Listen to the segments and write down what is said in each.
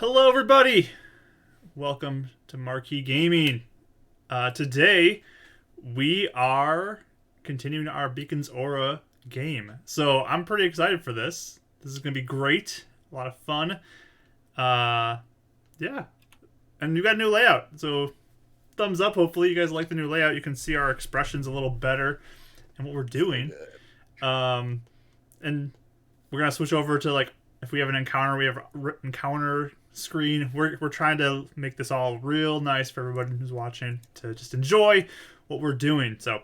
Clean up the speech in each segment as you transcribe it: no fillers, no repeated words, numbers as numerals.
Hello, everybody. Welcome to Marquee Gaming. Today, we are continuing our Beacons Aura game. So I'm pretty excited for this. This is going to be great. A lot of fun. Yeah. And we got a new layout. So thumbs up. Hopefully you guys like the new layout. You can see our expressions a little better and what we're doing. And we're going to switch over to, like, if we have an encounter, we have encounter screen. We're trying to make this all real nice for everybody who's watching to just enjoy what we're doing. So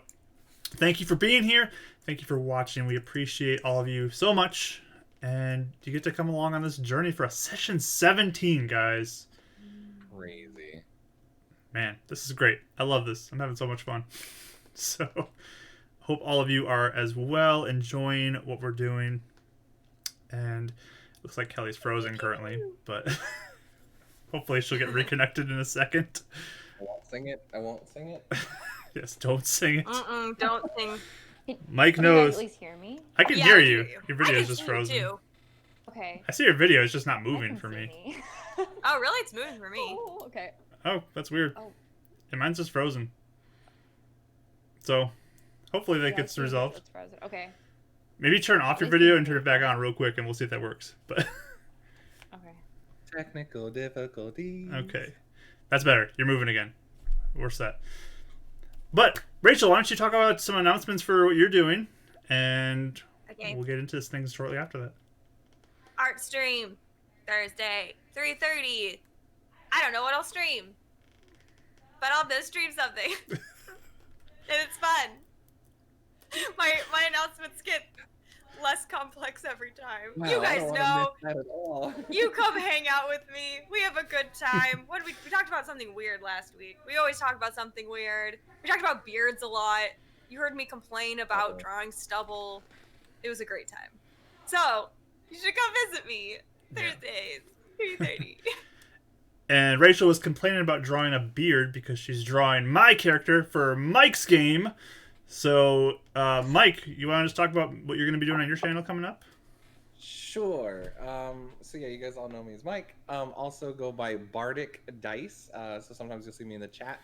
thank you for being here. Thank you for watching. We appreciate all of you so much. And you get to come along on this journey for a session 17, guys. Crazy. Man, this is great. I love this. I'm having so much fun. So hope all of you are as well, enjoying what we're doing. And looks like Kelly's frozen currently, but hopefully she'll get reconnected in a second. I won't sing it. I won't sing it. Yes, don't sing it. Don't sing. Mike Can knows. you guys at least hear me? I can Yeah, hear I you. hear you. Your video I is can just see you frozen. too. Okay. I see your video. It's just not I moving can for see me. Oh, really? It's moving for me. Oh, okay. Oh, that's weird. Oh. And mine's just frozen. So, hopefully that Yeah, gets I see resolved. it's frozen. Okay. Maybe turn off your video and turn it back on real quick, and we'll see if that works. But Okay. Technical difficulties. okay, that's better. You're moving again. We're set. But Rachel, why don't you talk about some announcements for what you're doing, and Okay. we'll get into things shortly after that. Art stream Thursday, 3:30. I don't know what I'll stream, but I'll just stream something, and it's fun. My announcements get less complex every time. Wow, You I guys don't wanna know. miss that at all. You come hang out with me. We have a good time. What did we talked about something weird last week. We always talk about something weird. We talked about beards a lot. You heard me complain about Uh-oh. drawing stubble. It was a great time. So, you should come visit me Yeah. Thursdays, 3:30. And Rachel was complaining about drawing a beard because she's drawing my character for Mike's game. So, Mike, you want to just talk about what you're going to be doing on your channel coming up? Sure. So yeah, you guys all know me as Mike. Also go by Bardic Dice. So sometimes you'll see me in the chat.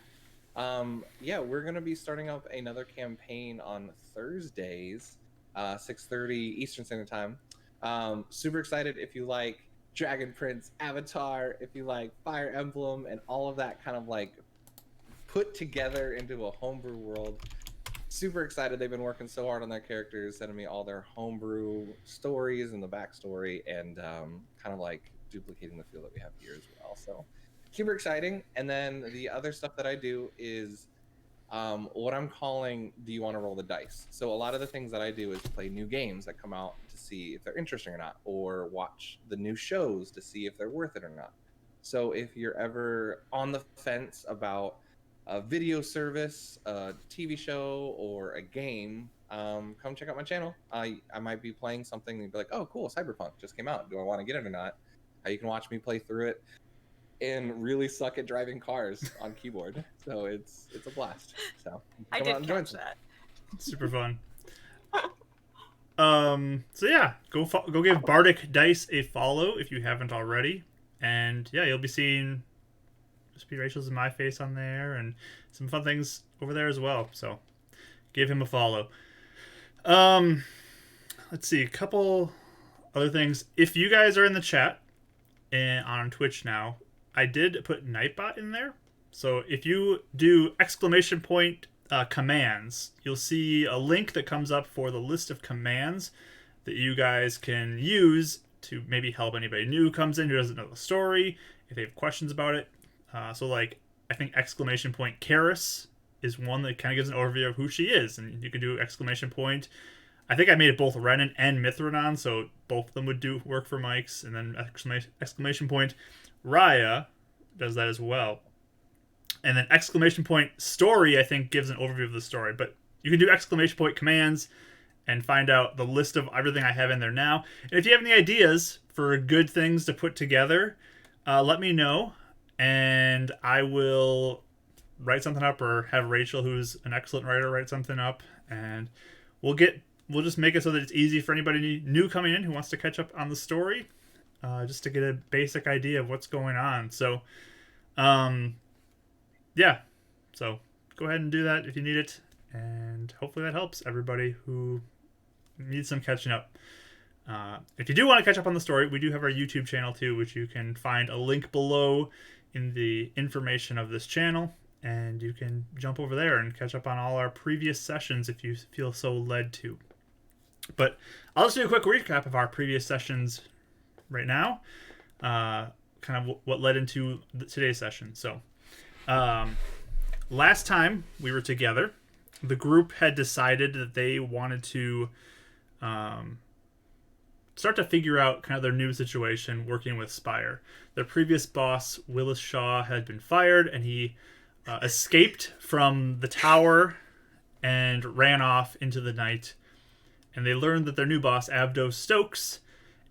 Yeah, we're gonna be starting up another campaign on Thursdays, 6:30 Eastern Standard Time. Super excited if you like Dragon Prince, Avatar, if you like Fire Emblem, and all of that kind of like put together into a homebrew world. Super excited. They've been working so hard on their characters, sending me all their homebrew stories and the backstory, and kind of like duplicating the feel that we have here as well. So super exciting. And then the other stuff that I do is what I'm calling Do You Want to Roll the Dice? So a lot of the things that I do is play new games that come out to see if they're interesting or not, or watch the new shows to see if they're worth it or not. So if you're ever on the fence about a video service, a TV show, or a game, come check out my channel. I might be playing something and be like, oh, cool, Cyberpunk just came out. Do I want to get it or not? You can watch me play through it and really suck at driving cars on keyboard. So it's a blast. So I come out did and join catch some. that. Super fun. So yeah, go give Bardic Dice a follow if you haven't already. And yeah, you'll be seeing just be Rachel's and my face on there and some fun things over there as well. So give him a follow. Let's see, a couple other things. If you guys are in the chat and on Twitch now, I did put Nightbot in there. So if you do exclamation point commands, you'll see a link that comes up for the list of commands that you guys can use to maybe help anybody new who comes in who doesn't know the story, if they have questions about it. So like, I think exclamation point Karis is one that kind of gives an overview of who she is, and you can do exclamation point. I think I made it both Renan and Mithranon, so both of them would do work for Mike's, and then exclamation point Raya does that as well. And then exclamation point story, I think, gives an overview of the story. But you can do exclamation point commands and find out the list of everything I have in there now. And if you have any ideas for good things to put together, let me know. And I will write something up, or have Rachel, who's an excellent writer, write something up. And we'll just make it so that it's easy for anybody new coming in who wants to catch up on the story. just to get a basic idea of what's going on. So, yeah. So go ahead and do that if you need it, and hopefully that helps everybody who needs some catching up. If you do want to catch up on the story, we do have our YouTube channel too, which you can find a link below in the information of this channel, and you can jump over there and catch up on all our previous sessions if you feel so led to. But I'll just do a quick recap of our previous sessions right now, kind of what led into today's session. So, last time we were together, the group had decided that they wanted to start to figure out kind of their new situation working with Spire. Their previous boss, Willis Shaw, had been fired, and he escaped from the tower and ran off into the night. And they learned that their new boss, Abdo Stokes,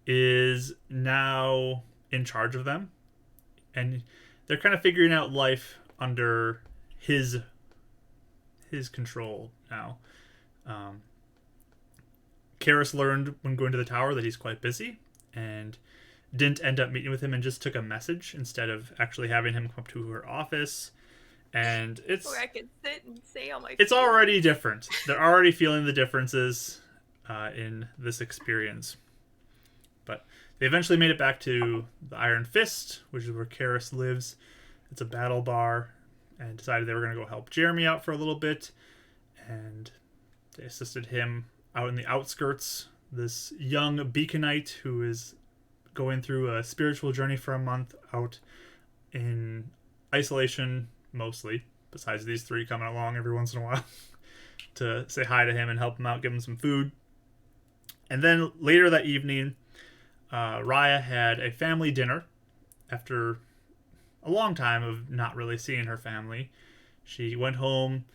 is now in charge of them. And they're kind of figuring out life under his control now. Karis learned when going to the tower that he's quite busy and didn't end up meeting with him and just took a message instead of actually having him come up to her office. And Where I can sit and say all my it's already different. They're already feeling the differences in this experience. But they eventually made it back to the Iron Fist, which is where Karis lives. It's a battle bar, and decided they were going to go help Jeremy out for a little bit. And they assisted him out in the outskirts. This young Beaconite who is going through a spiritual journey for a month out in isolation, mostly, besides these three coming along every once in a while to say hi to him and help him out, give him some food. And then later that evening, Raya had a family dinner after a long time of not really seeing her family. She went home,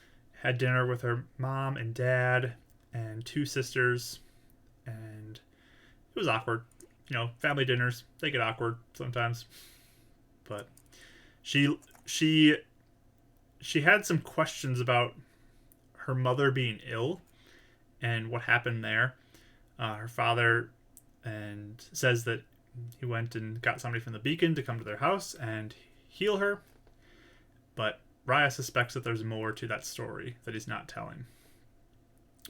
had dinner with her mom and dad and two sisters, and it was awkward. You know, family dinners, they get awkward sometimes. But she had some questions about her mother being ill and what happened there. Her father says that he went and got somebody from the Beacon to come to their house and heal her. But Raya suspects that there's more to that story that he's not telling.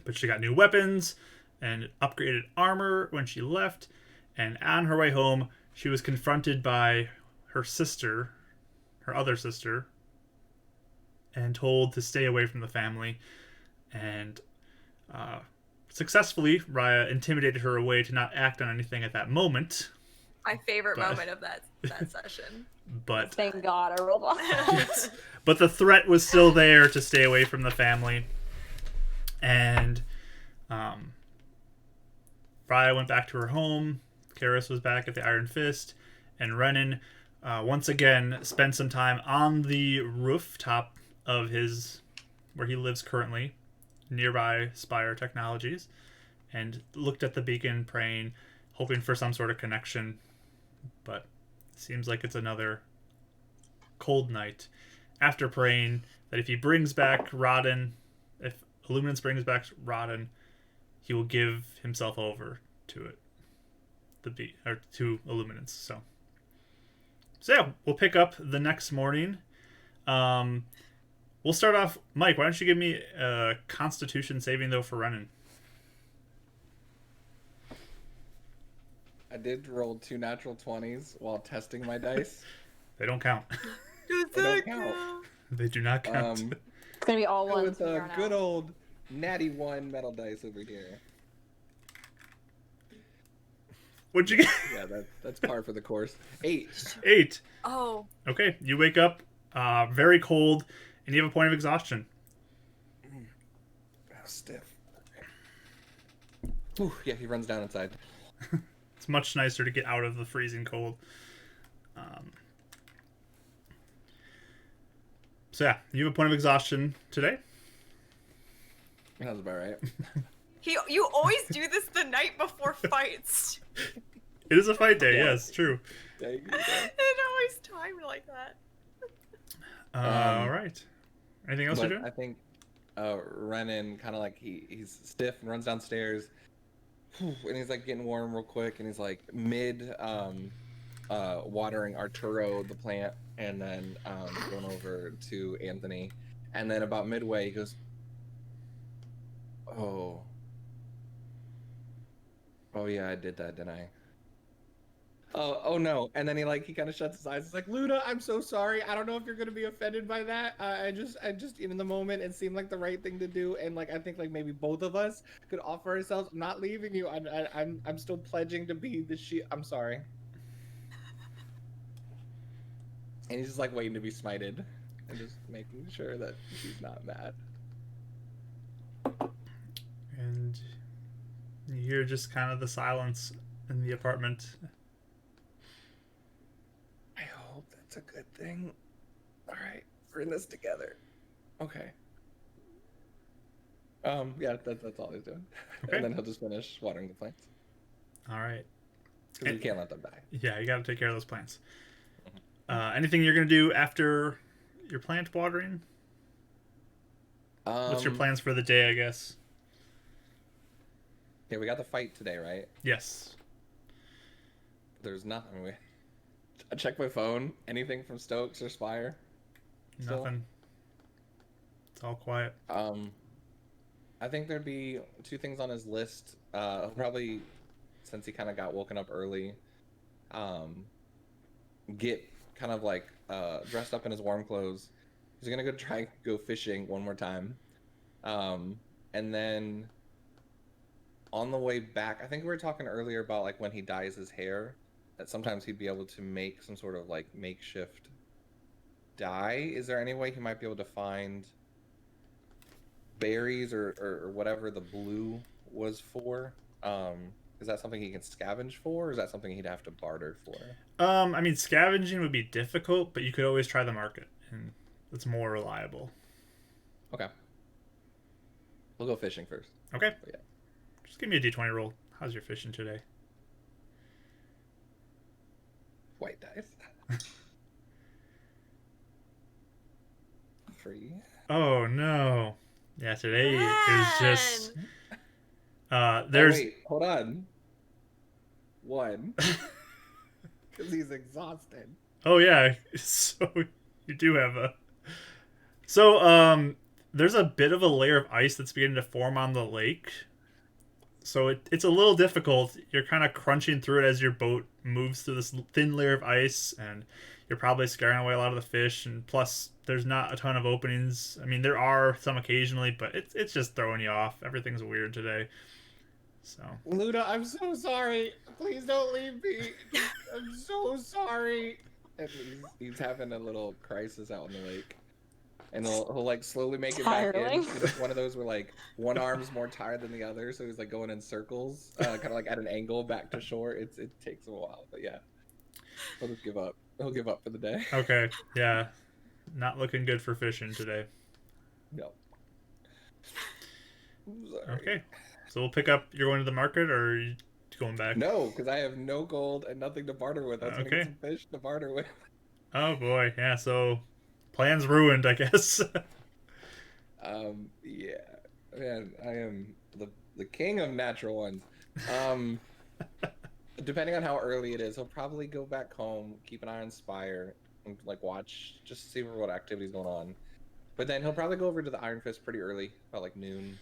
But she got new weapons and upgraded armor when she left. And on her way home, she was confronted by her sister, her other sister, and told to stay away from the family. And successfully, Raya intimidated her away to not act on anything at that moment. My favorite moment of that session. But Thank God I rolled off. yes. But the threat was still there to stay away from the family. And Raya went back to her home. Karis was back at the Iron Fist. And Renan once again spent some time on the rooftop of where he lives currently, nearby Spire Technologies, and looked at the beacon, praying, hoping for some sort of connection. But it seems like it's another cold night. After praying that if he brings back Rodden, if Illuminance brings back Rodden, he will give himself over to it, to Illuminance. So yeah, we'll pick up the next morning. We'll start off, Mike. Why don't you give me a Constitution saving throw for Renan? I did roll 2 natural 20s while testing my dice. They don't count. They don't count. They do not count. It's gonna be all Go ones with from here a on good out. old natty 1 metal dice over here. What'd you get? Yeah, that's par for the course. 8. 8. Oh, Okay, you wake up very cold, and you have a point of exhaustion. Stiff. Ooh, yeah, he runs down inside. It's much nicer to get out of the freezing cold. So yeah, you have a point of exhaustion today. That's about right. you always do this the night before fights. It is a fight day, Yeah. yes, true. Yeah, you can do that. It always timed like that. All right. Anything else you're But doing? I think Renan kind of like he's stiff and runs downstairs, and he's like getting warm real quick, and he's like mid watering Arturo the plant, and then going over to Anthony, and then about midway he goes, oh yeah, I did that, didn't I? Oh no. And then he kind of shuts his eyes. It's like, Luna, I'm so sorry. I don't know if you're gonna be offended by that. I just in the moment it seemed like the right thing to do, and like I think like maybe both of us could offer ourselves. I'm not leaving you. I'm still pledging to be the I'm sorry. And he's just like waiting to be smited and just making sure that she's not mad. And you hear just kind of the silence in the apartment. I hope that's a good thing. All right, we're in this together. Okay. Yeah, that's all he's doing. Okay. And then he'll just finish watering the plants. All right. Because you can't let them die. Yeah, you got to take care of those plants. Anything you're going to do after your plant watering? What's your plans for the day, I guess? Yeah, we got the fight today, right? Yes. There's nothing. I checked my phone. Anything from Stokes or Spire? Still? Nothing. It's all quiet. I think there'd be two things on his list. Probably, since he kind of got woken up early, get kind of like dressed up in his warm clothes. He's gonna go fishing one more time, and then on the way back, I think we were talking earlier about like when he dyes his hair, that sometimes he'd be able to make some sort of like makeshift dye. Is there any way he might be able to find berries or whatever the blue was for? Is that something he can scavenge for, or is that something he'd have to barter for? I mean, scavenging would be difficult, but you could always try the market, and it's more reliable. Okay. We'll go fishing first. Okay. Yeah. Just give me a d20 roll. How's your fishing today? White dice. 3. Oh, no. Yeah, today is just... There's... there's... Oh, wait, hold on. 1. Because he's exhausted. Oh, yeah. So, you do have a... So, there's a bit of a layer of ice that's beginning to form on the lake. So it's a little difficult. You're kind of crunching through it as your boat moves through this thin layer of ice, and you're probably scaring away a lot of the fish. And plus, there's not a ton of openings. I mean, there are some occasionally, but it's just throwing you off. Everything's weird today. So, Luna, I'm so sorry. Please don't leave me. I'm so sorry. And he's having a little crisis out in the lake. And he'll like slowly make it back in. It's one of those where like one arm's more tired than the other, so he's like going in circles, kind of like at an angle back to shore. It takes a while, but yeah, he'll just give up. He'll give up for the day. okay, yeah, not looking good for fishing today. No. Okay, so we'll pick up. You're going to the market, or are you going back? No, because I have no gold and nothing to barter with. I was gonna get some fish to barter with. Oh boy, yeah. So. Plan's ruined, I guess. Yeah, man, I am the king of natural ones. Depending on how early it is, he'll probably go back home, keep an eye on Spire, and like watch, just see what activity's going on. But then he'll probably go over to the Iron Fist pretty early, about like noon,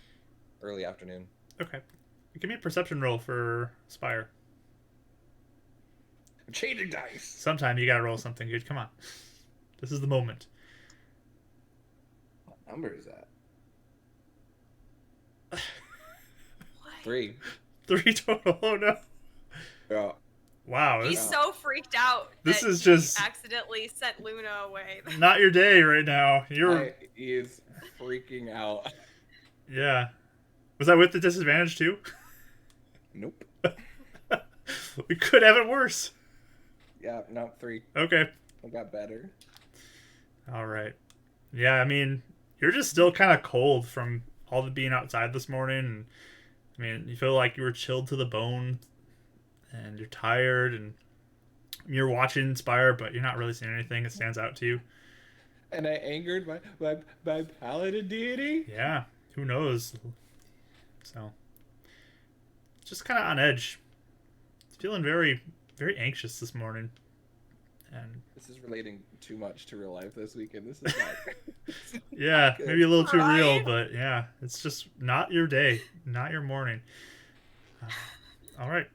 early afternoon. Okay, give me a perception roll for Spire. I'm changing dice. Sometime you gotta roll something good. Come on, this is the moment. What number is that? What? 3. 3 total. Oh no. Yeah. Wow. He's so freaked out. This that is just he accidentally sent Luna away. not your day right now. You're. He is freaking out. Yeah. Was that with the disadvantage too? Nope. We could have it worse. Yeah, no, 3. Okay. I got better. All right. Yeah, I mean, you're just still kind of cold from all the being outside this morning. And, I mean, you feel like you were chilled to the bone, and you're tired, and you're watching Spire, but you're not really seeing anything that stands out to you. And I angered my paladin deity? Yeah, who knows? So, just kind of on edge. Feeling very, very anxious this morning. And This is relating too much to real life this weekend. This is not. yeah, Good. maybe a little too real, Right? but yeah, it's just not your day, not your morning. All right,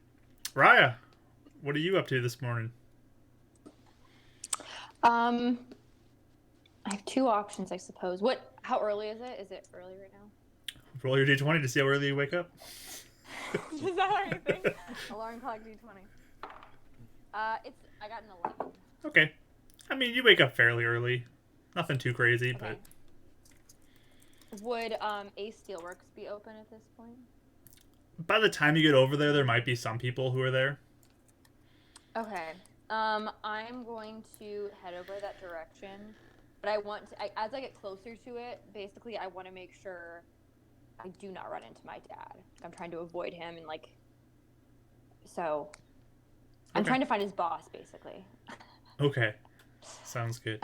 Raya, what are you up to this morning? I have two options, I suppose. How early is it? Is it early right now? Roll your d20 to see how early you wake up. Is that how you think? Alarm clock D20. I got an 11. Okay, I mean you wake up fairly early, nothing too crazy, Okay. Would Ace Steelworks be open at this point? but by the time you get over there might be some people who are there. Okay. I'm going to head over that direction, but as I get closer to it, basically I want to make sure I do not run into my dad. I'm trying to avoid him and so I'm Okay. trying to find his boss, basically. Okay, sounds good.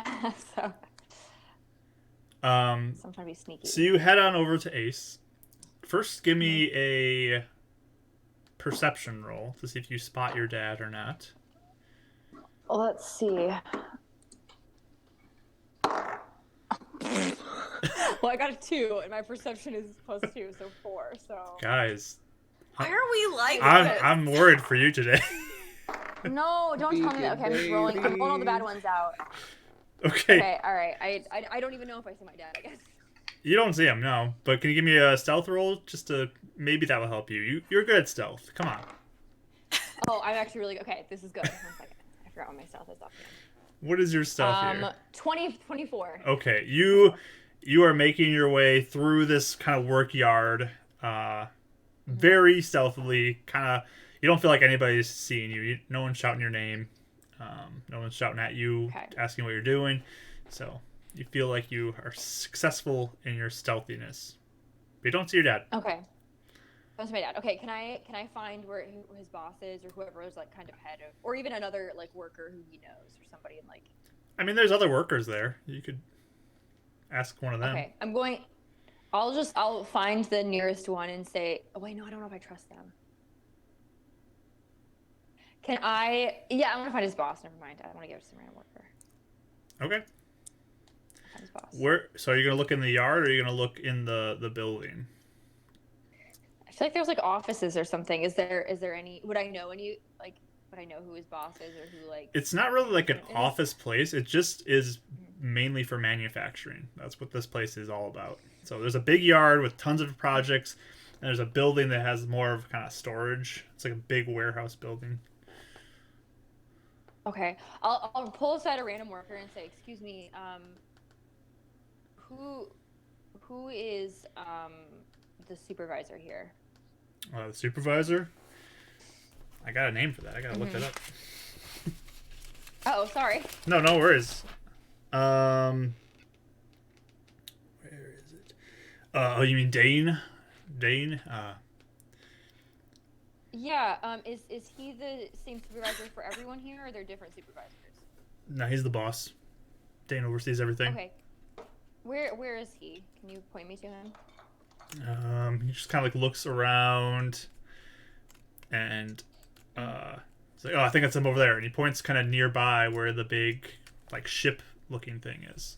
so Um, I'm trying to be sneaky. so you head on over to Ace. First, give me a perception roll to see if you spot your dad or not. Let's see. Well, I got a 2, and my perception is +2, so 4. So Guys, Why are we like this? I'm worried for you today. no, don't tell me that. Okay, I'm just rolling. I'm rolling all the bad ones out. Okay. Okay, all right. I don't even know if I see my dad. I guess. You don't see him, no. But can you give me a stealth roll just to maybe that will help you? You're good at stealth. Come on. Oh, I'm actually really okay. This is good. 1 second. I forgot what my stealth is offhand. What is your stealth here? 24. Okay, you are making your way through this kind of work yard, very stealthily. Kind of, you don't feel like anybody's seeing you. No one's shouting your name. No one's shouting at you, Okay. asking what you're doing. So you feel like you are successful in your stealthiness. But you don't see your dad. Okay. That's my dad. Okay, can I find who his boss is or whoever is kind of head of, or even another worker who he knows or somebody in I mean, there's other workers there. You could ask one of them. Okay, I'll find the nearest one and say, oh wait, no, I don't know if I trust them. Yeah, I'm gonna find his boss. Never mind. I don't want to give it to some random worker. Okay. I'll find his boss. So are you gonna look in the yard or are you gonna look in the building? I feel like there's offices or something. Is there any? Would I know any? Would I know who his boss is or who It's not really like an It is. office place. It just is mainly for manufacturing. That's what this place is all about. So there's a big yard with tons of projects, and there's a building that has more of kind of storage. It's like a big warehouse building. Okay, I'll pull aside a random worker and say, excuse me, who is the supervisor here? The supervisor? I got a name for that. I gotta look that up. Oh, sorry. No worries. Where is it? Oh, you mean Dane? Dane? Yeah. Is he the same supervisor for everyone here, or are there different supervisors? No, he's the boss. Dane oversees everything. Okay. Where is he? Can you point me to him? He just kind of looks around, and it's like, oh, I think that's him over there, and he points kind of nearby where the big ship-looking thing is.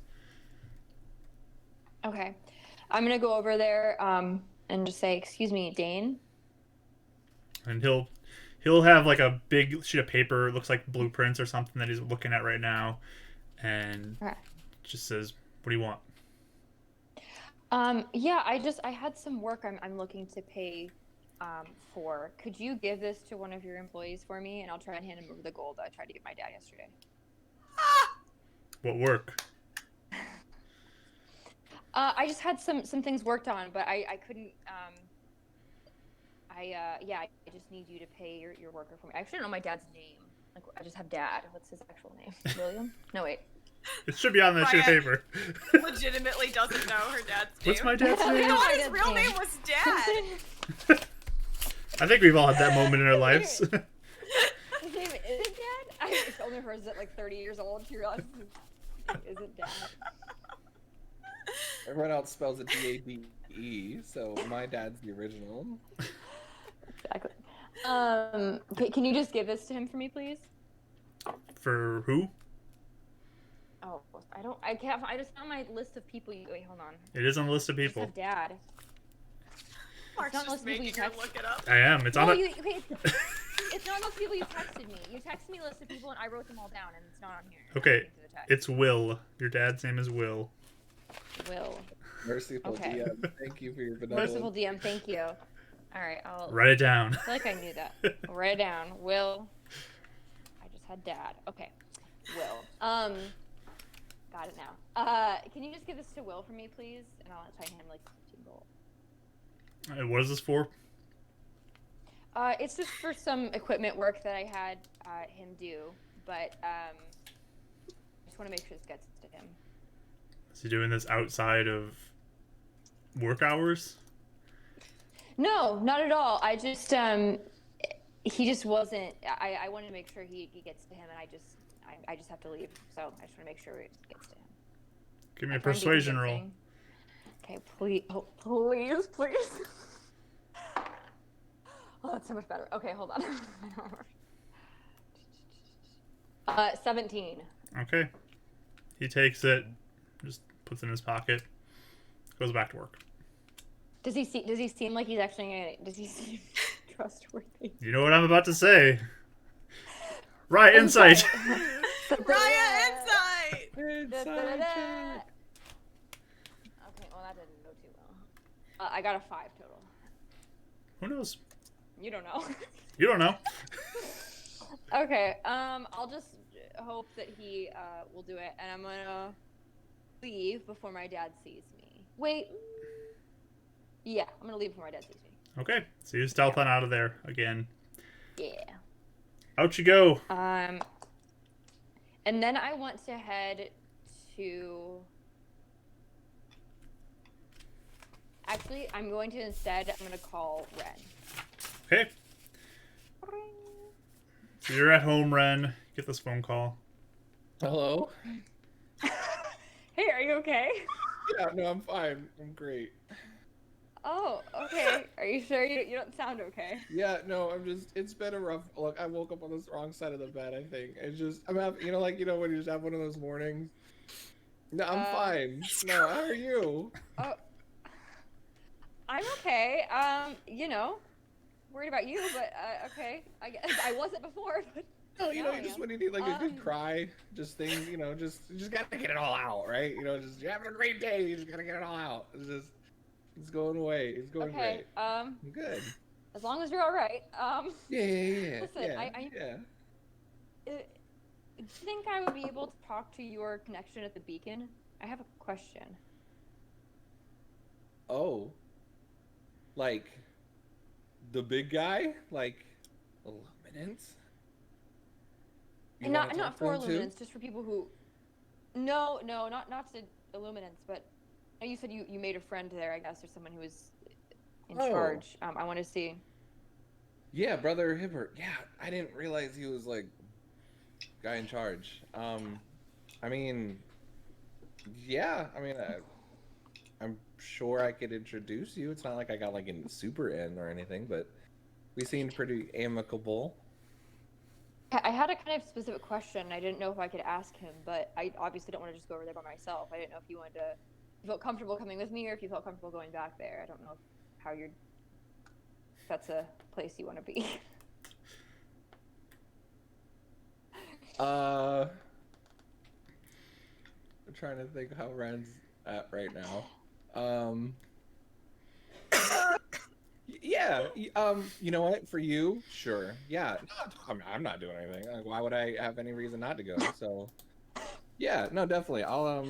Okay, I'm gonna go over there and just say, excuse me, Dane. And he'll have a big sheet of paper, it looks like blueprints or something that he's looking at right now, and Okay. just says, "What do you want?" Yeah, I had some work I'm looking to pay for. Could you give this to one of your employees for me, and I'll try and hand him over the gold I tried to get my dad yesterday. What work? I just had some things worked on, but I couldn't. I just need you to pay your worker for me. I actually don't know my dad's name. I just have dad. What's his actual name? William? No, wait. It should be on that sheet of paper. Legitimately doesn't know her dad's name. What's my dad's You name? know what? My His dad's real name. name was Dad. I think we've all had that moment in our lives. His name isn't Dad? I only heard it at 30 years old. She realizes his name isn't Dad. Everyone else spells it D-A-D-E, so my dad's the original. Exactly. Can you just give this to him for me, please? For who? Oh, I can't. I just found my list of people. Wait, hold on. It is on the list of I just people. have Dad. Mark's not just most people making you her text. look it up. I am. It's on No, it. it's not those people you texted me. You texted me a list of people, and I wrote them all down, and it's not on here. Okay, it's Will. Your dad's name is Will. Will. Merciful Okay. DM. Thank you for your benevolence. Merciful DM. Thank you. All right, I'll Write it down. I feel like I knew that. I'll write it down. Will. I just had Dad. Okay. Will. Got it now. Can you just give this to Will for me, please? And I'll try him like 15 gold. What is this for? It's just for some equipment work that I had him do, but I just want to make sure this gets to him. Is he doing this outside of work hours? No, not at all. I just he just wasn't. I wanted to make sure he gets to him, and I just have to leave, so I just want to make sure it gets to him. Give me I a find it persuasion roll. convincing. Okay, please, please. Oh, that's so much better. Okay, hold on. 17. Okay. He takes it, just puts it in his pocket, goes back to work. Does he seem like he's actually does he seem trustworthy? You know what I'm about to say. Right, insight. Raya insight. Inside chat. Okay, well that didn't go too well. I got a 5 total. Who knows? You don't know. You don't know. Okay, I'll just hope that he will do it, and I'm gonna leave before my dad sees me. Wait. Yeah, I'm gonna leave before my dad sees me. Okay, so you stealth on out of there again. Yeah. Out you go. And then I want to head to. Actually, I'm going to instead. I'm going to call Ren. Okay. So you're at home, Ren. Get this phone call. Hello? Hey, are you okay? Yeah, no, I'm fine. I'm great. Oh, okay. Are you sure you don't sound okay? Yeah, no, it's been a rough, look, I woke up on the wrong side of the bed, I think. I'm having, when you just have one of those mornings. No, I'm fine. No, how are you? Oh, I'm okay. Worried about you, but okay. I guess I wasn't before, but No, you now I just am. when you need like a good cry, just things, just gotta get it all out, right? Just you're having a great day, you just gotta get it all out. It's going away. It's going Okay. great. I'm good. As long as you're all right. Yeah. Listen, yeah. Do you think I would be able to talk to your connection at the beacon? I have a question. Oh. Like the big guy? Like Illuminance? Not for Illuminance, just for people who. No, not to Illuminance, but you said you made a friend there, I guess, or someone who was in charge. I want to see. Yeah, Brother Hibbert. Yeah, I didn't realize he was like guy in charge. I'm sure I could introduce you. It's not like I got like in super in or anything, but we seemed pretty amicable. I had a kind of specific question. I didn't know if I could ask him, but I obviously don't want to just go over there by myself. I didn't know if you felt comfortable coming with me, or if you felt comfortable going back there. I don't know if that's a place you want to be. I'm trying to think how Ren's at right now. Yeah. You know what? For you, sure. Yeah. No, I'm not doing anything. Like, why would I have any reason not to go? So, yeah. No, definitely. I'll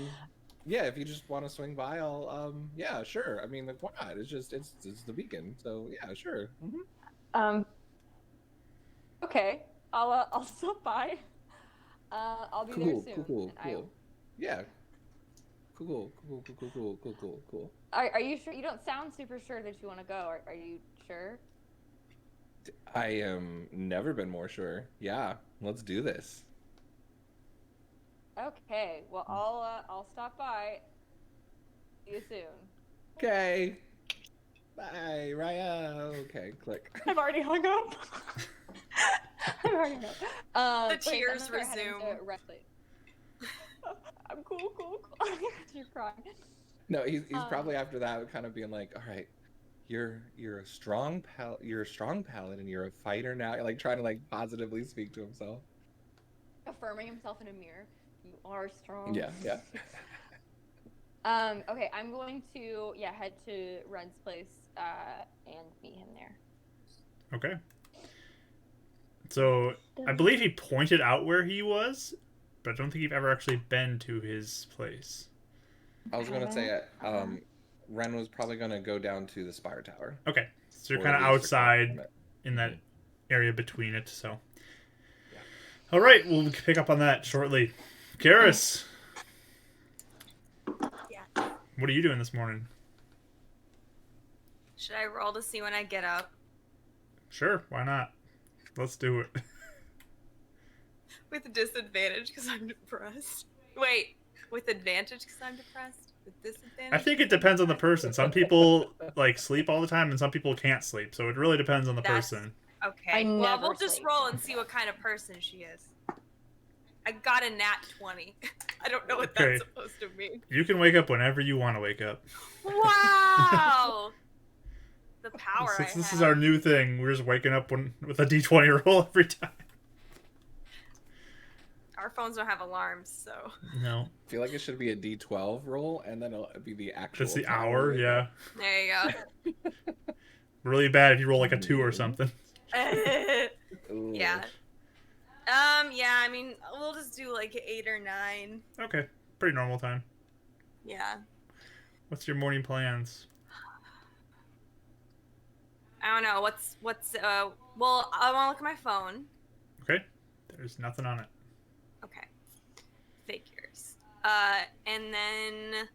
yeah. If you just want to swing by, I'll yeah, sure. I mean, like, why not? It's the beacon. So yeah, sure. Mm-hmm. Okay. I'll stop by. I'll be there soon. Cool. And Yeah. Cool. Are you sure? You don't sound super sure that you want to go. Are you sure? I am never been more sure. Yeah, let's do this. Okay. Well, I'll stop by. See you soon. Okay. Bye, Raya. Okay, click. I've already hung up. I've already hung up. The wait, I'm tears gonna start heading resume. to rest plate. I'm cool. You're crying. No, he's probably after that kind of being like, all right, you're a strong paladin, you're a fighter now, like trying to like positively speak to himself. Affirming himself in a mirror. You are strong. Yeah. Okay, I'm going to head to Ren's place and meet him there. Okay. So I believe he pointed out where he was, but I don't think you've ever actually been to his place. I was gonna say Ren was probably gonna go down to the Spire Tower. Okay, so you're Or kind of at least outside in that area between it. So, Yeah. all right, we'll pick up on that shortly. Karis, Yeah. what are you doing this morning? Should I roll to see when I get up? Sure, why not? Let's do it. With a disadvantage because I'm depressed. Wait, with advantage because I'm depressed? With disadvantage? I think it depends on the person. Some people like sleep all the time, and some people can't sleep. So it really depends on the person. Okay. I Well, never we'll just sleep. roll and see what kind of person she is. I got a nat 20. I don't know what Okay. that's supposed to mean. You can wake up whenever you want to wake up. Wow! The power Since I this have. is our new thing, we're just waking up with a D20 roll every time. Our phones don't have alarms, so. No, I feel like it should be a D12 roll, and then it'll be the actual. just the time hour. we wake Yeah, up. There you go. really bad if you roll like a 2 or something. Ooh. Yeah. Yeah, I mean, we'll just do like 8 or 9. Okay, pretty normal time. Yeah. What's your morning plans? I don't know. Well, I want to look at my phone. Okay, there's nothing on it. Okay. Figures. And then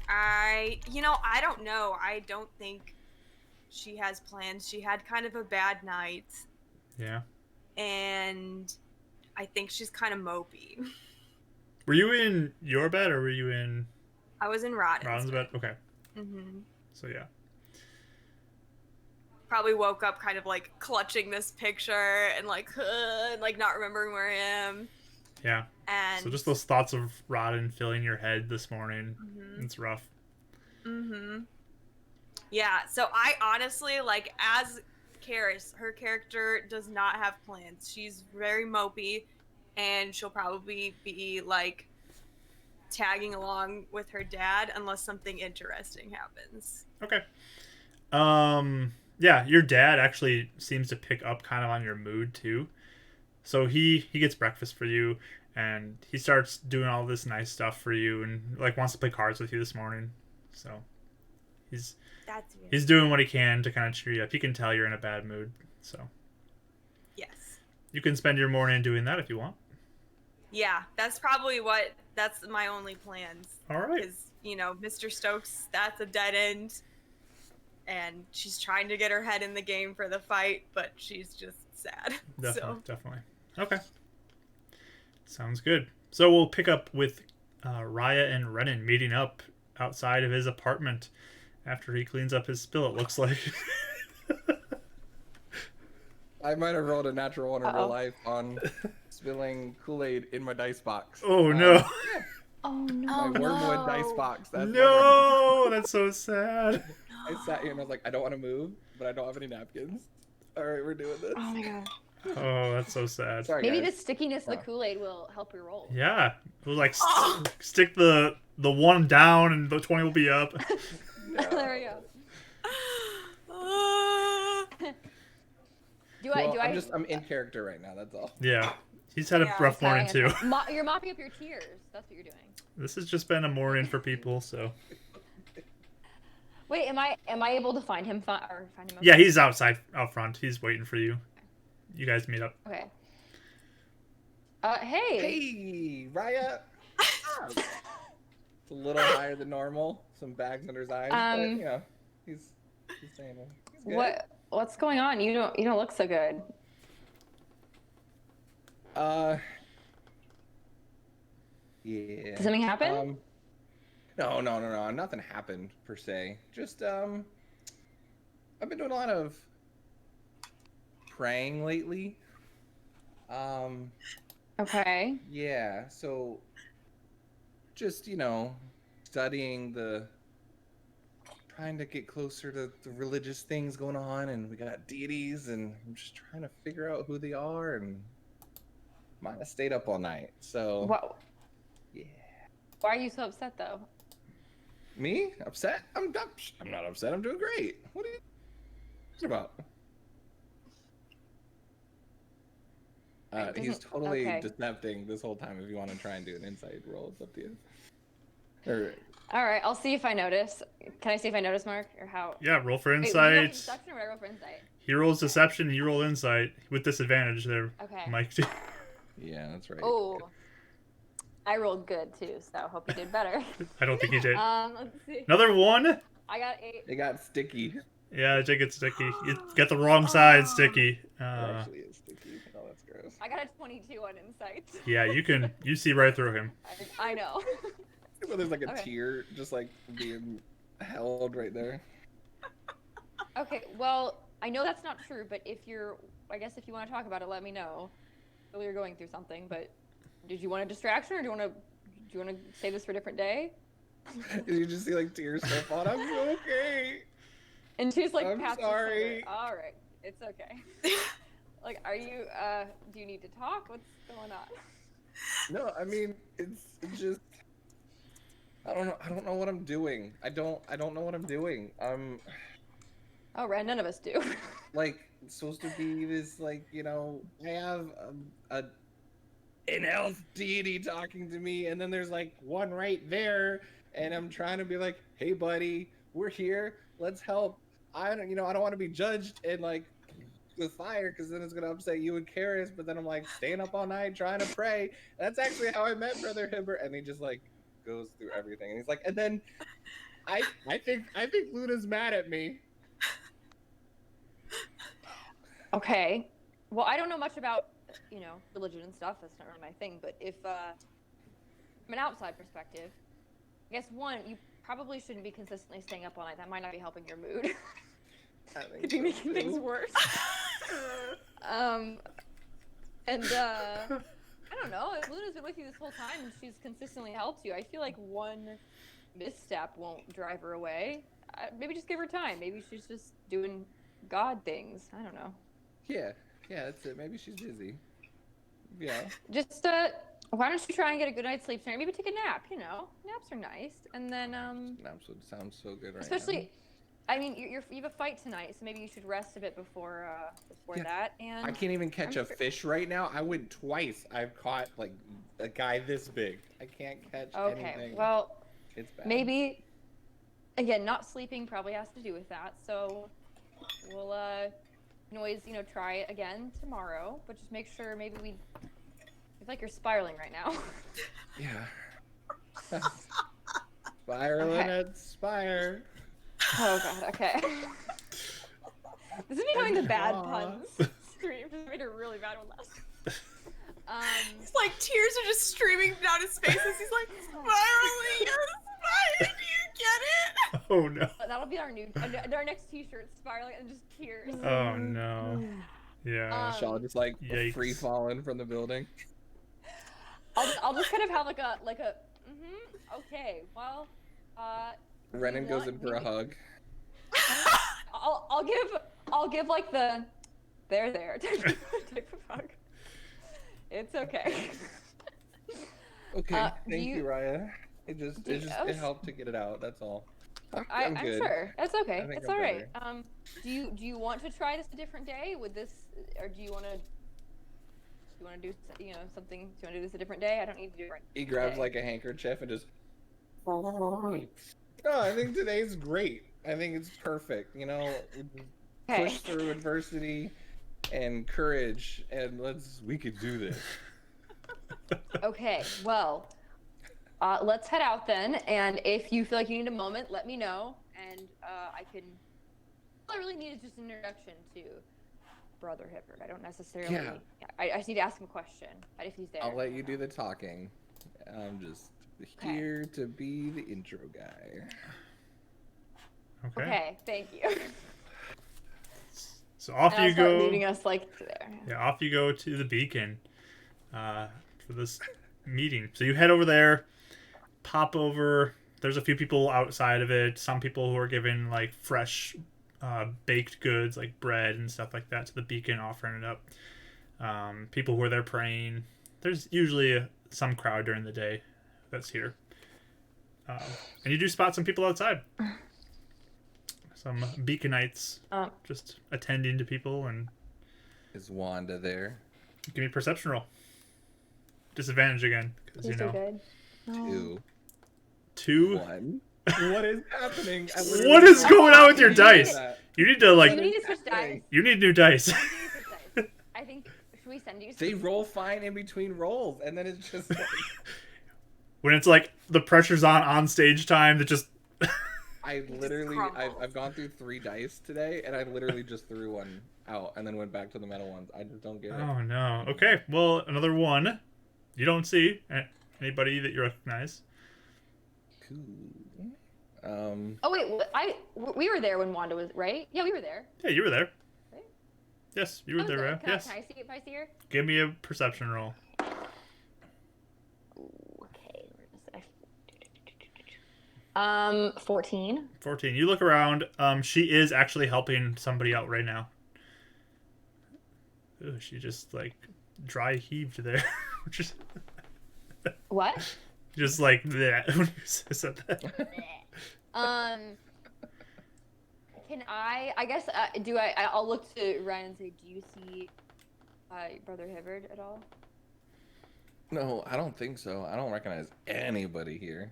I don't know. I don't think she has plans. She had kind of a bad night, Yeah. and I think she's kind of mopey. Were you in your bed or were you in I was in Rodden's Ron's bed? Okay, Mm-hmm. so yeah. Probably woke up kind of like clutching this picture and like not remembering where I am. Yeah. And So just those thoughts of Rodden filling your head this morning. Mhm. It's rough. Mm-hmm. Yeah, so I honestly, like, as Karis, her character does not have plans. She's very mopey, and she'll probably be, like, tagging along with her dad unless something interesting happens. Okay. Yeah, your dad actually seems to pick up kind of on your mood too. So he gets breakfast for you, and he starts doing all this nice stuff for you, and like wants to play cards with you this morning. So he's That's weird. he's doing what he can to kind of cheer you up. He can tell you're in a bad mood, so Yes. you can spend your morning doing that if you want. Yeah, that's my only plans. All right. Because, Mr. Stokes, that's a dead end. And she's trying to get her head in the game for the fight, but she's just sad. Definitely. Okay. Sounds good. So we'll pick up with Raya and Renan meeting up outside of his apartment after he cleans up his spill, it looks like. I might have rolled a natural one in real Uh-oh. life on spilling Kool-Aid in my dice box. Oh, no. Oh no. My wormwood dice box. That's No, that's so sad. I sat here and I was like, I don't want to move, but I don't have any napkins. All right, we're doing this. Oh my god. Oh, that's so sad. Sorry, Maybe guys. the stickiness of the Wow. Kool-Aid will help your roll. Yeah. We'll like stick the 1 down and the 20 will be up. No. There we go. Well, I'm in character right now. That's all. Yeah. He's had a Yeah, rough morning too. You're mopping up your tears. That's what you're doing. This has just been a morning for people, so. Wait, am I able to find him? Find him? Yeah, he's out front. He's waiting for you. You guys meet up. Okay. Hey. Hey, Raya. It's a little higher than normal. Some bags under his eyes, but he's saying he's good. What's going on? You don't look so good. Yeah. Did something happen? No. Nothing happened per se. Just I've been doing a lot of praying lately. Okay. Yeah. So just studying trying to get closer to the religious things going on, and we got deities, and I'm just trying to figure out who they are, and might have stayed up all night. So What? yeah. Why are you so upset though? Me? Upset? I'm not upset. I'm doing great. What are you talking about? It He's doesn't. totally Okay. decepting this whole time. If you want to try and do an insight roll, it's up to you. Or, All right. I'll see if I notice. Can I see if I notice, Mark, or how? Yeah, roll for Wait, would you roll for insight. deception or would I roll for insight? He rolls deception, you roll insight with disadvantage there, Okay. Mike. yeah, that's right. Oh, I rolled good too, so I hope you did better. I don't think he did. Let's see. Another one? I got 8. It got sticky. Yeah, Jake gets sticky. You get the wrong side sticky. It actually is sticky. Oh, that's gross. I got a 22 on insight. Yeah, you see right through him. I know. Well, there's like a Okay. tear just like being held right there. Okay, well, I know that's not true, but I guess if you want to talk about it, let me know. Clearly you're going through something, but did you want a distraction, or do you want to save this for a different day? You just see like tears start falling. I'm okay. And she's like, I'm pats her shoulder. sorry. All right, it's okay. Like, are you? Do you need to talk? What's going on? No, I mean it's just I don't know what I'm doing. I don't know what I'm doing. Oh, right, none of us do. Like supposed to be this like I have an elf deity talking to me, and then there's like one right there, and I'm trying to be like, hey buddy, we're here, let's help. I don't want to be judged and like with fire, because then it's gonna upset you and Karis, but then I'm like staying up all night trying to pray. That's actually how I met Brother Hibbert, and he just like goes through everything, and he's like, and then I think Luna's mad at me. Okay. Well, I don't know much about, religion and stuff. That's not really my thing. But if, from an outside perspective, I guess one, you probably shouldn't be consistently staying up all night. That might not be helping your mood. Could be making things worse. And I don't know. If Luna's been with you this whole time and she's consistently helped you, I feel like one misstep won't drive her away. Maybe just give her time. Maybe she's just doing God things. I don't know. Yeah, that's it. Maybe she's busy. Yeah. Just why don't you try and get a good night's sleep tonight? Maybe take a nap. Naps are nice. And then Naps would sound so good right especially, I mean, you have a fight tonight, so maybe you should rest a bit before Yeah. that. And I can't even catch a fish right now. I went twice. I've caught like a guy this big. I can't catch anything. Okay, well, It's bad. maybe again, not sleeping probably has to do with that. So we'll can always try it again tomorrow, but just make sure maybe I feel like you're spiraling right now. Yeah. Spiraling Okay. at Spire. Oh god, okay. This is becoming the bad Aw. puns stream. Just made a really bad one last. It's like tears are just streaming down his face as he's like spiraling. Do you get it? Oh no. That'll be our next T-shirt, spiraling and just tears. Oh no. Yeah. Shaw just like Yikes. free falling from the building. I'll just kind of have like a okay, well, Renan goes in want for a me- hug. I'll give like the there type of hug. It's okay. Okay, do thank you, you- Raya. It helped to get it out. That's all. I'm good. sure. That's okay. I think It's I'm all right. better. Do you want to try this a different day? Would this, or do you want to do something? Do you want to do this a different day? I don't need to do it right. He grabs today. like a handkerchief and just. No, I think today's great. I think it's perfect. Okay. Push through adversity and courage, and we could do this. Okay. Well, let's head out then. And if you feel like you need a moment, let me know, and I can. All I really need is just an introduction to Brother Hibbert. I don't necessarily. Yeah. I just need to ask him a question if he's there. I'll let you do the talking. I'm just Here to be the intro guy. Okay, thank you. So off And I'll you start go. leading us like there. Yeah, off you go to the beacon for this meeting. So you head over there, pop over. There's a few people outside of it. Some people who are giving like fresh baked goods like bread and stuff like that to the beacon, offering it up. People who are there praying. There's usually some crowd during the day that's here. And you do spot some people outside. Some beaconites just attending to people. And Is Wanda there? give me a perception roll. Disadvantage again. Because, You're so good. Oh. 2. 1. What is happening? What is going on with your You dice? need You need to like. You need to switch dice. You need new dice. You need to switch dice. I think. Should we send you? They roll fine in between rolls, and then it's just like... When it's like the pressure's on stage time, that just. I literally, crumbles. I've gone through 3 dice today, and I literally just threw one out and then went back to the metal ones. I just don't get it. Oh no. Okay. Well, another 1. You don't see anybody that you recognize. Cool. Oh wait, we were there when Wanda was right. Yeah, we were there. Yeah, you were there. Right? Yes, you were I was there. there. Right? Can, Yes. can I see if I see her? Give me a perception roll. Okay. Where is it? 14. 14. You look around. She is actually helping somebody out right now. Ooh, she just like dry heaved there, which is What? just like that when you said that. Can I guess I'll look to Ryan and say, do you see Brother Hibbard at all? No, I don't think so. I don't recognize anybody here.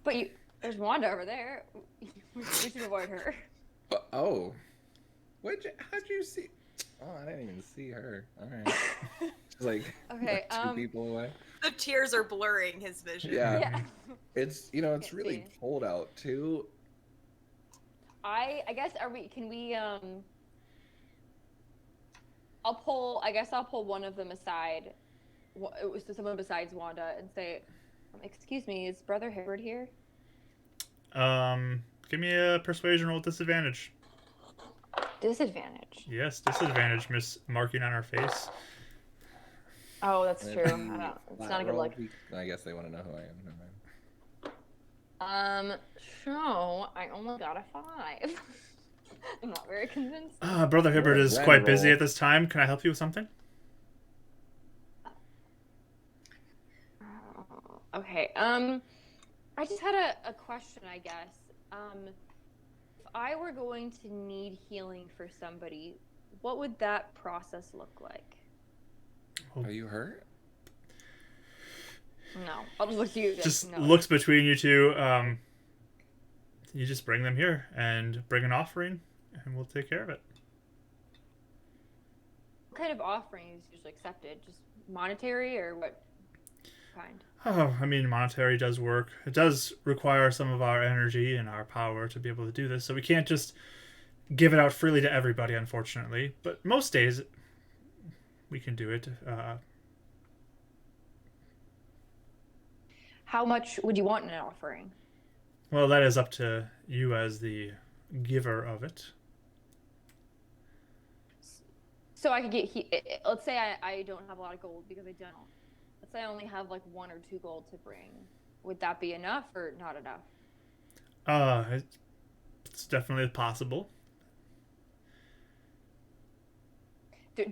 But there's Wanda over there. We should avoid her. Oh. How'd you see? Oh, I didn't even see her. All right. She's like, Okay, 2 people away. The tears are blurring his vision. Yeah. Yeah. It's, it's Can't really see. cold out too. I guess I'll pull one of them aside, so someone besides Wanda, and say, excuse me, is Brother Hibbard here? Give me a persuasion roll with disadvantage. Disadvantage. Yes, disadvantage, Miss marking on her face. Oh, that's And true. then It's not a good roll, look. I guess they want to know who I am. Never mind. So I only got a 5. I'm not very convinced. Brother Hibbert is Red quite busy roll. at this time. Can I help you with something? Okay. I just had a question, I guess. If I were going to need healing for somebody, what would that process look like? Are you hurt? No, I'll just look at you. Just no. looks between you two. You just bring them here and bring an offering, and we'll take care of it. What kind of offering is usually accepted? Just monetary or what kind? Oh, I mean, monetary does work. It does require some of our energy and our power to be able to do this, so we can't just give it out freely to everybody, unfortunately. But most days, we can do it. How much would you want in an offering? Well, that is up to you as the giver of it. So I could get. Let's say I don't have a lot of gold because I don't. Let's say I only have like 1 or 2 gold to bring. Would that be enough or not enough? It's definitely possible.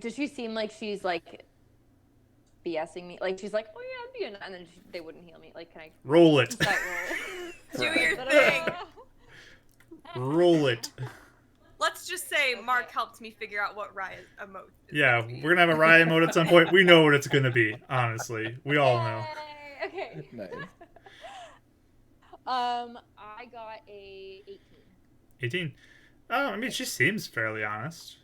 Does she seem like she's like BSing me? Like she's like, oh yeah, it'd be enough, and then they wouldn't heal me. Like, can I Roll it. insight roll? Do your But, thing. Roll it. Let's just say Okay. Mark helped me figure out what Riot emote is Yeah, gonna be. we're gonna have a riot mode at some point. We know what it's gonna be. Honestly, we all know. Yay! Okay. Nice. I got a 18. 18. Oh, I mean, she seems fairly honest.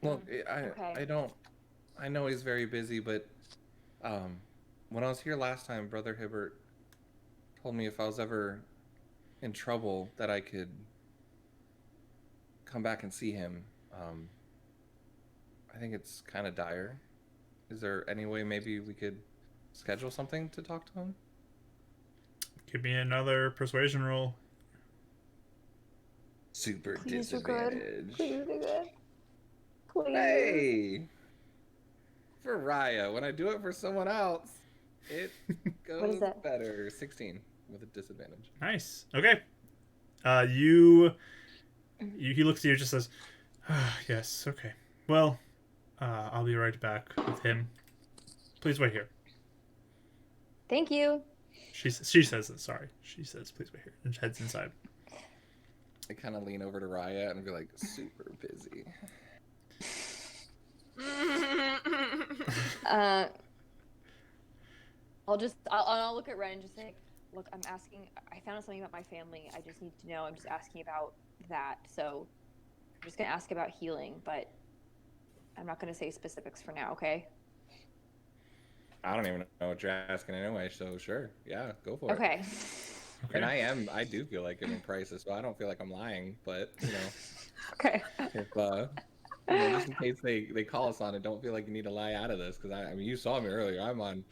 Look, Okay. I know he's very busy, but when I was here last time, Brother Hibbert told me if I was ever in trouble that I could come back and see him. I think it's kind of dire. Is there any way maybe we could schedule something to talk to him? Give me another persuasion roll. Super Please be good. disadvantage. Please be good. Please. Hey! For Raya, when I do it for someone else, it What is goes that? better. 16 with a disadvantage. Nice. Okay. He looks at you and just says, yes, okay. Well, I'll be right back with him. Please wait here. Thank you. She says it, sorry. She says, please wait here. And heads inside. I kind of lean over to Raya and be like, super busy. I'll look at Ren and just say, look, I found out something about my family. I just need to know. I'm just asking about that. So I'm just going to ask about healing, but I'm not going to say specifics for now, okay? I don't even know what you're asking anyway, so sure. Yeah, go for it. Okay. And I do feel like giving prices, so I don't feel like I'm lying, but, Okay. if, just in case they call us on it, don't feel like you need to lie out of this, because I mean, you saw me earlier. I'm at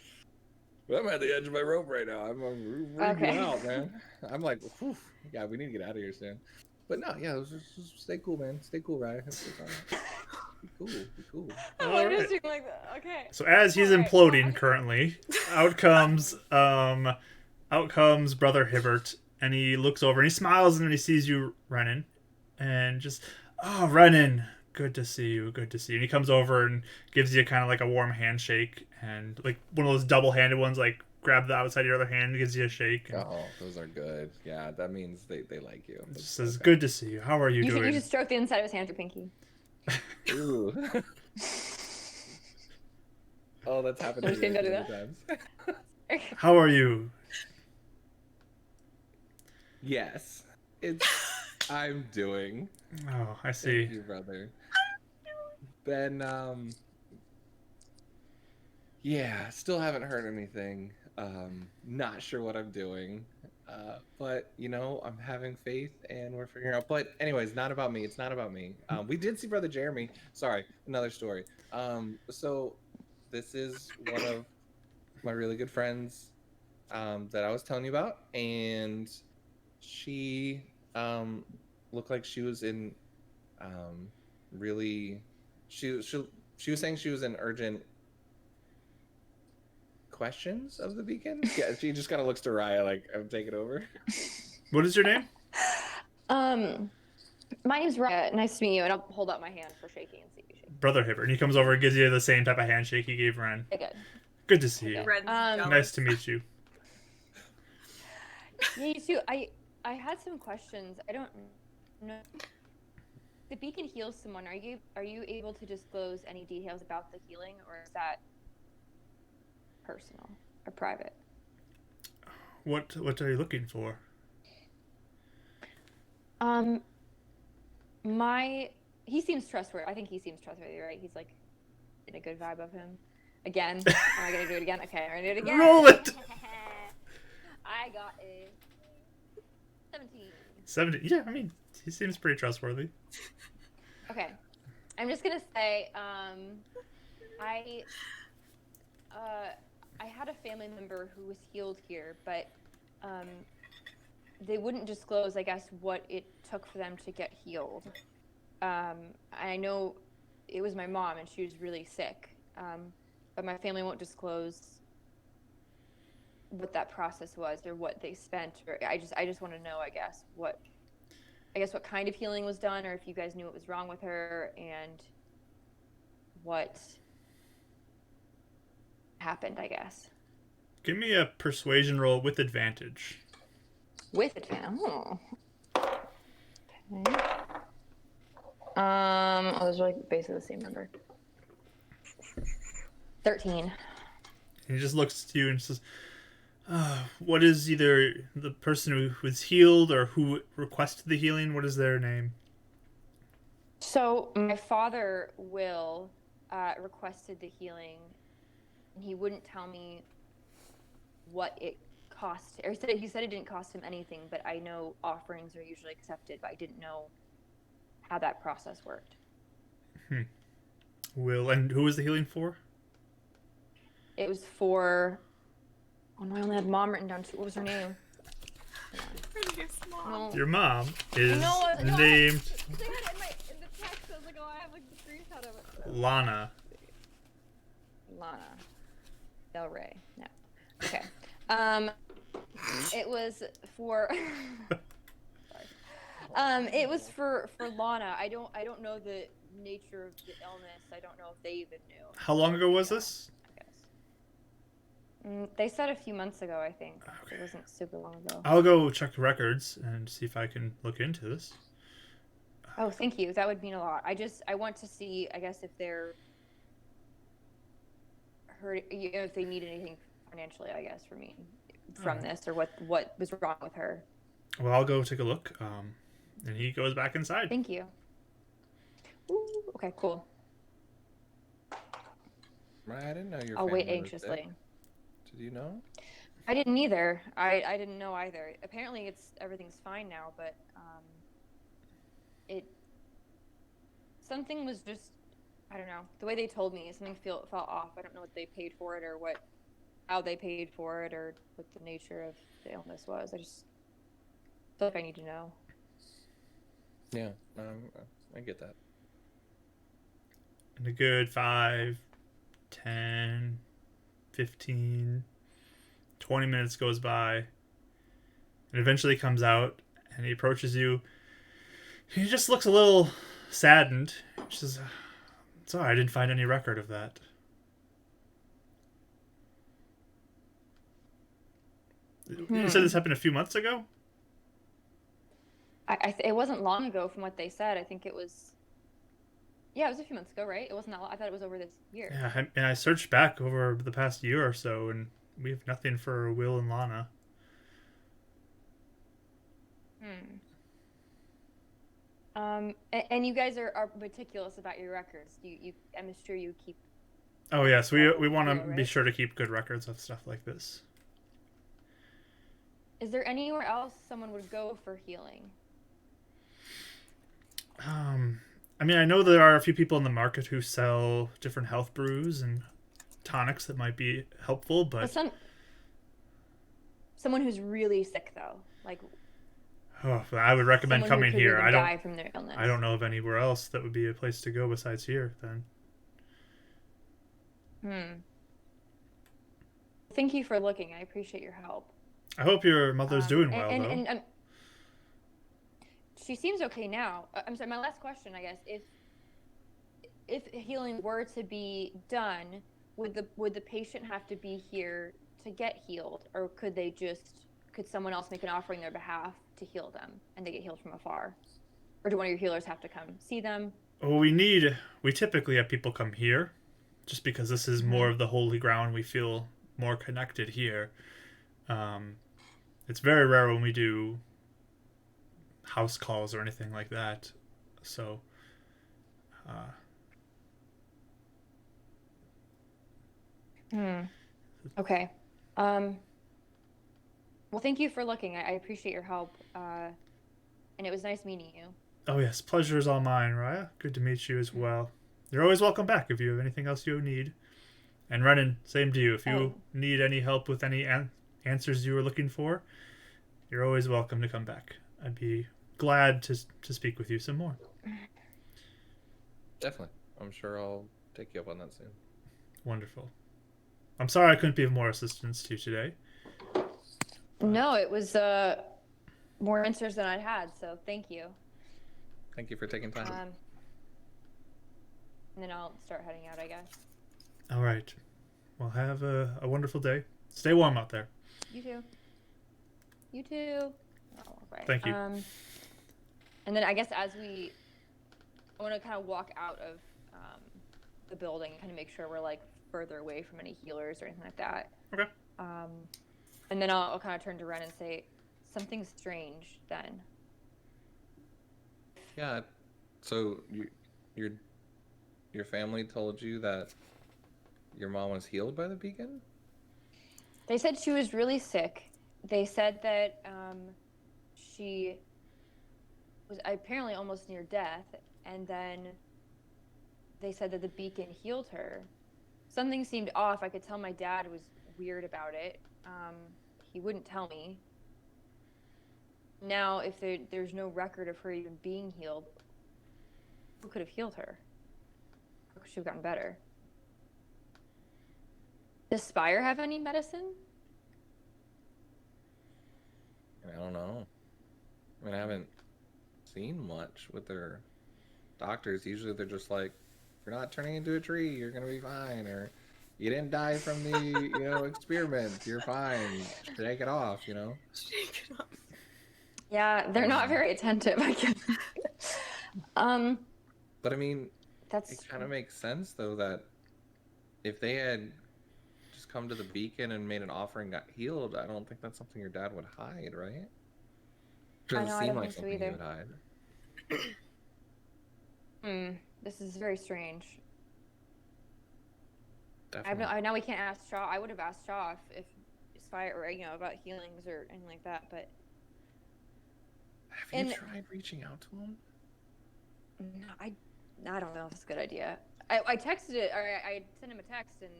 the edge of my rope right now. I'm freaking out, man. I'm like, whew, yeah, we need to get out of here soon. But no, yeah, just stay cool, man. Stay cool, Ryan. It's all right. Be cool. All I'm right. just doing like that. Okay. So as he's imploding currently, out comes Brother Hibbert, and he looks over and he smiles and then he sees you, Renan, and just, oh, Renan, good to see you. And he comes over and gives you kind of like a warm handshake, and like one of those double-handed ones, like grab the outside of your other hand and gives you a shake. And Oh, those are good. Yeah, that means they like you. just says, good to see you. How are you doing? You should stroke the inside of his hand with your pinky. Ooh. Oh, that's happened I'm to just me gonna many go do times. How are you? Yes, I'm doing. Oh, I see. Thank you, brother. Ben, yeah, still haven't heard anything. Not sure what I'm doing. But I'm having faith and we're figuring out. But anyways, not about me. It's not about me. We did see Brother Jeremy. Sorry, another story. So this is one of my really good friends that I was telling you about, and she looked like she was in really she was saying she was in urgent questions of the beacon. Yeah, she just kind of looks to Raya like, I'm taking over. What is your name? My name's Raya. Nice to meet you, and I'll hold out my hand for shaking and see if you shake. Brother Hibbert. And he comes over and gives you the same type of handshake he gave Ren. Okay, good. Good to see you. Ren's jealous. Nice to meet you. Yeah, you too. I had some questions. I don't know. The beacon heals someone. Are you able to disclose any details about the healing, or is that personal or private? What are you looking for? He seems trustworthy. I think he seems trustworthy, right? He's like in a good vibe of him. Again, am I gonna do it again? Okay, I'm gonna do it again. Roll it. I got a 17. 70. Yeah, I mean, he seems pretty trustworthy. Okay, I'm just gonna say, I had a family member who was healed here, but they wouldn't disclose, I guess, what it took for them to get healed. I know it was my mom, and she was really sick, but my family won't disclose what that process was or what they spent. Or I just want to know, I guess, what kind of healing was done, or if you guys knew what was wrong with her and what happened, I guess. Give me a persuasion roll with advantage. With advantage. Oh. Okay. Those are like basically the same number. 13. He just looks to you and says, what is either the person who was healed or who requested the healing? What is their name? So my father, Will, requested the healing, and he wouldn't tell me what it cost. Or he said it didn't cost him anything, but I know offerings are usually accepted, but I didn't know how that process worked. Will, and who was the healing for? It was for. Oh no, I only had mom written down too. What was her name? No. Your mom is No, named they had it in the text. I was like, oh, I have like the screenshot of it. Lana. Lana Del Rey. No. Okay. It was for. It was for Lana. I don't know the nature of the illness. I don't know if they even knew. How long ago was this? I guess. They said a few months ago, I think. Okay. It wasn't super long ago. I'll go check the records and see if I can look into this. Oh, thank you. That would mean a lot. I want to see, I guess, if they're hurt, if they need anything financially, I guess, from this, or what was wrong with her. Well, I'll go take a look. And he goes back inside. Thank you. Ooh, okay, cool. Right, I didn't know your I'll wait family was anxiously. sick. Did you know? I didn't either. I didn't know either. Apparently, everything's fine now, but something was just, I don't know. The way they told me, something felt off. I don't know what they paid for it, or how they paid for it, or what the nature of the illness was. I just feel like I need to know. Yeah, I get that. And a good 5, 10, 15, 20 minutes goes by. And eventually comes out and he approaches you. He just looks a little saddened. He says, sorry, I didn't find any record of that. You said this happened a few months ago? It wasn't long ago from what they said. I think it was. Yeah, it was a few months ago, right? It wasn't that long. I thought it was over this year. Yeah, and I searched back over the past year or so, and we have nothing for Will and Lana. And you guys are meticulous about your records. I'm sure you keep. Oh yes, we want to right? be sure to keep good records of stuff like this. Is there anywhere else someone would go for healing? I mean, I know there are a few people in the market who sell different health brews and tonics that might be helpful, but someone who's really sick though, like. I would recommend Someone who coming could here. even die from their illness. I don't know of anywhere else that would be a place to go besides here. Then. Thank you for looking. I appreciate your help. I hope your mother's doing well, though. And she seems okay now. I'm sorry. My last question, I guess, if healing were to be done, would the patient have to be here to get healed, or could someone else make an offer on their behalf to heal them and they get healed from afar? Or do one of your healers have to come see them? Well, we typically have people come here just because this is more of the holy ground. We feel more connected here. It's very rare when we do house calls or anything like that. So, Okay. Well, thank you for looking. I appreciate your help. And it was nice meeting you. Oh, yes. Pleasure is all mine, Raya. Good to meet you as well. You're always welcome back if you have anything else you need. And Renan, same to you. If you need any help with any answers you were looking for, you're always welcome to come back. I'd be glad to speak with you some more. Definitely. I'm sure I'll take you up on that soon. Wonderful. I'm sorry I couldn't be of more assistance to you today. No, it was more answers than I'd had, so thank you. Thank you for taking time. And then I'll start heading out, I guess. All right. Well, have a wonderful day. Stay warm out there. You too. You too. Oh, right. Thank you. And then I guess I want to kind of walk out of the building, kind of make sure we're like further away from any healers or anything like that. Okay. And then I'll kind of turn to Ren and say, something strange then. Yeah. So your family told you that your mom was healed by the beacon? They said she was really sick. They said that she was apparently almost near death, and then they said that the beacon healed her. something seemed off. I could tell my dad was weird about it. He wouldn't tell me. Now, if there's no record of her even being healed, who could have healed her? How could she have gotten better? Does Spire have any medicine? I don't know. I mean, I haven't seen much with their doctors. Usually they're just like, if you're not turning into a tree, you're gonna be fine, or you didn't die from the experiment, you're fine. Shake it off, Shake it off. Yeah, they're not very attentive, I guess. But I mean, That's it kind of makes sense though that if they had just come to the beacon and made an offer and got healed, I don't think that's something your dad would hide, right? I Doesn't know, I seem don't like think so something he either. would hide. This is very strange. Definitely. Now we can't ask Shaw. I would have asked Shaw if Spire or about healings or anything like that, but Have you tried reaching out to him? no, I don't know if it's a good idea. I texted it, or I sent him a text and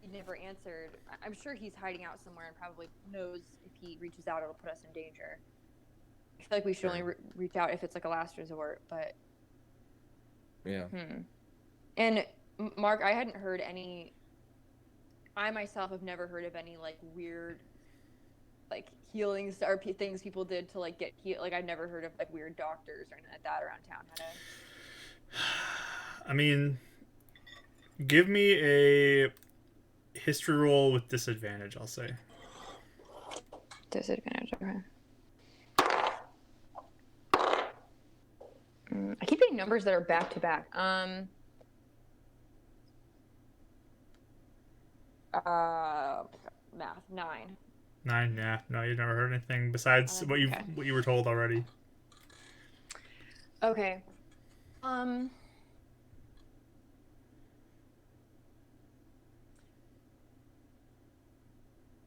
he never answered. I'm sure he's hiding out somewhere and probably knows if he reaches out, it'll put us in danger. I feel like we should only reach out if it's like a last resort, but Yeah. And Mark, I hadn't heard any. I myself have never heard of any like weird, like healings or things people did to like get healed. Like I've never heard of like weird doctors or anything like that around town. Had I? I mean, give me a history roll with disadvantage, I'll say. Disadvantage. Okay. I keep getting numbers that are back to back. Math 9. 9, yeah. No, you've never heard anything besides what you were told already. Okay.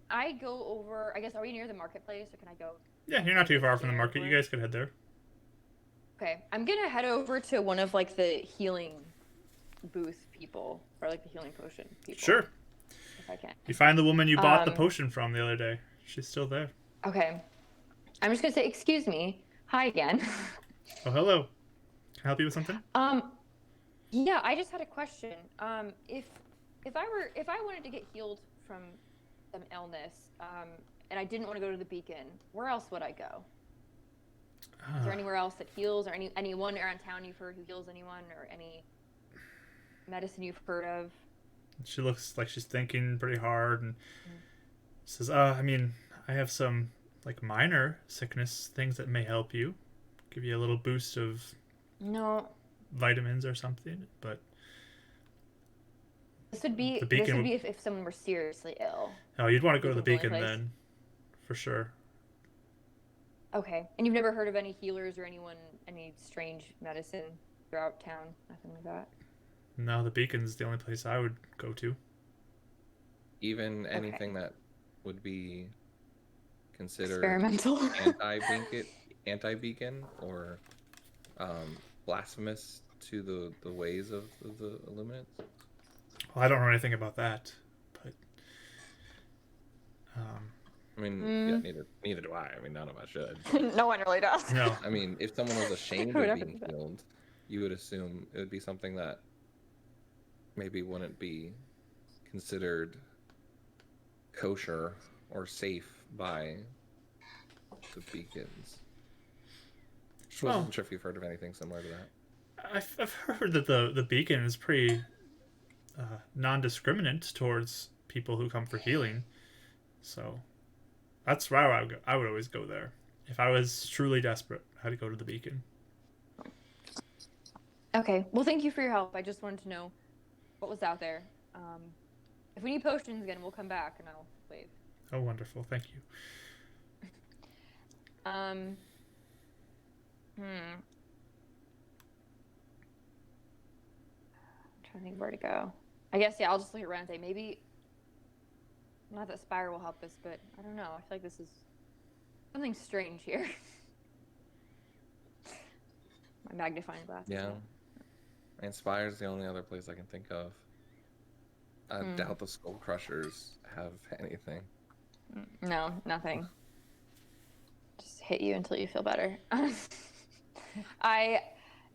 I go over. I guess are we near the marketplace, or can I go? Yeah, you're not too far from the market. You guys could head there. Okay, I'm gonna head over to one of like the healing booth people, or like the healing potion people. Sure. If I can. You find the woman you bought the potion from the other day. She's still there. Okay. I'm just gonna say, excuse me. Hi again. Oh, hello. Can I help you with something? Yeah, I just had a question. If I wanted to get healed from some illness, and I didn't want to go to the beacon, where else would I go? Is there anywhere else that heals, or anyone around town you've heard who heals anyone, or any medicine you've heard of? She looks like she's thinking pretty hard and says, I mean, I have some like minor sickness things that may help you. Give you a little boost of vitamins or something, but this would be if someone were seriously ill. Oh, you'd want to go to the beacon then, for sure. Okay, and you've never heard of any healers or any strange medicine throughout town? Nothing like that? No, the beacon's the only place I would go to. Even anything that would be considered experimental, anti-beacon, or blasphemous to the ways of the Illuminates? Well, I don't know anything about that, but I mean, yeah, neither do I. I mean, none of us should. No one really does. No. I mean, if someone was ashamed of being healed, you would assume it would be something that maybe wouldn't be considered kosher or safe by the beacons. I wasn't sure if you've heard of anything similar to that. I've heard that the beacon is pretty non-discriminant towards people who come for healing, so that's where I would always go there. If I was truly desperate, I had to go to the beacon. Okay, well, thank you for your help. I just wanted to know what was out there. If we need potions again, we'll come back and I'll wave. Oh, wonderful. Thank you. I'm trying to think where to go. I guess, yeah, I'll just look at Rente. Maybe, not that Spire will help us, but I don't know. I feel like this is something strange here. My magnifying glass. Yeah. And Spire's the only other place I can think of. I doubt the Skull Crushers have anything. No, nothing. Just hit you until you feel better.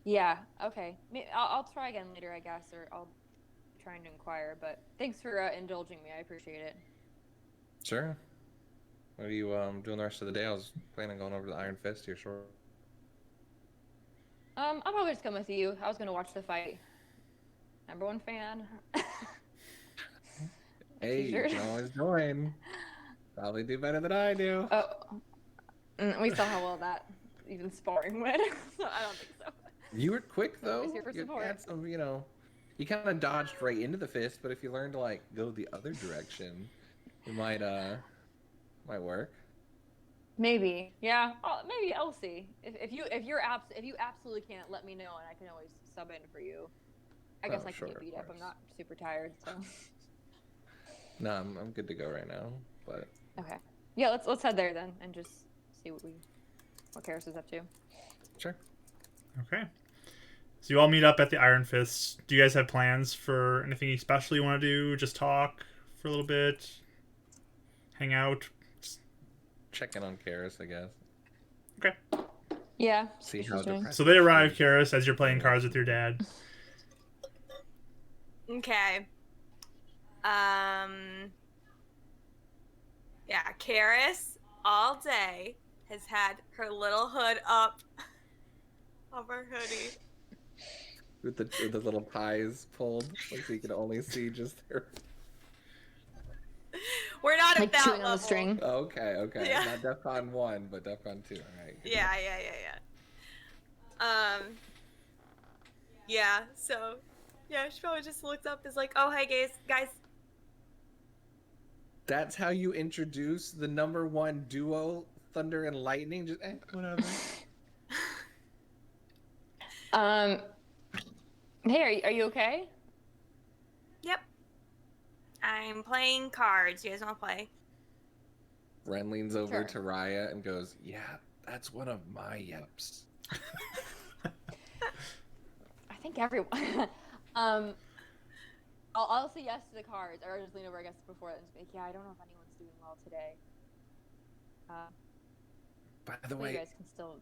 Yeah, okay. I'll try again later, I guess, or I'll be trying to inquire. But thanks for indulging me. I appreciate it. Sure. What are you doing the rest of the day? I was planning on going over to the Iron Fist here short. I'll probably just come with you. I was gonna watch the fight. Number one fan. Hey, you can always join. Probably do better than I do. Oh, we saw how well that even sparring went. So I don't think so. You were quick though. Always here for You support. had some, you kind of dodged right into the fist, but if you learn to like go the other direction, it might work. Maybe, yeah. Maybe I'll see. If you absolutely can't, let me know, and I can always sub in for you. I guess I can get beat up. I'm not super tired, so. No, I'm good to go right now. But Okay. Yeah, let's head there then, and just see what Karis is up to. sure. Okay. So you all meet up at the Iron Fist. Do you guys have plans for anything special you want to do? Just talk for a little bit? Hang out? Check in on Karis, I guess. Okay. Yeah. See how depressed. So they arrive, Karis, as you're playing cards with your dad. Okay. Yeah, Karis all day has had her little hood up of her hoodie. With the little ties pulled, like so you can only see just their. We're not Like at that chewing level. on the string. Oh, okay. Yeah. Not DEFCON 1, but DEFCON 2. All right. Yeah. Yeah, so, yeah, she probably just looked up, is like, oh, hey, guys. That's how you introduce the #1 duo, Thunder and Lightning. Just whatever. Hey, are you okay? Yep. I'm playing cards. You guys want to play? Ren leans over Sure. to Raya and goes, "Yeah, that's one of my yeps." I think everyone. I'll say yes to the cards, or I'll just lean over, I guess, before that and just be like, yeah, I don't know if anyone's doing well today. By the You way, guys can still.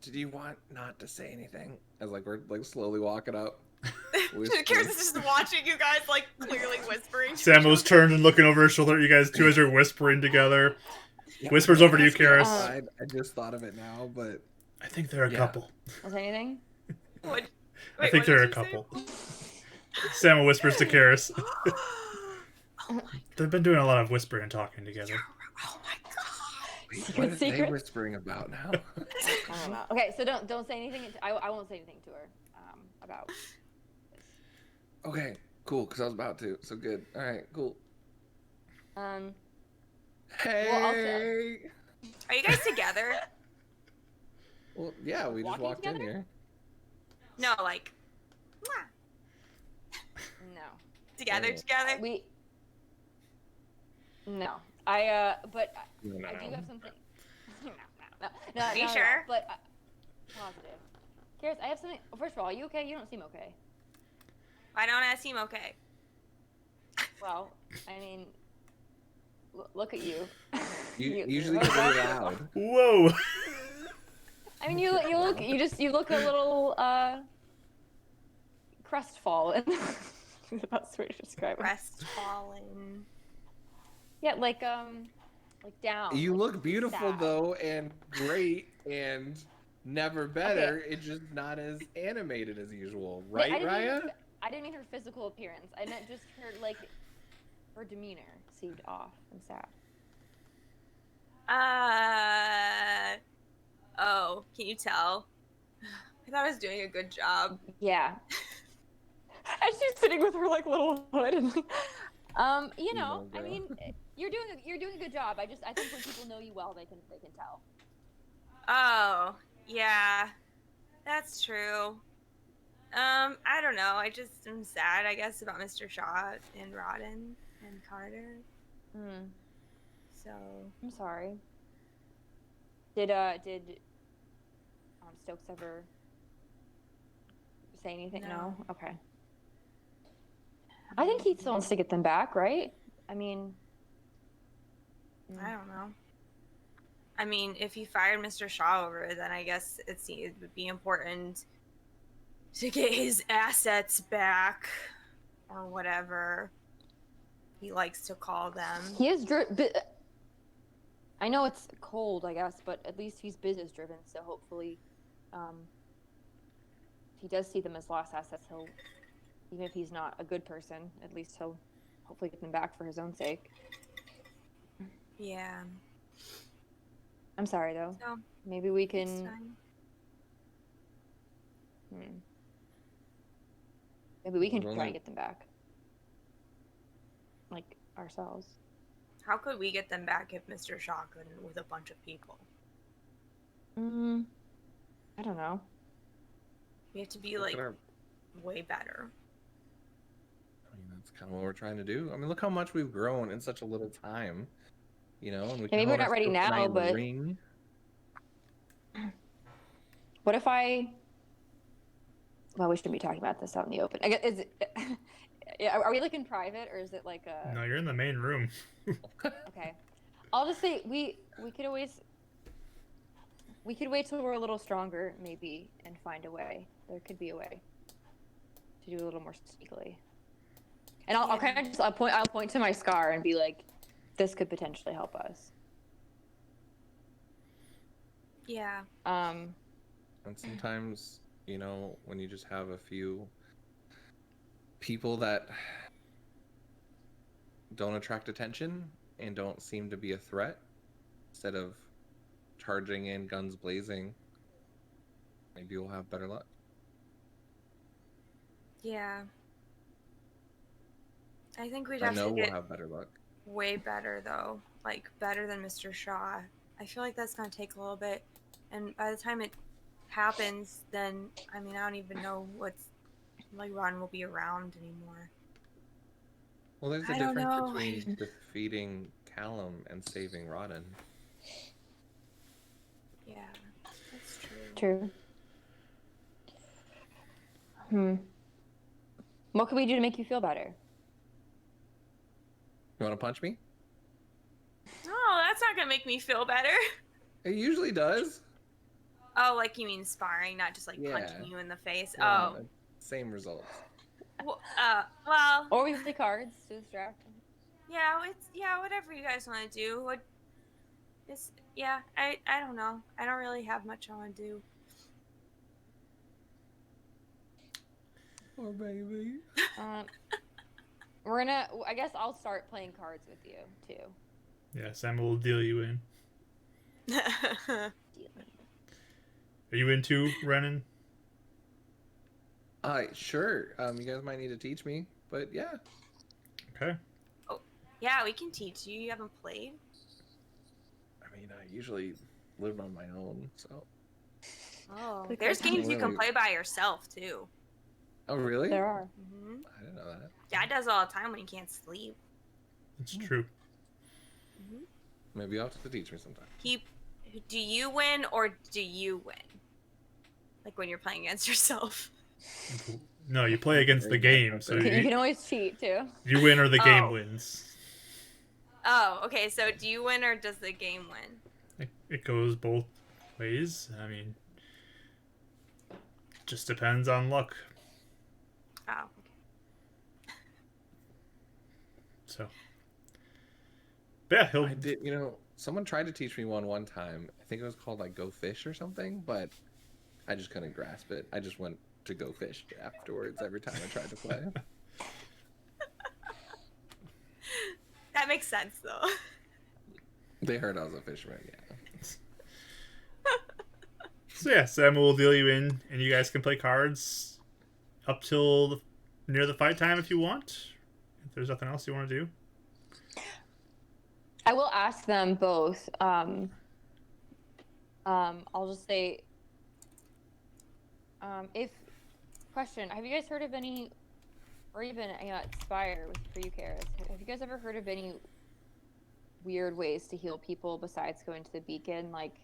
did you want not to say anything? As like we're like slowly walking up. Karis is just watching you guys, like, clearly whispering. Samuel's turned and looking over his shoulder at you guys two as you're whispering together. Yeah, Whispers over to you, that's Karis. fine. I just thought of it now, but I think they're a couple. Was there anything? What? I think they're a couple. Samuel whispers to Karis. They've been doing a lot of whispering and talking together. Oh my god. wait, Secret what are they secret? whispering about now? I don't know. Okay, so don't say anything. I won't say anything to her about this. Okay, cool. Because I was about to. So good. All right, cool. Hey. Well, Are you guys together? Well, yeah, we just Walking walked in together? here. No, like, mwah. No. Together. No. But I do No. have something. No. Are you no, sure? But positive. Karis, I have something. First of all, are you okay? You don't seem okay. Why don't I seem okay? Well, I mean, look at you. You usually get really loud. Whoa! I mean, you look a little crestfallen. Is the best way to describe it. Crestfallen. Yeah, like down. You like look beautiful sad. though, and great, and never better. It's just not as animated as usual, right, Raya? I didn't mean her physical appearance. I meant just her demeanor seemed off and sad. Oh, can you tell? I thought I was doing a good job. Yeah. And she's sitting with her like little hood and you know, I mean, you're doing a good job. I think when people know you well, they can tell. Oh, yeah, that's true. I don't know. I just am sad, I guess, about Mr. Shaw and Rodden and Carter. So I'm sorry. Did Stokes ever say anything? No. Okay. I think he still wants to get them back, right? I mean, I don't know. I mean, if he fired Mr. Shaw over, then I guess it would be important to get his assets back, or whatever he likes to call them. he is I know it's cold, I guess, but at least he's business driven. So hopefully, if he does see them as lost assets, he'll, even if he's not a good person, at least he'll hopefully get them back for his own sake. Yeah. I'm sorry though. So, Maybe we it's can. fine. Maybe we can Well, try then- and get them back, like ourselves. How could we get them back if Mr. Shaw couldn't with a bunch of people? I don't know. We have to be Look like at our- way better. I mean, that's kind of what we're trying to do. I mean, look how much we've grown in such a little time. You know, and we Maybe can we're hold not ready ourselves now, giant but- ring. What if I? Well, we shouldn't be talking about this out in the open. I guess is it... Yeah, are we looking private or is it like a? No, you're in the main room. Okay, I'll just say we could always. We could wait till we're a little stronger, maybe, and find a way. There could be a way to do a little more sneakily. And I'll Yeah. kind of just I'll point to my scar and be like, this could potentially help us. Yeah. And sometimes, you know, when you just have a few people that don't attract attention and don't seem to be a threat, instead of charging in guns blazing, maybe you'll have better luck. Yeah. I think we'd I have know to we'll get have better luck. way better though. Like better than Mr. Shaw. I feel like that's gonna take a little bit. And by the time it happens, then I mean I don't even know what's like Ron will be around anymore. Well, there's a I don't difference know. between defeating Callum and saving Rodden. Yeah, that's true. True. What can we do to make you feel better? You want to punch me? No, that's not gonna make me feel better. It usually does. Oh, like you mean sparring, not just like Yeah. punching you in the face. Yeah, Oh, same results. well, Or we play cards to distract him. yeah, whatever you guys want to do. I don't know. I don't really have much I want to do. Oh, baby. We're gonna. I guess I'll start playing cards with you too. Yeah, Sam will deal you in. Are you in too, Renan? Sure. You guys might need to teach me, but yeah. Okay. Yeah, we can teach you. You haven't played. I mean, I usually live on my own, so. Oh, Click there's right games you can Wait. play by yourself too. Oh, really? There are. Hmm I didn't know that. Dad does all the time when he can't sleep. It's true. Maybe you'll have to teach me sometime. Do you win or do you win? Like when you're playing against yourself. No, you play against the game, so You you, can always cheat too. you win or the game Oh. wins. Oh, okay. So do you win or does the game win? It goes both ways. I mean, just depends on luck. Oh, okay. So, yeah, he'll. I did, someone tried to teach me one time. I think it was called like Go Fish or something, but I just couldn't grasp it. I just went to Go Fish afterwards every time I tried to play. That makes sense though. They heard I was a fisherman, yeah. So yeah, Sam will deal you in, and you guys can play cards up till near the fight time if you want. If there's nothing else you want to do. I will ask them both. I'll just say, if question, have you guys heard of any, or even Spire for you, Karis? Have you guys ever heard of any weird ways to heal people besides going to the beacon, like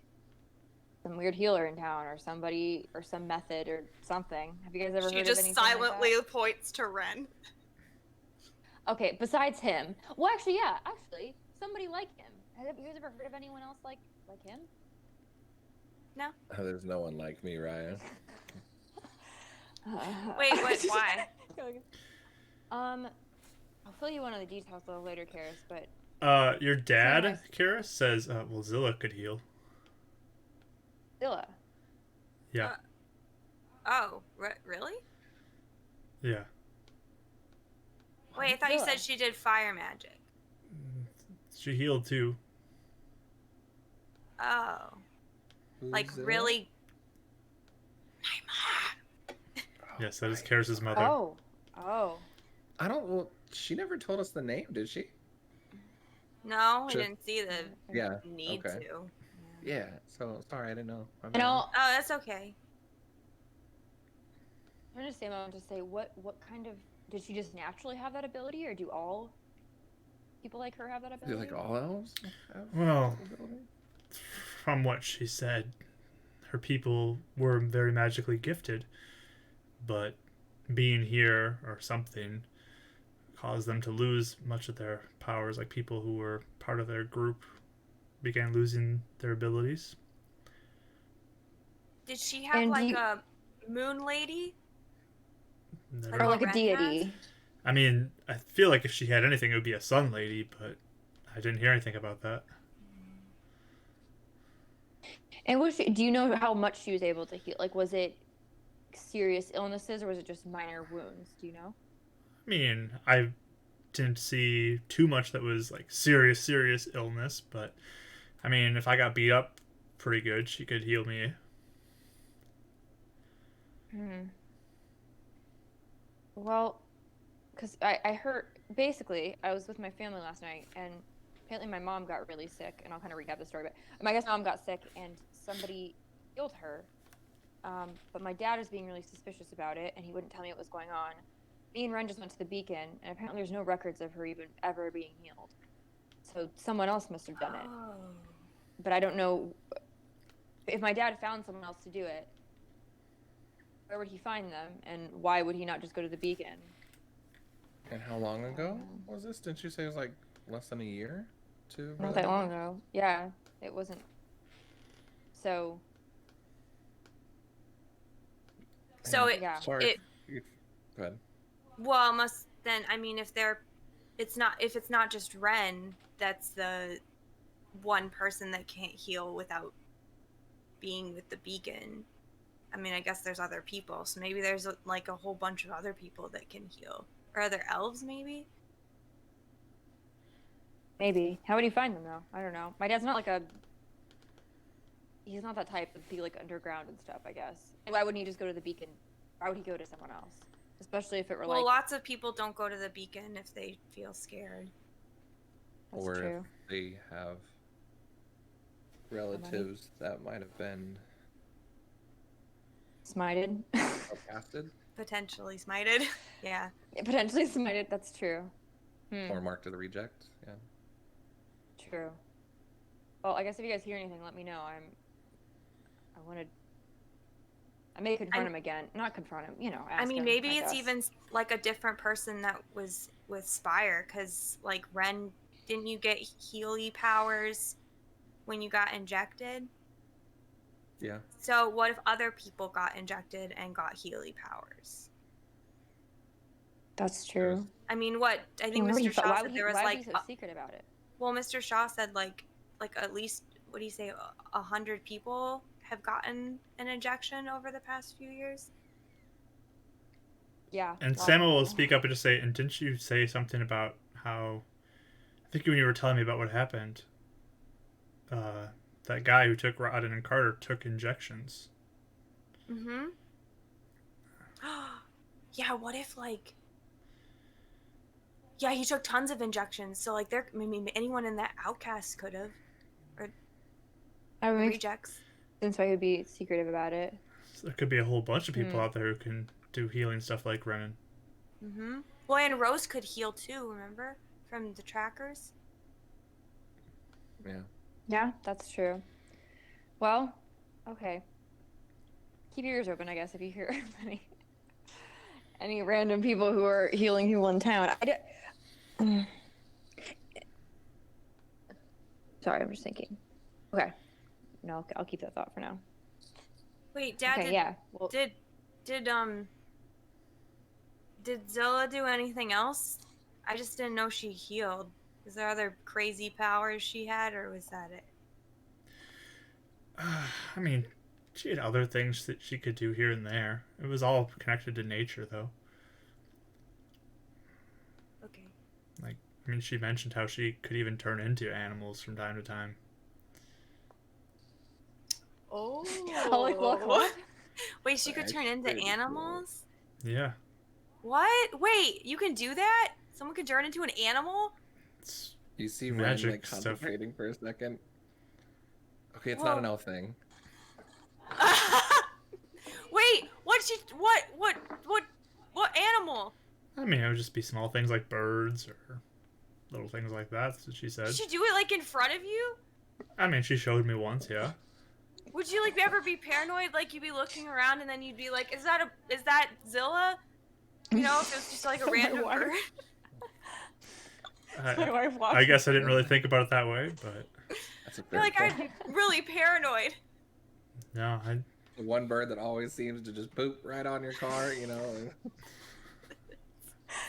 some weird healer in town, or somebody, or some method, or something? Have you guys ever She heard just of anything silently like points to Ren. Okay, besides him. Well, actually, yeah. Actually, somebody like him. Have you guys ever heard of anyone else like him? No. There's no one like me, Ryan. Wait, what? Why? I'll fill you in on the details a little later, Karis, but Your dad, Kara, says, well, Zilla could heal. Zilla. Yeah. Oh, really? Yeah. Wait, I thought you Zilla. said she did fire magic. She healed too. Oh. Who's Like, Zilla? really? My Yes, that is Karis' mother. Oh. Oh. I don't. Well, she never told us the name, did she? mom. No, we Just- didn't see the Yeah. need Okay. to. Yeah. So sorry, I didn't know. My And bad. Oh, that's okay. I'm gonna say, Mom, to say what kind of did she just naturally have that ability, or do all people like her have that Do ability? like all elves have Well, this ability? from what she said, her people were very magically gifted, but being here or something caused them to lose much of their powers. Like people who were part of their group began losing their abilities. Did she have And like you- a moon lady? Never- Or Like like a Ren deity? I mean, I feel like if she had anything, it would be a sun lady, but I didn't hear anything about that. And do you know how much she was able to heal? Like, was it serious illnesses or was it just minor wounds? Do you know? I mean, I didn't see too much that was like serious illness, but I mean, if I got beat up pretty good, she could heal me. Well, because I heard, basically, I was with my family last night, and apparently my mom got really sick, and I'll kind of recap the story, but I guess my mom got sick, and somebody healed her, but my dad was being really suspicious about it, and he wouldn't tell me what was going on. Me and Ren just went to the beacon, and apparently there's no records of her even ever being healed. So someone else must have done it. Oh. But I don't know if my dad found someone else to do it. Where would he find them, and why would he not just go to the beacon? And how long ago was this? Didn't you say it was like less than a year? Not that long ago. Yeah, it wasn't. So So it, yeah. Sorry. it Go ahead. well must then I mean if it's not just Ren that's the one person that can't heal without being with the beacon. I mean, I guess there's other people, so maybe there's like a whole bunch of other people that can heal, or other elves maybe. Maybe. How would he find them though? I don't know. My dad's not like he's not that type of be like underground and stuff, I guess. Why wouldn't he just go to the beacon? Why would he go to someone else? Especially if it were Well, like lots of people don't go to the beacon if they feel scared. that's Or true. if they have relatives that might have been Smited. casted Potentially smited. Yeah. Potentially smited, that's true. or marked as a reject. Yeah. True. Well, I guess if you guys hear anything, let me know. I may confront him again. Not confront him, ask I mean, him, maybe I it's guess. even like a different person that was with Spire, because like Ren, didn't you get Healy powers when you got injected? Yeah. So what if other people got injected and got Healy powers? That's true. I mean, what I think Why would Mr. he- Shaw why said would he- there was why like would he be so secret about it? well, Mr. Shaw said like at least what do you say 100 people have gotten an injection over the past few years. Yeah. And well, Samuel will speak up and just say, and didn't you say something about how, I think when you were telling me about what happened, that guy who took Rodden and Carter took injections. Mm-hmm. Yeah, what if like yeah, he took tons of injections. So like there maybe anyone in that outcast could have I mean, rejects. since why he would be secretive about it. So there could be a whole bunch of people out there who can do healing stuff like Renan. Mm-hmm. Well, and Rose could heal too, remember? From the trackers. Yeah. Yeah, that's true. Well, okay. Keep your ears open, I guess, if you hear any random people who are healing people in town. Sorry, I'm just thinking. Okay. No, I'll keep that thought for now. Wait, Dad, Okay, yeah. Well, did Zilla do anything else? I just didn't know she healed. Is there other crazy powers she had, or was that it? I mean, she had other things that she could do here and there. It was all connected to nature, though. Okay. Like, I mean, she mentioned how she could even turn into animals from time to time. Oh. I'll like look. What? Wait, she could turn into animals? Yeah. What? Wait, you can do that? Someone can turn into an animal? It's You see magic Ren like stuff. concentrating for a second. Okay, it's not an elf thing. Wait, what animal? I mean, it would just be small things like birds or little things like that. That's what she said. Did she do it like in front of you? I mean, she showed me once, yeah. Would you like ever be paranoid? Like you'd be looking around and then you'd be like, is that Zilla? You know, if it was just like a random bird. I guess I didn't really think about it that way, but That's a I feel like I'd be really paranoid. no, The one bird that always seems to just poop right on your car, you know.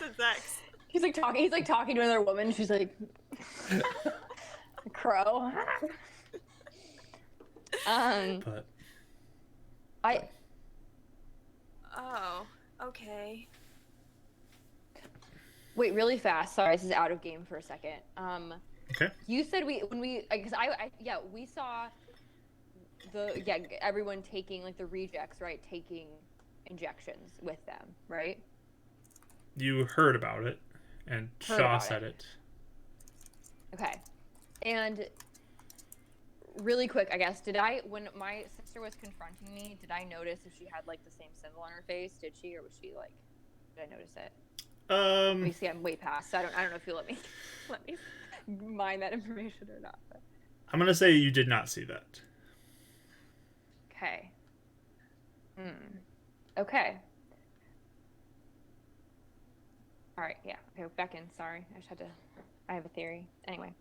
It's X. He's like talking to another woman. She's like, crow. but Oh, okay. Wait, really fast. Sorry, this is out of game for a second. okay. You said we saw everyone taking like the rejects, right? Taking injections with them, right? You heard about it, and Heard Shaw about said it. Okay. And really quick, I guess, when my sister was confronting me, did I notice if she had like the same symbol on her face? Did she, or was she like, did I notice it? Let me see, I'm way past. So I don't know if you let me mine that information or not. But. I'm gonna say you did not see that. Okay. Okay. All right. Yeah. Okay. Back in. Sorry. I have a theory. Anyway.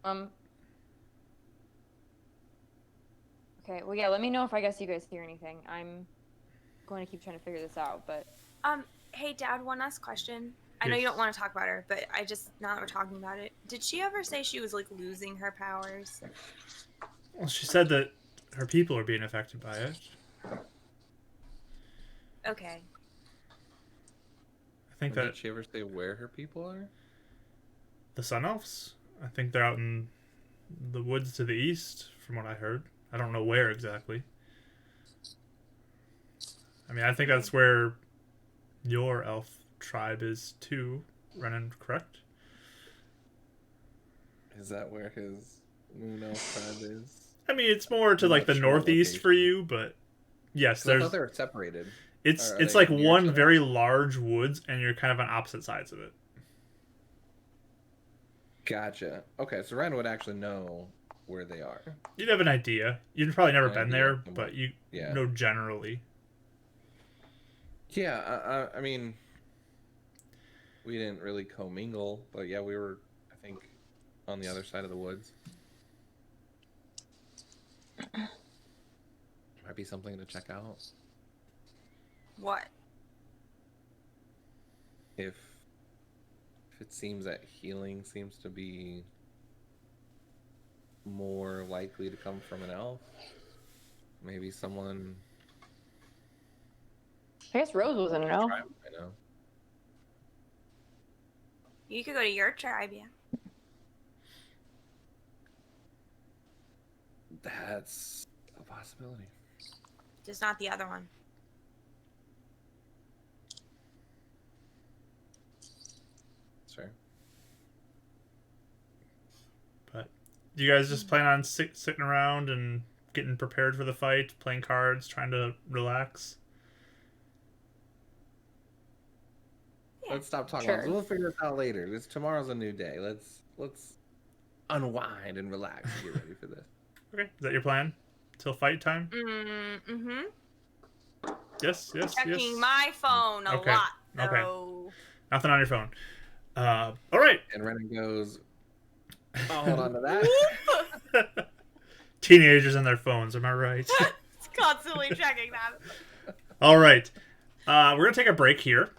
Okay. Well, yeah. Let me know if I guess you guys hear anything. I'm going to keep trying to figure this out, but. Hey, Dad. One last question. I know you don't want to talk about her, but now that we're talking about it, did she ever say she was like losing her powers? Well, she said that her people are being affected by it. Okay. I think Did she ever say where her people are? The Sun Elves? I think they're out in the woods to the east, from what I heard. I don't know where exactly. I mean, I think that's where your elf tribe is too, Renan, correct? Is that where his moon elf tribe is? I mean, it's more to like the northeast for you, but yes, I thought they were separated. It's like one very large woods, and you're kind of on opposite sides of it. Gotcha. Okay, so Ren would actually know where they are. You'd have an idea. You've probably never been there, but you know generally. Yeah, I mean, we didn't really commingle, but yeah, we were, I think, on the other side of the woods. Might be something to check out. What? If it seems that healing seems to be more likely to come from an elf, maybe someone. I guess Rose wasn't an elf. I know. You could go to your tribe, yeah. That's a possibility. Just not the other one. Sure. But do you guys just plan on sitting around and getting prepared for the fight, playing cards, trying to relax? Yeah. Let's stop talking. Sure. We'll figure this out later. Tomorrow's a new day. Let's unwind and relax and get ready for this. Okay, is that your plan? Till fight time? Mm-hmm. Yes. Checking my phone a lot, though. Okay. Nothing on your phone. All right. And Renan goes, I'll hold on to that. Teenagers and their phones. Am I right? It's constantly checking that. All right. We're gonna take a break here,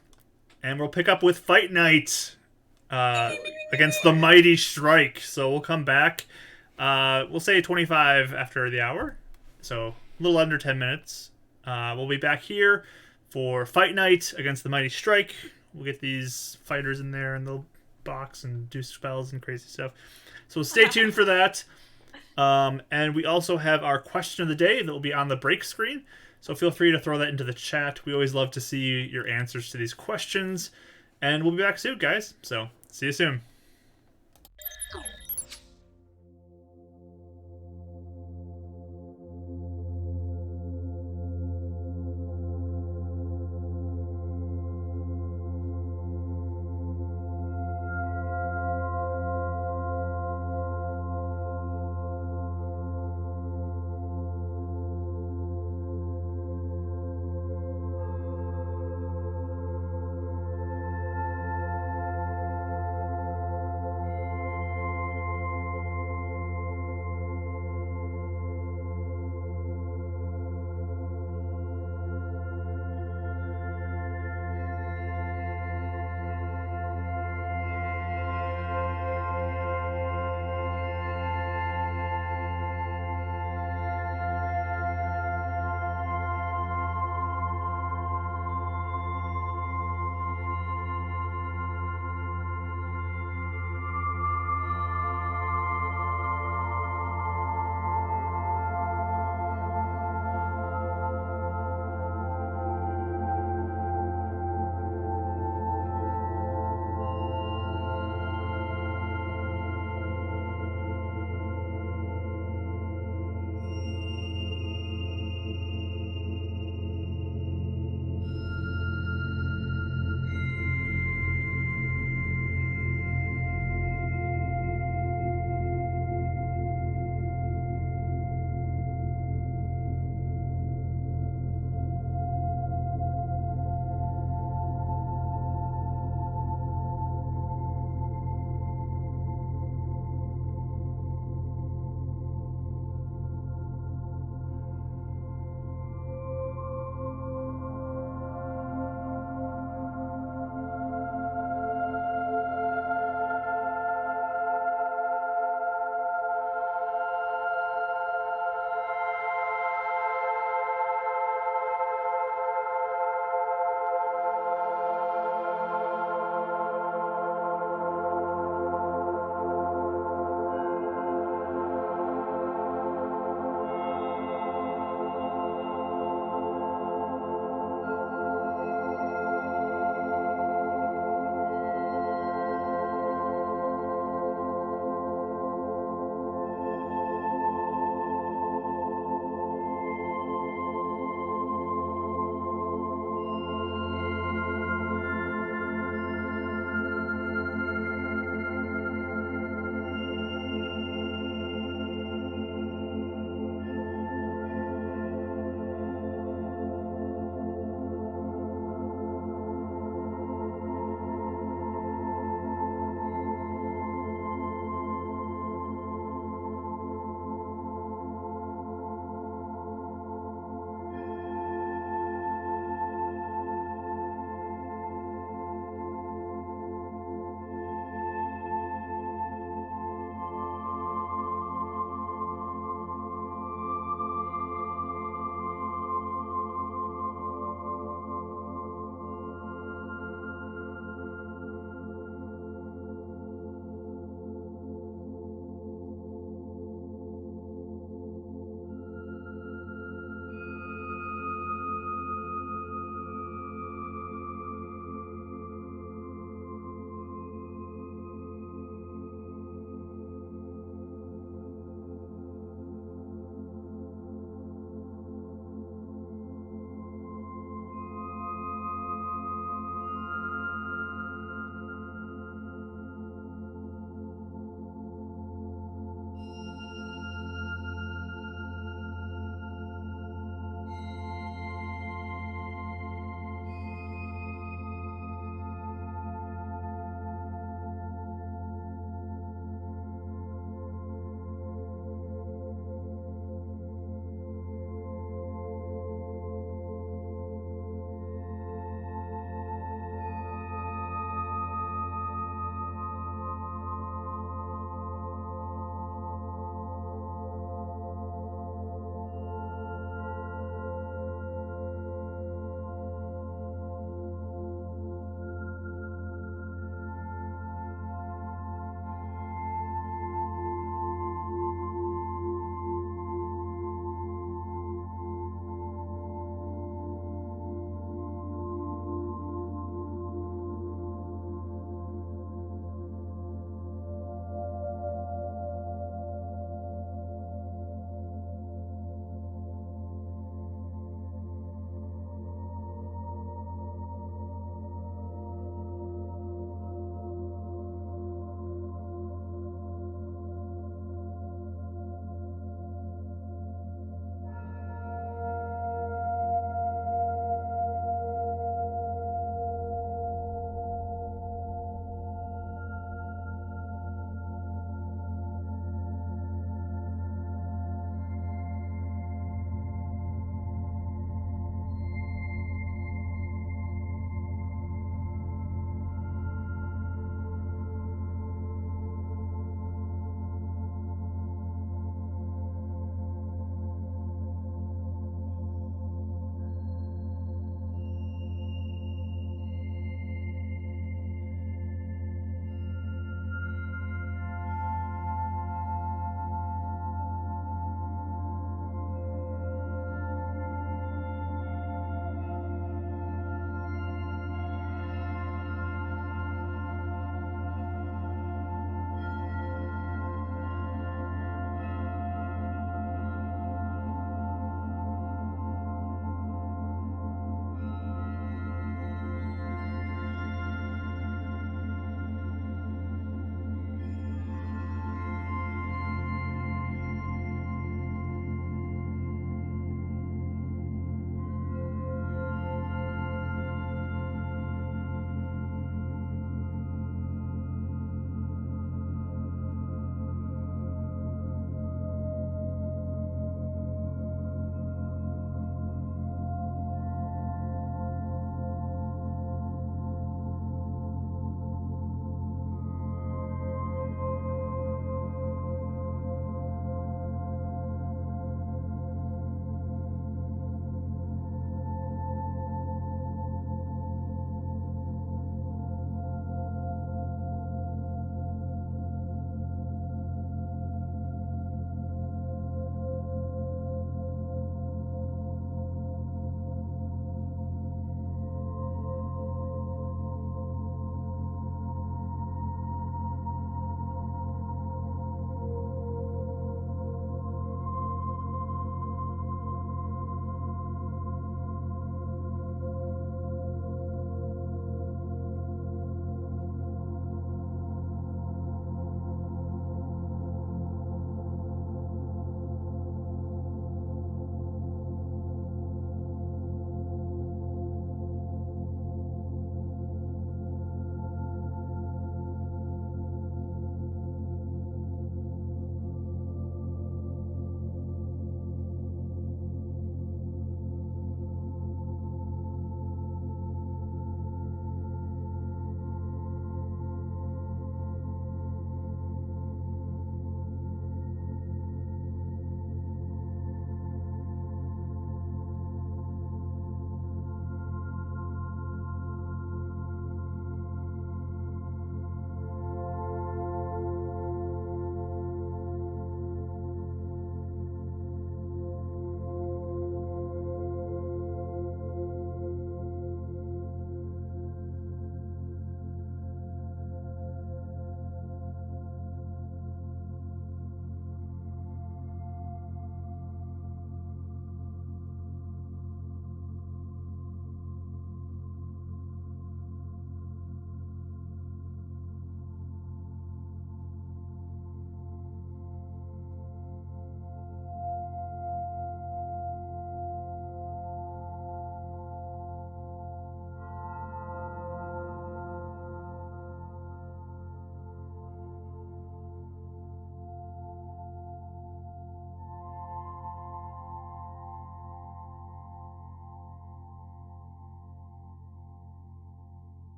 and we'll pick up with Fight Night against the Mighty Strike. So we'll come back. We'll say 25 after the hour, so a little under 10 minutes. We'll be back here for Fight Night against the Mighty Strike. We'll get these fighters in there and they'll box and do spells and crazy stuff. So stay tuned for that. And we also have our question of the day that will be on the break screen. So feel free to throw that into the chat. We always love to see your answers to these questions. And we'll be back soon, guys. So see you soon.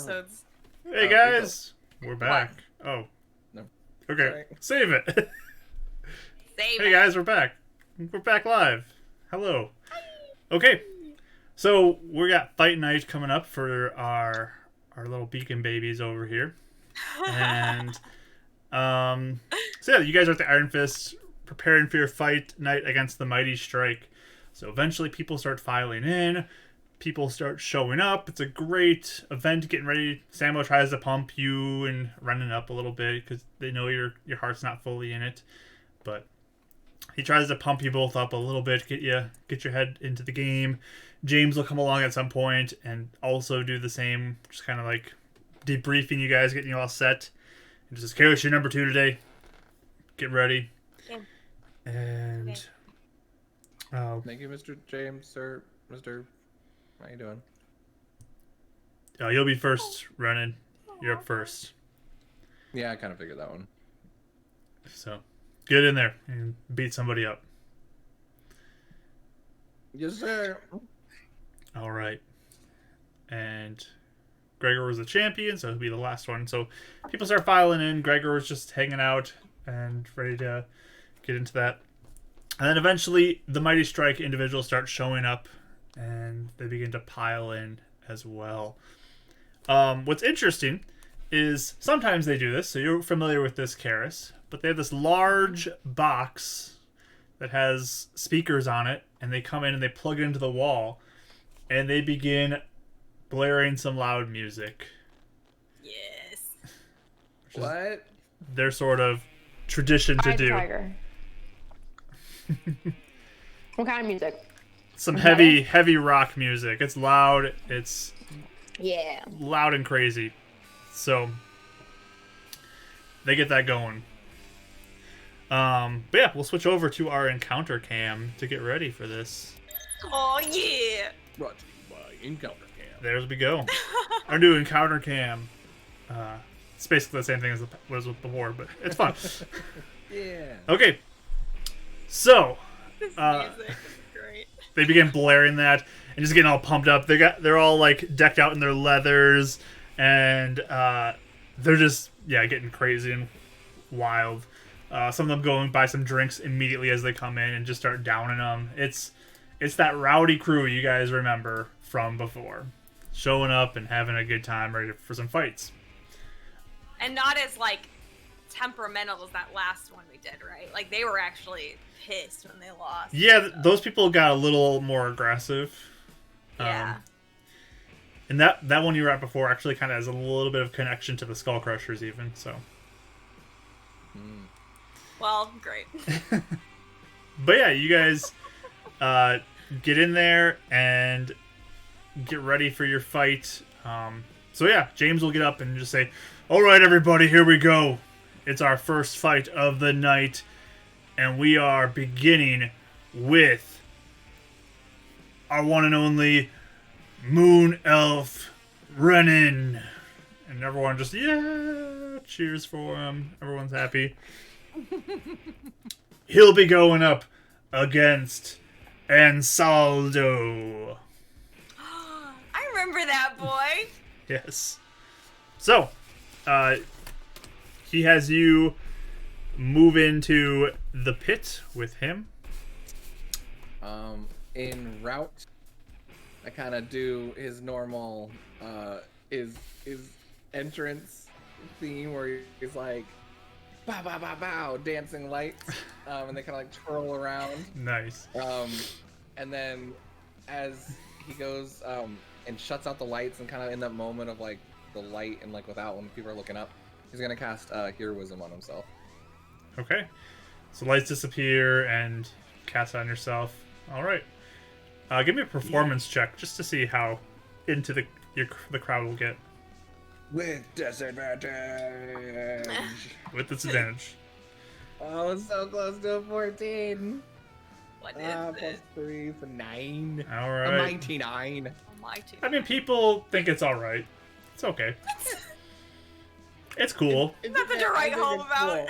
episodes. Hey we guys, we're back. Oh, No. okay, Sorry. save it. Save Hey it. guys, we're back. We're back live. Hello. Okay, so we got fight night coming up for our little beacon babies over here, and so yeah, you guys are at the Iron Fist preparing for your fight night against the Mighty Strike. So eventually, people start filing in. People start showing up. It's a great event. Getting ready. Samo tries to pump you and running up a little bit because they know your heart's not fully in it, but he tries to pump you both up a little bit, get your head into the game. James will come along at some point and also do the same, just kind of like debriefing you guys, getting you all set. And just says, "Karis, you're number 2 today. Get ready." Okay. And Okay. Thank you, Mr. James, sir. Mr. How you doing? You'll be first running. You're up first. Yeah, I kind of figured that one. So get in there and beat somebody up. Yes, sir. All right. And Gregor was the champion, so he'll be the last one. So people start filing in. Gregor was just hanging out and ready to get into that. And then eventually the Mighty Strike individuals start showing up and they begin to pile in as well. What's interesting is sometimes they do this, so you're familiar with this, Karis, but they have this large box that has speakers on it, and they come in and they plug it into the wall, and they begin blaring some loud music. Yes. What? Their sort of tradition to do. Tiger. What kind of music? Some heavy rock music. It's loud. It's Yeah. loud and crazy. So they get that going. But yeah, we'll switch over to our encounter cam to get ready for this. Oh yeah. Brought to you by Encounter Cam. There we go. Our new encounter cam. It's basically the same thing as it was before, but it's fun. Yeah. Okay. So This music is great. they begin blaring that and just getting all pumped up. They're all like decked out in their leathers, and they're just getting crazy and wild. Some of them go and buy some drinks immediately as they come in and just start downing them. It's that rowdy crew you guys remember from before, showing up and having a good time, ready for some fights. And not as like temperamental as that last one we did, right? Like they were actually pissed when they lost. Yeah, those people got a little more aggressive. Yeah. And that one you were at before actually kind of has a little bit of connection to the Skull Crushers even, so. Well, great. But yeah, you guys get in there and get ready for your fight. So yeah, James will get up and just say, "All right, everybody, here we go. It's our first fight of the night, and we are beginning with our one and only Moon Elf Renan." And everyone just, cheers for him. Everyone's happy. He'll be going up against Ansaldo. I remember that boy. Yes. So, he has you move into the pit with him. En route, I kind of do his normal, his entrance theme where he's like, bow, bow, bow, bow, dancing lights, and they kind of like twirl around. Nice. And then as he goes and shuts out the lights and kind of in that moment of like the light and like without when people are looking up, he's gonna cast Heroism on himself. Okay. So lights disappear and cast on yourself. All right. Give me a performance check just to see how into the crowd will get. With disadvantage. With disadvantage. Oh, so close to a 14. What is Plus this? 3 for 9. All A right. mighty 9. Oh my two. I mean, people think it's all right. It's okay. It's cool. Nothing to write home about.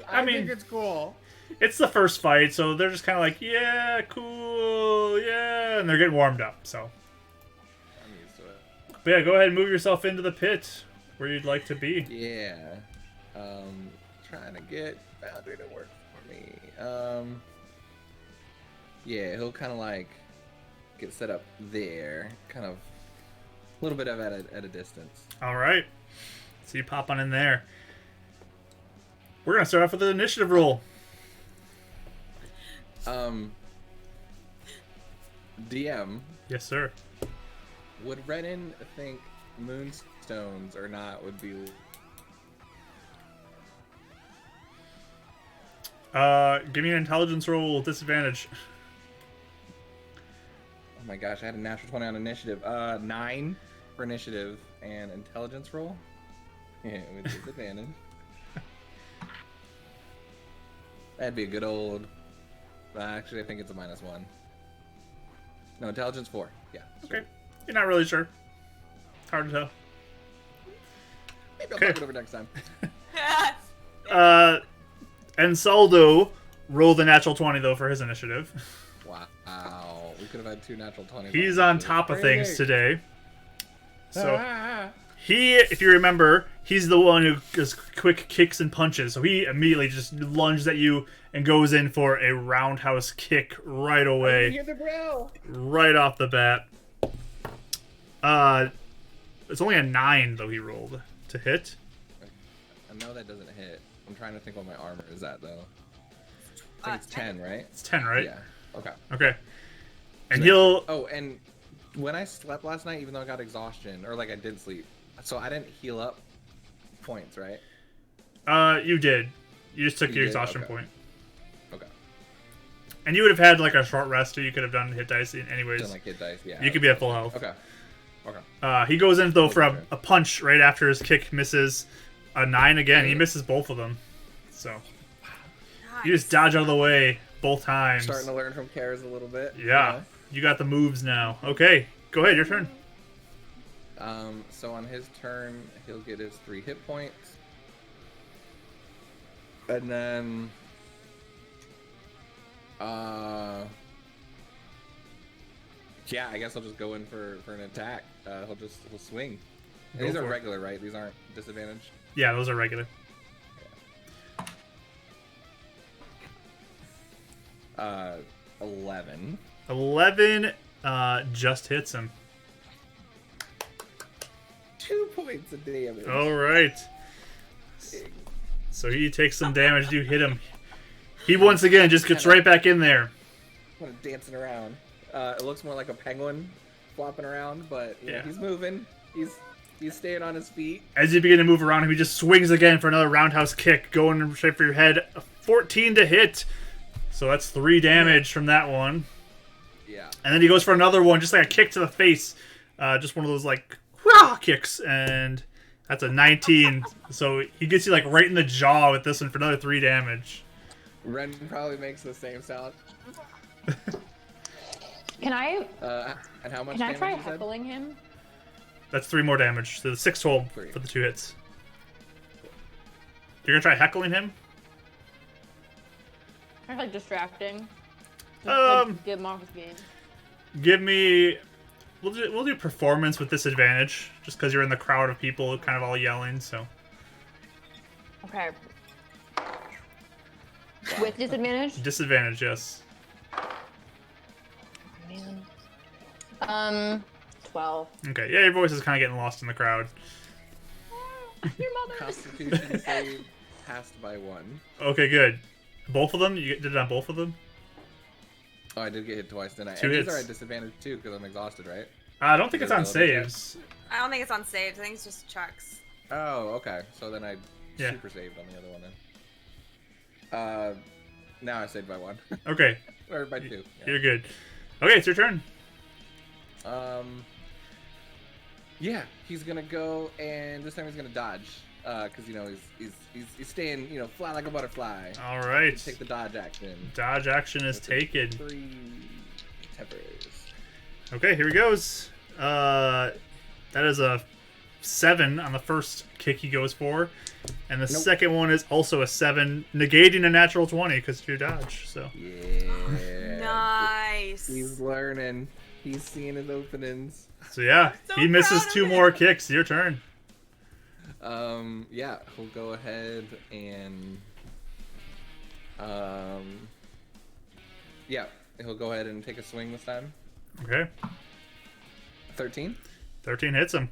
I mean- think it's cool. It's the first fight, so they're just kind of like, yeah, cool, yeah, and they're getting warmed up. So, I'm used to it. But yeah, go ahead and move yourself into the pit where you'd like to be. Yeah. Trying to get Boundary to work for me. Yeah, he'll kind of like get set up there, kind of a little bit of at a distance. All right. So you pop on in there. We're gonna start off with an initiative roll. DM, Yes, sir. would Renan think moonstones or not would be? Give me an intelligence roll with disadvantage. Oh my gosh, I had a natural 20 on initiative. 9 for initiative and intelligence roll. Yeah, with disadvantage. That'd be a good old. Actually, I think it's a -1. No, intelligence 4. Yeah. Okay. You're not really sure. Hard to tell. Maybe I'll Okay. talk it over next time. Ensaldo rolled a natural 20 though for his initiative. Wow. We could have had 2 natural 20s. He's on top of things today. So Ah. he, if you remember, he's the one who does quick kicks and punches. So he immediately just lunges at you and goes in for a roundhouse kick right away, Hear the bro. right off the bat. It's only a 9 though he rolled to hit. I know that doesn't hit. I'm trying to think what my armor is at though. I think it's 10, right? It's 10, right? Yeah. Okay. Okay. And he'll. Oh, and when I slept last night, even though I got exhaustion, or like I did sleep, so I didn't heal up points, right? You did. You just took You your did? exhaustion Okay. point. Okay. And you would have had like a short rest too. You could have done hit dice anyways. Done like hit dice, yeah. You could be at full health. Okay. Okay. He goes in though for Okay. a punch right after his kick misses. A 9 again. He misses both of them. So you just dodge out of the way both times. Starting to learn from Karas a little bit. Yeah. You got the moves now. Okay. Go ahead. Your turn. So on his turn, he'll get his 3 hit points. And then yeah, I guess I'll just go in for an attack. He'll swing. And Go these are for it. regular, right? These aren't disadvantaged. Yeah, those are regular. 11. 11 just hits him. 2 points of damage. All right. So he takes some damage. You hit him. He once again just gets right back in there. Kind of dancing around. It looks more like a penguin flopping around, but you know, Yeah. he's moving. He's staying on his feet. As you begin to move around him, he just swings again for another roundhouse kick, going straight for your head. A 14 to hit. So that's 3 damage from that one. Yeah. And then he goes for another one, just like a kick to the face. Just one of those like wah kicks, and that's a 19. So he gets you like right in the jaw with this one for another 3 damage. Ren probably makes the same sound. Can I And how much can I damage try you said? heckling him? That's 3 more damage. So 6 total 3. for the 2 hits. You're gonna try heckling him? Kind of like distracting. Just, Um, get him off his game. Give me. We'll do performance with disadvantage, just because you're in the crowd of people, kind of all yelling. So Okay. With disadvantage? disadvantage, yes. Man. 12. Okay, yeah, your voice is kind of getting lost in the crowd. Your mother. Constitution save passed by 1. Okay, good. Both of them? You did it on both of them? Oh, I did get hit twice, didn't I? 2 and hits. these are at disadvantage too, because I'm exhausted, right? I don't think Is it's it on ability check? saves. I don't think it's on saves. I think it's just checks. Oh, okay. So then I Yeah. super saved on the other one then. Now I saved by 1. Okay, Or by 2. Yeah. you're good. Okay, it's your turn. Yeah, he's gonna go, and this time he's gonna dodge, because you know he's staying, you know, fly like a butterfly. All right. Take the dodge action. Dodge action is With taken. 3 tempers. Okay, here he goes. That is a 7 on the first kick he goes for. And the Nope. second one is also a 7, negating a natural 20 because of your dodge. So Yeah. Nice. He's learning. He's seeing his openings. So yeah, So he misses proud of 2 him. more kicks. Your turn. Yeah, he'll go ahead and yeah, he'll go ahead and take a swing this time. Okay. 13. 13 hits him.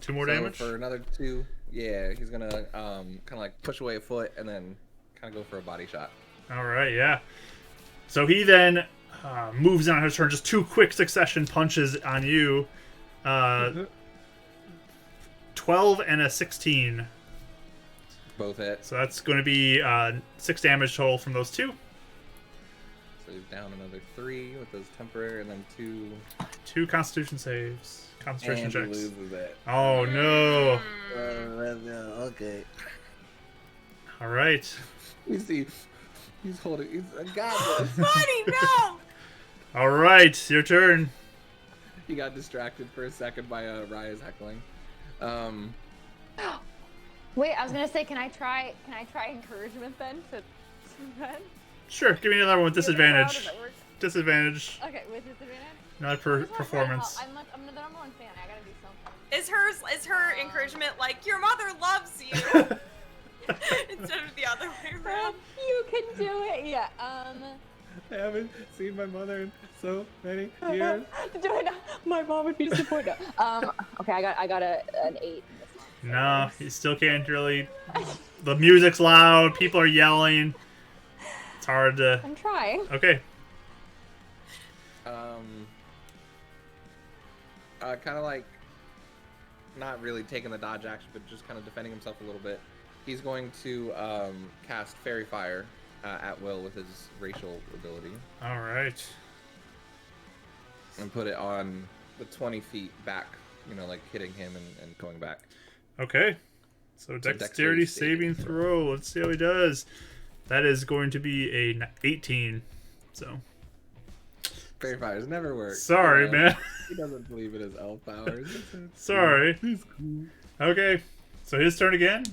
2 more So damage. for another 2. Yeah, he's gonna kind of like push away a foot and then kind of go for a body shot. All right, yeah. So he then moves on his turn. Just 2 quick succession punches on you. 12 and a 16. Both hit. So that's going to be 6 damage total from those 2. So he's down another 3 with those temporary, and then 2. 2 Constitution saves. Concentration And he checks. loses it. Oh no! Okay. All right. You see, he's holding. He's I got this. Buddy, no! All right, your turn. He got distracted for a second by Raya's heckling. Wait, I was gonna say, can I try encouragement then to Ben? Sure, give me another one with Does that work? disadvantage. Disadvantage. Okay, with disadvantage. Not per performance. I'm the number 1 fan. I gotta do something. Is her encouragement like, your mother loves you? Instead of the other way around. You can do it. Yeah. I haven't seen my mother in so many years. Do it. My mom would be disappointed. Okay, I got an 8. No, you still can't really. The music's loud. People are yelling. It's hard to. I'm trying. Okay. Kind of like not really taking the dodge action, but just kind of defending himself a little bit. He's going to cast Fairy Fire at will with his racial ability All right. and put it on the 20 feet back, you know, like hitting him and going back. Okay. So dexterity dexterity saving saving throw. Let's see how he does. That is going to be a 18. So Fairy Fires never work. sorry, man. He doesn't believe in his elf powers. Sorry. Okay. So his turn again.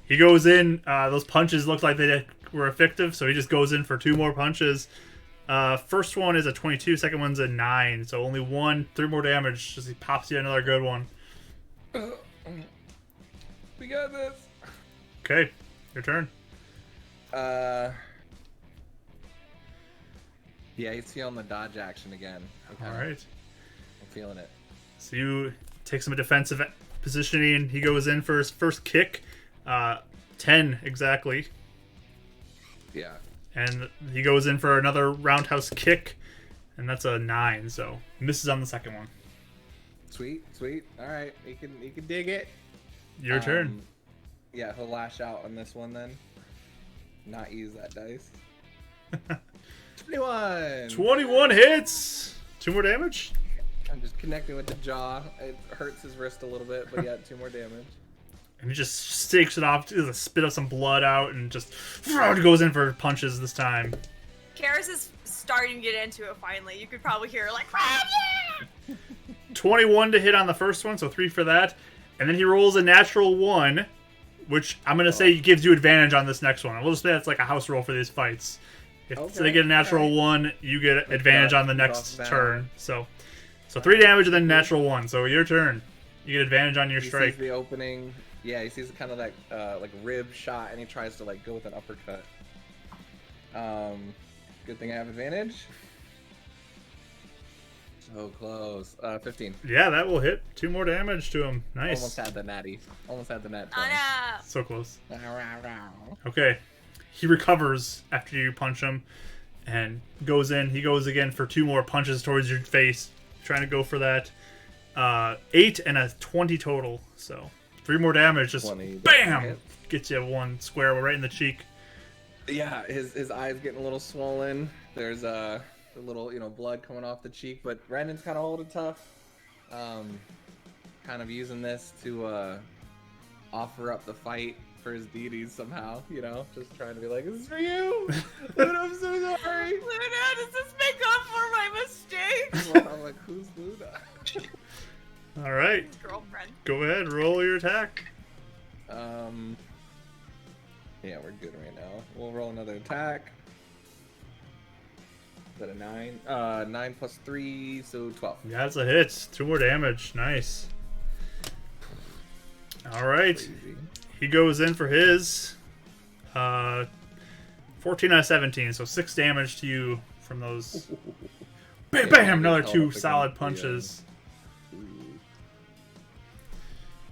He goes in. Those punches looked like they were effective, so he just goes in for 2 more punches. First one is a 22. Second one's a 9. So only 3 more damage. Just he pops you another good one. We got this. Okay. Your turn. Yeah, he's feeling the dodge action again. All right. I'm feeling it. So you take some defensive positioning. He goes in for his first kick. 10 exactly. Yeah. And he goes in for another roundhouse kick. And that's a 9. So misses on the second one. Sweet. All right, he can dig it. Your turn. Yeah, he'll lash out on this one then. Not use that dice. 21. 21 hits. 2 more damage. I'm just connecting with the jaw. It hurts his wrist a little bit, but yeah, 2 more damage. And he just stakes it off, does a spit of some blood out, and just goes in for punches this time. Karis is starting to get into it finally. You could probably hear her like, "Ah, yeah!" 21 to hit on the first one, so 3 for that. And then he rolls a natural 1, which I'm going to say gives you advantage on this next one. We'll just say that's like a house roll for these fights. If they get a natural 1, you get advantage on the next turn. So 3 damage and then natural 1. So your turn. You get advantage on your He strike. sees the opening. Yeah, he sees kind of that like rib shot, and he tries to like go with an uppercut. Good thing I have advantage. So close. 15. Yeah, that will hit. 2 more damage to him. Nice. Almost had the natty. Almost had the nat. Oh no. So close. 20. Okay. He recovers after you punch him and goes in. He goes again for 2 more punches towards your face, trying to go for that. 8 and a 20 total. So 3 more damage. Just 20 bam! hit. Gets you 1 square right in the cheek. Yeah, his eyes getting a little swollen. There's a little blood coming off the cheek, but Brandon's kind of holding tough. Kind of using this to offer up the fight for his deities somehow. Just trying to be like, this is for you. Luna, I'm so sorry. Luna, does this make up for my mistake? Well, I'm like, who's Luna? All right. His girlfriend. Go ahead. Roll your attack. Yeah, we're good right now. We'll roll another attack. that a 9? 9 plus 3, so 12. Yeah, that's a hit. 2 more damage. Nice. All right. Crazy. He goes in for his 14 out of 17, so 6 damage to you from those. Bam, Yeah, bam! Another held 2 up solid against the, punches.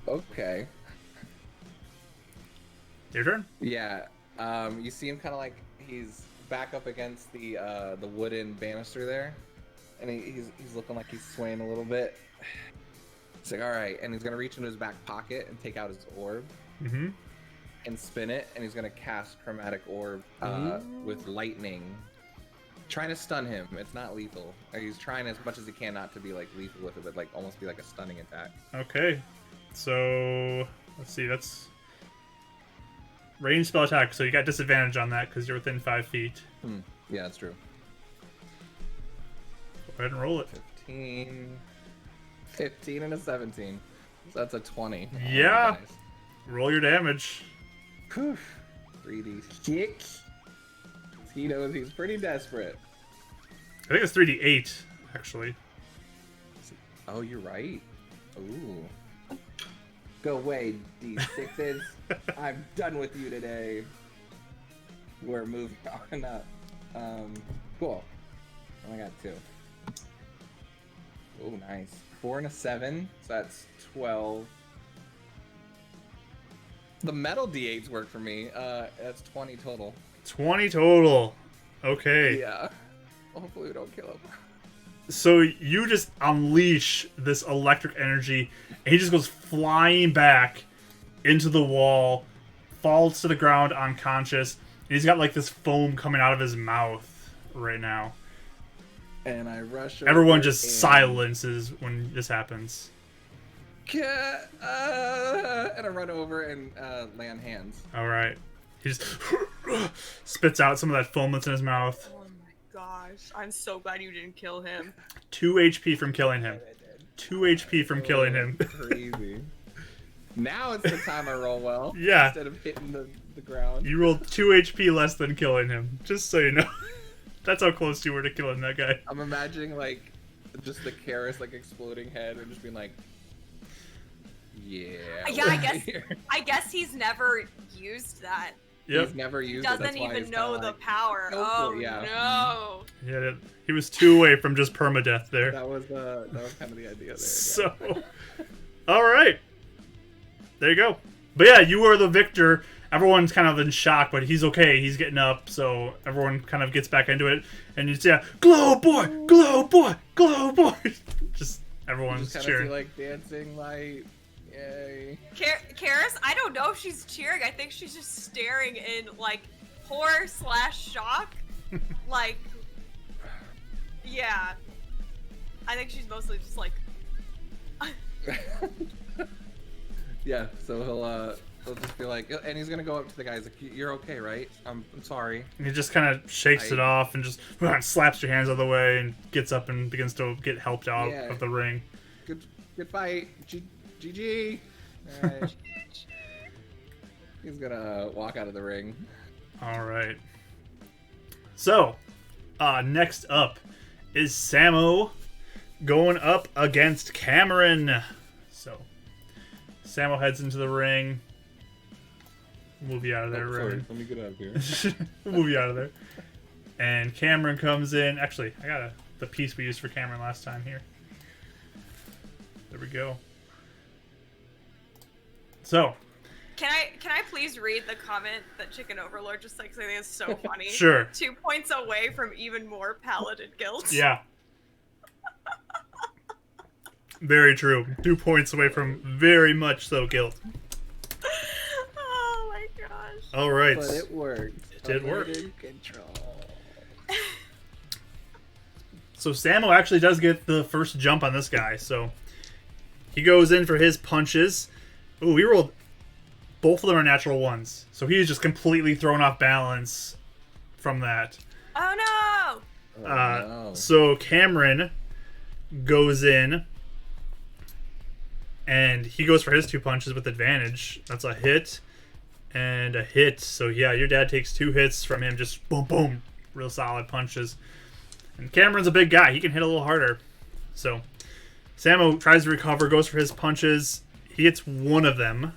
Okay. Your turn? Yeah. You see him kind of like he's back up against the wooden banister there, and he's looking like he's swaying a little bit. It's like, all right, and he's gonna reach into his back pocket and take out his orb Mm-hmm. and spin it, and he's gonna cast chromatic orb with lightning, trying to stun him. It's not lethal. He's trying as much as he can not to be like lethal with it, but like almost be like a stunning attack. Okay. So, let's see. That's range spell attack, so you got disadvantage on that because you're within 5 feet. Yeah, that's true. Go ahead and roll it. 15 and a 17. So that's a 20. Yeah. Oh, nice. Roll your damage. 3d6. He knows he's pretty desperate. I think it's 3d8, actually. Oh, you're right. Ooh. Go away, D6s. I'm done with you today. We're moving on up. Cool. Oh, I got 2. Oh, nice. 4 and a 7. So that's 12. The metal D8s work for me. That's 20 total. 20 total. Okay. Yeah. Hopefully we don't kill him. So you just unleash this electric energy, and he just goes flying back into the wall, falls to the ground unconscious, and he's got like this foam coming out of his mouth right now. And I rush Everyone over just and- silences when this happens. And I run over and lay on hands. All right. He just spits out some of that foam that's in his mouth. Oh my gosh. I'm so glad you didn't kill him. 2 HP from killing him. 2 HP from killing him. Crazy. Now it's the time I roll well. Yeah. Instead of hitting the ground. You rolled 2 HP less than killing him. Just so you know. That's how close you were to killing that guy. I'm imagining like just the Karis like exploding head and just being like, yeah. Yeah, we're I guess here. I guess he's never used that. Yep. He's never He used it. doesn't That's why even he's know kinda the like, power. Nope, Oh yeah. no. Yeah, he was 2 away from just permadeath there. that was kind of the idea there. So, all right. There you go. But yeah, you are the victor. Everyone's kind of in shock, but he's okay. He's getting up, so everyone kind of gets back into it. And you see, glow boy, glow boy, glow boy. Just everyone's Just kind of cheering. see like dancing light. Yay. Karis, I don't know if she's cheering. I think she's just staring in like horror/shock. Like, yeah. I think she's mostly just like. Yeah, so he'll just be like, and he's gonna go up to the guys like, "You're okay, right? I'm sorry." And he just kind of shakes it off and just slaps your hands out of the way and gets up and begins to get helped out Yeah. of the ring. Good fight, GG. Alright. He's gonna walk out of the ring. All right. So, next up is Samo going up against Cameron. So, Samo heads into the ring. Move you out of there, Sorry, Ryan. let me get out of here. We'll move you out of there. And Cameron comes in. Actually, I got the piece we used for Cameron last time here. There we go. So, Can I please read the comment that Chicken Overlord just like saying is so funny? sure. 2 points away from even more paladin guilt. Yeah. Very true. 2 points away from very much so guilt. Oh my gosh. All right. But it worked. It did work. Under control. So Samo actually does get the first jump on this guy. So he goes in for his punches. Ooh, we rolled. Both of them are natural ones. So he's just completely thrown off balance from that. Oh no! Oh, no. So Cameron goes in. And he goes for his 2 punches with advantage. That's a hit and a hit. So yeah, your dad takes 2 hits from him. Just boom, boom. Real solid punches. And Cameron's a big guy. He can hit a little harder. So Samo tries to recover, goes for his punches. He hits one of them.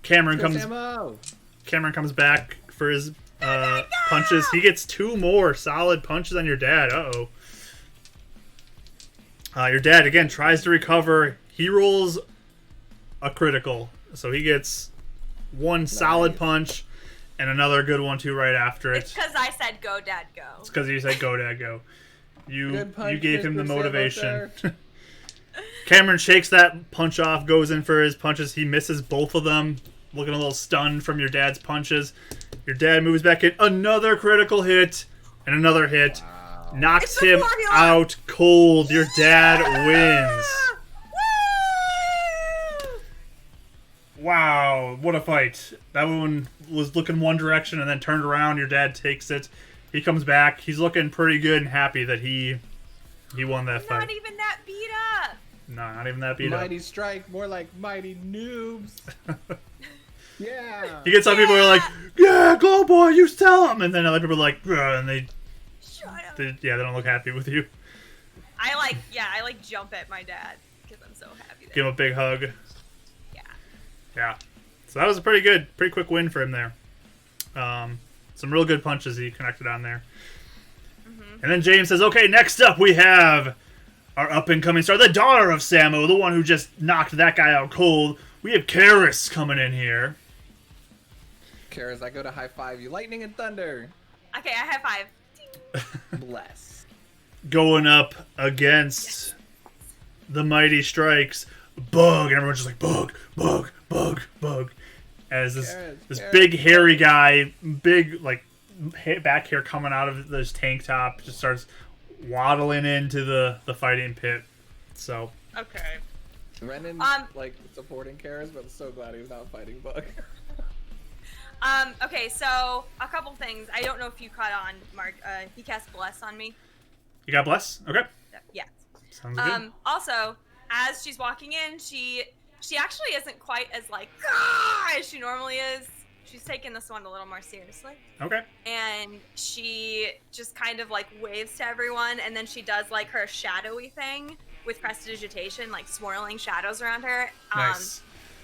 Cameron comes back for his punches. He gets 2 more solid punches on your dad. Uh-oh. Your dad, again, tries to recover. He rolls a critical. So he gets 1 solid punch and another good one, too, right after it. It's because I said go, Dad, go. It's because you said go, Dad, go. You gave him the motivation. Cameron shakes that punch off, goes in for his punches. He misses both of them. Looking a little stunned from your dad's punches. Your dad moves back in. Another critical hit. And another hit. Wow. Knocks him out cold. Your dad wins. Woo! Wow. What a fight. That one was looking one direction and then turned around. Your dad takes it. He comes back. He's looking pretty good and happy that he won that fight. Not even that beat up. No, not even that beat up. Mighty strike, more like mighty noobs. Yeah. You get some people who are like, yeah, go boy, you tell him. And then other people are like, "Bruh," and Shut up. they don't look happy with you. I jump at my dad because I'm so happy. Give him a big hug. Yeah. Yeah. So that was a pretty quick win for him there. Some real good punches he connected on there. Mm-hmm. And then James says, okay, next up we have our up-and-coming star, the daughter of Samo, the one who just knocked that guy out cold. We have Karis coming in here. Karis, I go to high five you. Lightning and thunder. Okay, I have 5. Bless. Going up against the Mighty Strikes, Bug, and everyone's just like, Bug, Bug, Bug, Bug. As this big hairy guy, big like back hair coming out of this tank top, just starts waddling into the fighting pit. So Okay. Renan like supporting Karis, but so glad he's not fighting Bug. Okay, so a couple things. I don't know if you caught on, Mark. He cast Bless on me. you got Bless? Okay. Yeah. Sounds good. Also, as she's walking in, she actually isn't quite as like as she normally is. She's taking this one a little more seriously. Okay. And she just kind of like waves to everyone, and then she does like her shadowy thing with prestidigitation, like swirling shadows around her. Nice.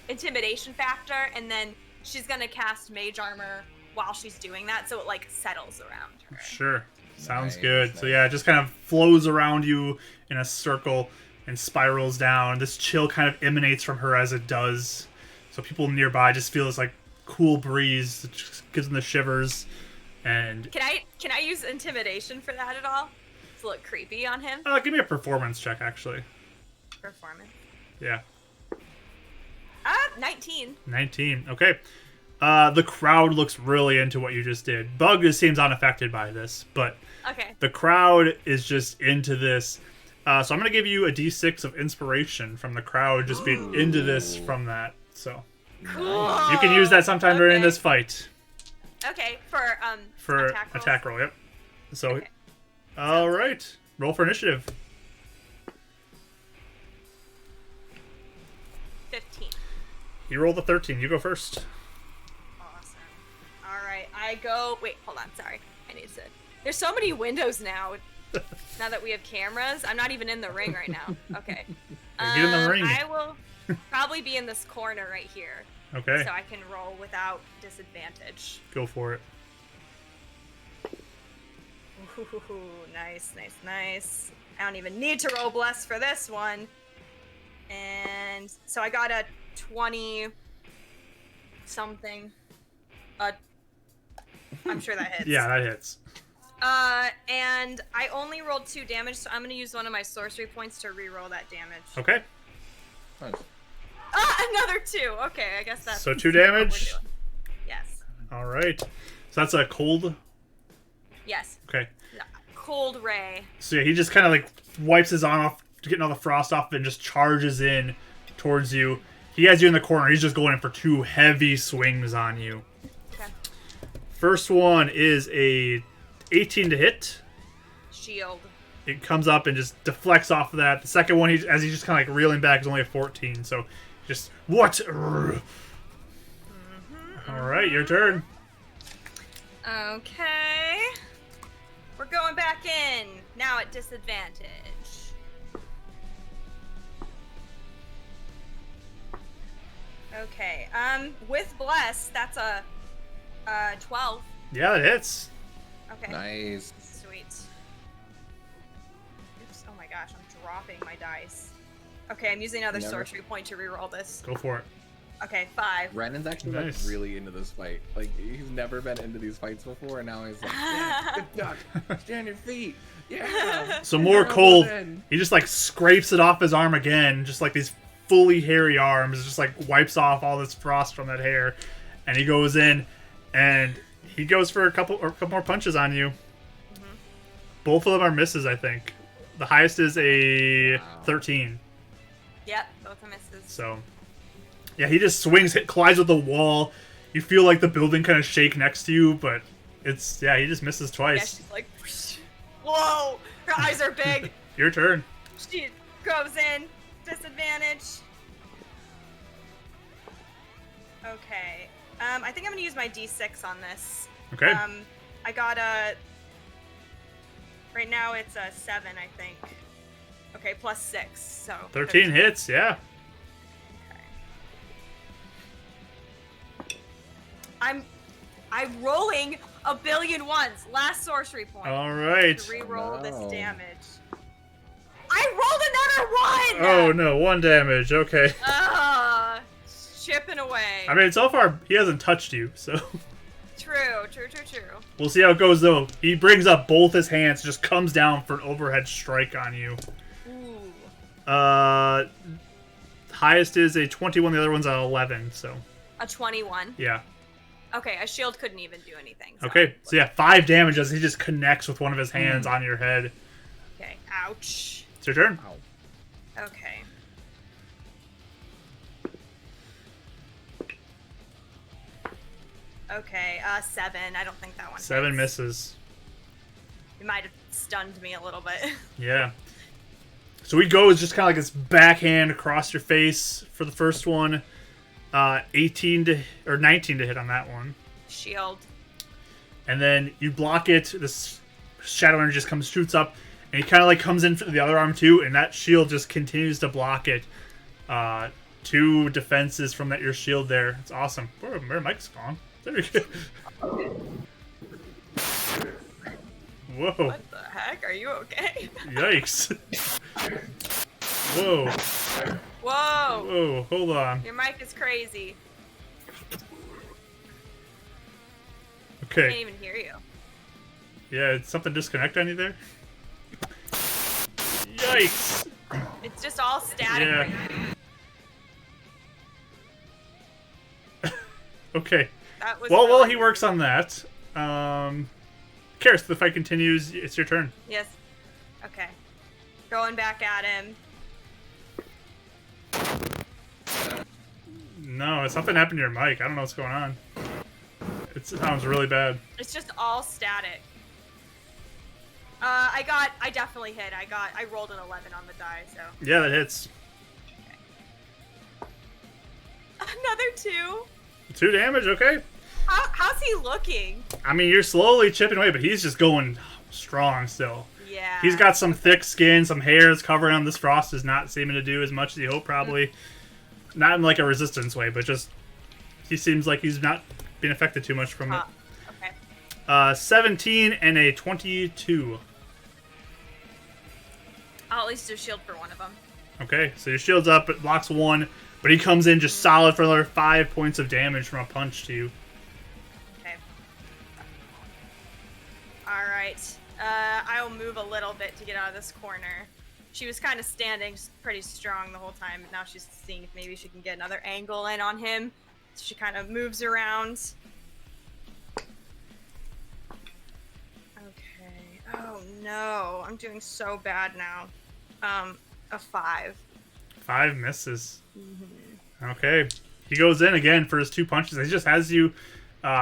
Intimidation factor, and then she's gonna cast Mage Armor while she's doing that, so it like settles around her. Sure. Sounds Nice, good. nice. So yeah, it just kind of flows around you in a circle and spirals down. This chill kind of emanates from her as it does. So people nearby just feel this like cool breeze that just gives them the shivers. And Can I use intimidation for that at all? To look creepy on him? give me a performance check, actually. Performance. Yeah. 19. 19. Okay. The crowd looks really into what you just did. Bug just seems unaffected by this, but Okay. the crowd is just into this. So I'm going to give you a d6 of inspiration from the crowd just being into this from that. So Cool. you can use that sometime during Okay. this fight. Okay, for Attack roll, yep. So, Okay. all right. Roll for initiative. 15. You rolled a 13. You go first. Awesome. All right, I go. Wait, hold on. Sorry, I need to. There's so many windows now. Now that we have cameras, I'm not even in the ring right now. Okay. Get in the ring. I will probably be in this corner right here, Okay. so I can roll without disadvantage. Go for it. Ooh, nice, nice, nice. I don't even need to roll bless for this one. And so I got a 20 something. I'm sure that hits. Yeah, that hits. And I only rolled 2 damage, so I'm gonna use one of my sorcery points to re-roll that damage. Okay. Nice. Another 2. Okay, I guess that's So 2 what we're damage. doing. Yes. All right. So that's a cold. Yes. Okay. Cold ray. So yeah, he just kind of like wipes his arm off, getting all the frost off, and just charges in towards you. He has you in the corner. He's just going in for 2 heavy swings on you. Okay. First one is a 18 to hit. Shield. It comes up and just deflects off of that. The second one, as he's just kind of like reeling back, is only a 14. So just what? All right, your turn. Okay. We're going back in. Now at disadvantage. Okay. With bless, that's a 12. Yeah, it hits. Okay. Nice. Sweet. Oops. Oh my gosh, I'm dropping my dice. Okay, I'm using another sorcery point to reroll this. Go for it. Okay, 5. Brandon's actually Nice. like really into this fight. Like he's never been into these fights before, and now he's like, yeah, good duck, stand on your feet. Yeah. So more cold. He just like scrapes it off his arm again, just like these fully hairy arms, just like wipes off all this frost from that hair, and he goes in, and he goes for a couple more punches on you. Mm-hmm. Both of them are misses, I think. The highest is a 13. Yep, both are misses. So, yeah, he just swings, collides with the wall. You feel like the building kind of shake next to you, but he just misses Yeah, twice. she's like, whoa! Her eyes are big. Your turn. She goes in. Disadvantage. Okay. I think I'm gonna use my D6 on this. Okay. I got a. Right now it's a 7, I think. Okay, plus 6, so. 13 hits, yeah. Okay. I'm rolling a billion ones. Last sorcery point. All right. To reroll this No. damage. I rolled another 1. Oh no, 1 damage. Okay. Chipping away. I mean, so far he hasn't touched you, so True. we'll see how it goes. Though he brings up both his hands, just comes down for an overhead strike on you. Ooh. Highest is a 21. The other one's an 11. So A 21. yeah. Okay, a shield couldn't even do anything. So. Okay. So yeah, 5 damage as he just connects with one of his hands on your head. Okay. Ouch. It's your turn. Ow. Okay. Okay, 7. I don't think that one 7 hits. misses. It might have stunned me a little bit. Yeah. So he goes just kind of like this backhand across your face for the first one. 19 to hit on that one. Shield. And then you block it. This shadow energy just shoots up, and he kind of like comes in for the other arm too, and that shield just continues to block it. 2 defenses from your shield there. It's awesome. Where Mike's gone? There we go. Whoa. What the heck? Are you okay? Yikes. Whoa. Whoa! Whoa. Hold on. Your mic is crazy. I Okay. can't even hear you. Yeah, did something disconnect on you there? Yikes. It's just all static Yeah. right now. Okay. That was Well, while really he works on that, Karis, the fight continues. It's your turn. Yes. Okay. Going back at him. No, something happened to your mic. I don't know what's going on. It sounds really bad. It's just all static. I definitely hit. I rolled an 11 on the die, so. Yeah, that hits. Another 2? 2 damage, okay. How's he looking? I mean, you're slowly chipping away, but he's just going strong still. Yeah. He's got some thick skin, some hairs covering him. This frost is not seeming to do as much as he hoped, probably. Not in like a resistance way, but just he seems like he's not being affected too much from it. Okay. 17 and a 22. I'll at least do shield for one of them. Okay, so your shield's up, it blocks 1, but he comes in just solid for another 5 points of damage from a punch to you. Okay. Alright. I'll move a little bit to get out of this corner. She was kind of standing pretty strong the whole time, but now she's seeing if maybe she can get another angle in on him. So she kind of moves around. Okay. Oh no, I'm doing so bad now. A 5. 5 misses. Okay. He goes in again for his 2 punches. He just has you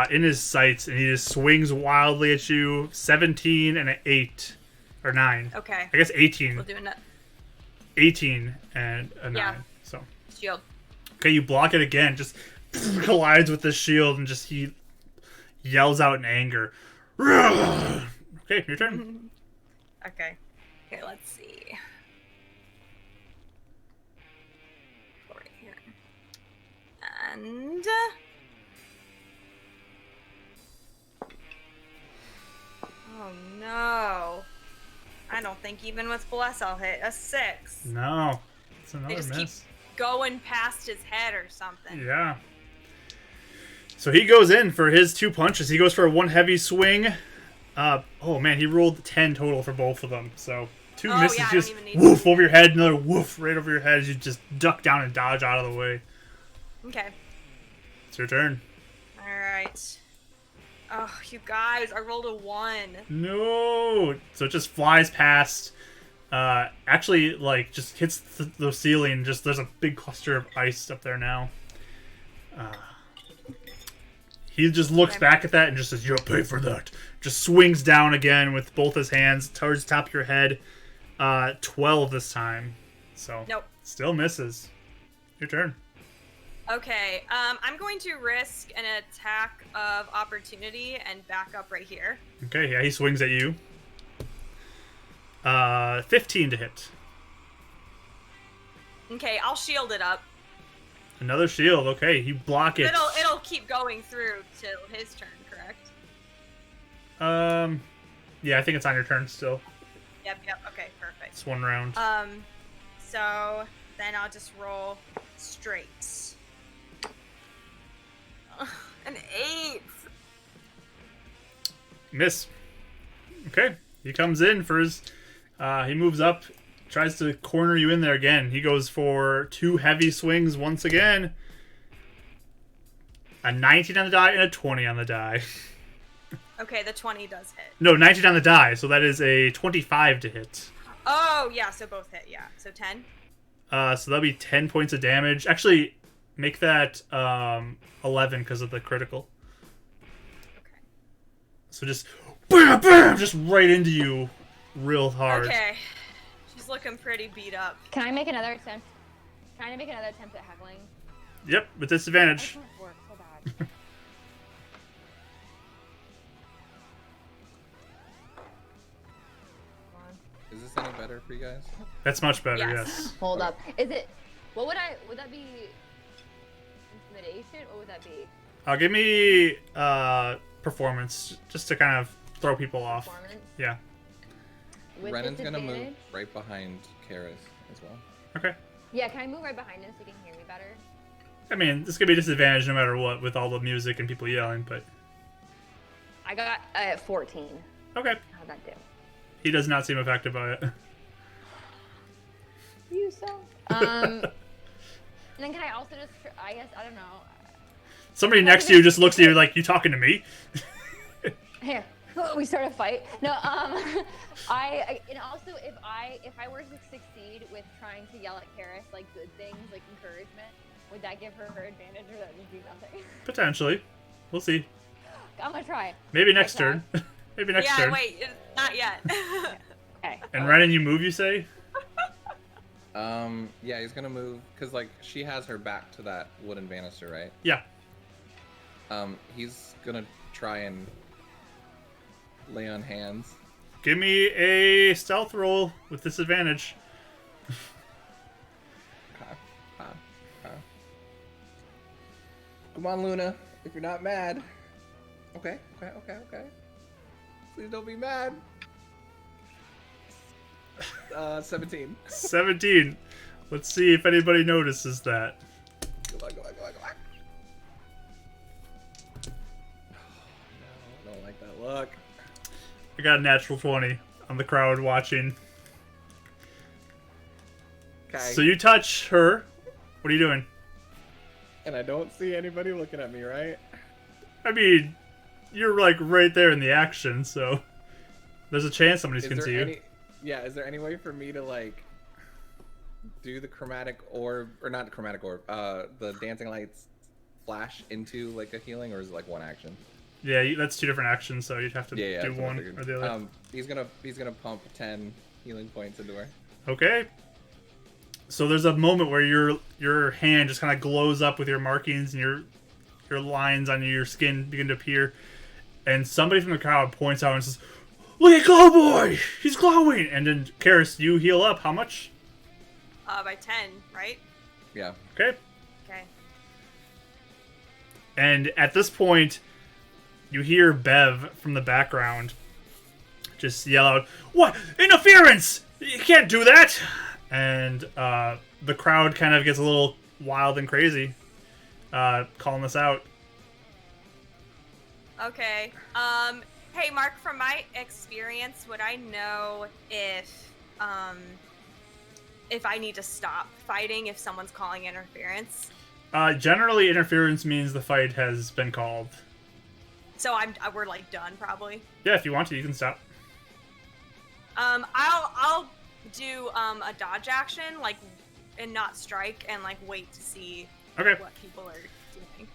in his sights, and he just swings wildly at you. 17 and an 8. Or 9. Okay. I guess 18. We'll do another 18 and a 9. Yeah. So. shield. Okay, you block it again. Just collides with the shield, and just he yells out in anger. Okay, your turn. Okay. Here, let's see. Go right here. And oh no. I don't think even with Bless I'll hit a 6. No. It's They another just miss. keep going past his head or something. Yeah. So he goes in for his 2 punches. He goes for one heavy swing. Oh man, he rolled 10 total for both of them. So 2 misses, yeah, I just don't even need woof over your head, another woof right over your head as you just duck down and dodge out of the way. Okay. It's your turn. Alright. Oh, you guys, I rolled a 1. No. So it just flies past. Actually, like, just hits the ceiling. Just there's a big cluster of ice up there now. He just looks back at that and just says, "You'll pay for that." Just swings down again with both his hands towards the top of your head. 12 this time. So Nope. still misses. Your turn. Okay, I'm going to risk an attack of opportunity and back up right here. Okay, yeah, he swings at you. 15 to hit. Okay, I'll shield it up. Another shield. Okay, you block it. It'll keep going through till his turn, correct? Yeah, I think it's on your turn still. Yep, okay, perfect. It's 1 round. So then I'll just roll straight. An 8. Miss. Okay, he comes in for his. He moves up, tries to corner you in there again. He goes for 2 heavy swings once again. A 19 on the die and a 20 on the die. Okay, the 20 does hit. No, 19 on the die, so that is a 25 to hit. Oh, yeah, so both hit, yeah. So 10? So that'll be 10 points of damage. Actually, make that 11 because of the critical. Okay. So just bam, bam, just right into you real hard. Okay. She's looking pretty beat up. Can I make another attempt? Can I make another attempt at heckling? Yep, with I disadvantage. can't work so bad. Is this any better for you guys? That's much better, Yes. yes. Hold up. Is it? What would that be? Intimidation? What would that be? Give me performance, just to kind of throw people off. Performance? Yeah. With Renan's gonna move disadvantage? right behind Karis as well. Okay. Yeah, can I move right behind him so he can hear me better? I mean, this could be disadvantage no matter what with all the music and people yelling, but I got 14. okay. How'd that do? He does not seem affected by it. You so. And then can I also just? I guess I don't know. Somebody next to you just looks at you like, "You talking to me?" Here, we start a fight. No, I and also if I were to succeed with trying to yell at Karis like good things, like encouragement, would that give her advantage or that would do nothing? Potentially. We'll see. I'm gonna try. Maybe next Okay. turn. Maybe next yeah, turn. wait, not yet. Okay. And Renan, you move, you say? Yeah, he's gonna move because like she has her back to that wooden banister, right? Yeah. He's gonna try and lay on hands. Give me a stealth roll with disadvantage. Come on, Luna. If you're not mad. Okay. Please don't be mad. 17. 17. Let's see if anybody notices that. Go on. No, I don't like that look. I got a natural 20 on the crowd watching. Okay. So you touch her. What are you doing? And I don't see anybody looking at me, right? I mean, you're like right there in the action, so there's a chance somebody's Is gonna there see you. any? Yeah. Is there any way for me to like do the chromatic orb or not the chromatic orb? The dancing lights flash into like a healing, or is it like one action? Yeah, that's 2 different actions, so you'd have to Yeah. do that's what I one figured. or the other. He's gonna pump 10 healing points into her. Okay. So there's a moment where your hand just kind of glows up with your markings and your lines on your skin begin to appear, and somebody from the crowd points out and says, look at Glow Boy! He's glowing! And then, Karis, you heal up. How much? By 10, right? Yeah. Okay. Okay. And at this point, you hear Bev from the background just yell out, "What? Interference! You can't do that!" And the crowd kind of gets a little wild and crazy, calling this out. Okay. Hey, Mark, from my experience, would I know if I need to stop fighting if someone's calling interference? Generally, interference means the fight has been called. So we're like done probably. Yeah, if you want to, you can stop. I'll do a dodge action, like, and not strike, and like wait to see Okay. what people are doing.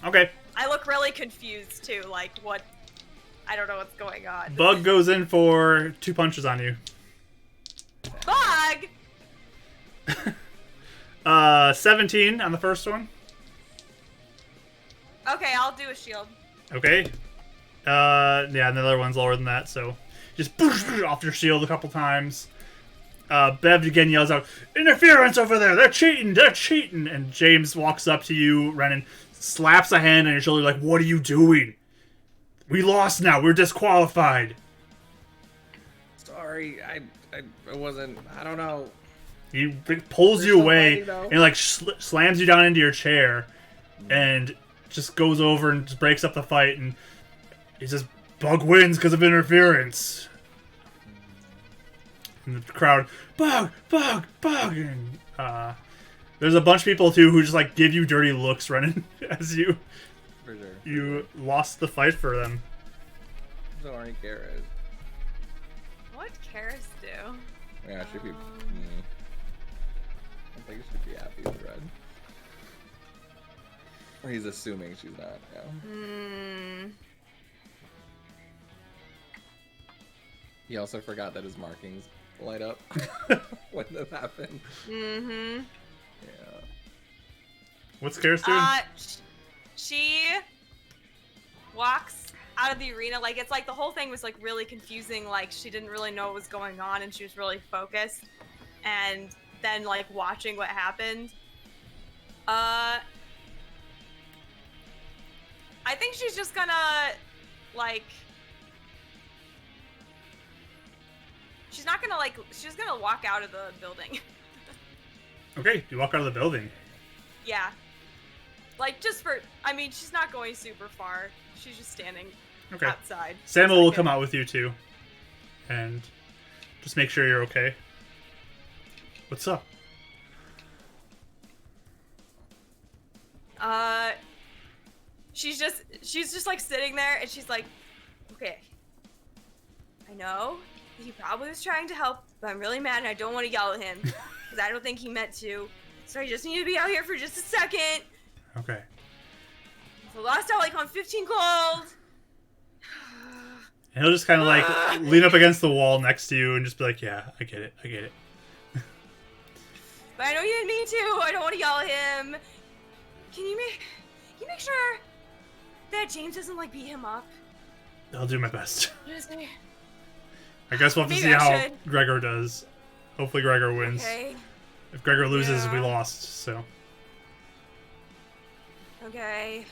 Okay. I look really confused too, like what. I don't know what's going on. Bug goes in for 2 punches on you. Bug. 17 on the first one. Okay, I'll do a shield. Okay. Yeah, the other one's lower than that, so just off your shield a couple times. Bev again yells out, "Interference over there! They're cheating! They're cheating!" And James walks up to you, Renan, slaps a hand on your shoulder, like, "What are you doing? We lost now. We're disqualified." Sorry, I wasn't. I don't know. He pulls you so away funny, though. and like slams you down into your chair, and just goes over and just breaks up the fight. And he says, "Bug wins because of interference." And the crowd, "Bug, Bug, Bug!" And there's a bunch of people too who just like give you dirty looks, running as you For sure. you lost the fight for them. Sorry, Garrett. What'd Karis do? Yeah, she should be. I think you should be happy with Red. Or he's assuming she's not. Yeah. He also forgot that his markings light up when this happened. Mm-hmm. Yeah. What's Karis doing? She walks out of the arena. Like, it's like the whole thing was like really confusing. Like, she didn't really know what was going on, and she was really focused. And then like watching what happened. I think she's just gonna like. She's not gonna like. She's gonna walk out of the building. Okay, you walk out of the building. Yeah. Like, just for. I mean, she's not going super far. She's just standing Okay. outside. Samuel will come out with you too, and just make sure you're okay. What's up? She's just like sitting there, and she's like, okay, I know he probably was trying to help, but I'm really mad, and I don't want to yell at him because I don't think he meant to. So I just need to be out here for just a second. Okay. So lost out like on 15 gold. And he'll just kind of like lean up against the wall next to you and just be like, "Yeah, I get it. I get it." But I know you didn't mean to. I don't want to yell at him. Can you make sure that James doesn't like beat him up? I'll do my best. Just- I guess we'll have to Maybe see I how should. Gregor does. Hopefully Gregor wins. Okay. If Gregor loses, Yeah. we lost, so. Okay.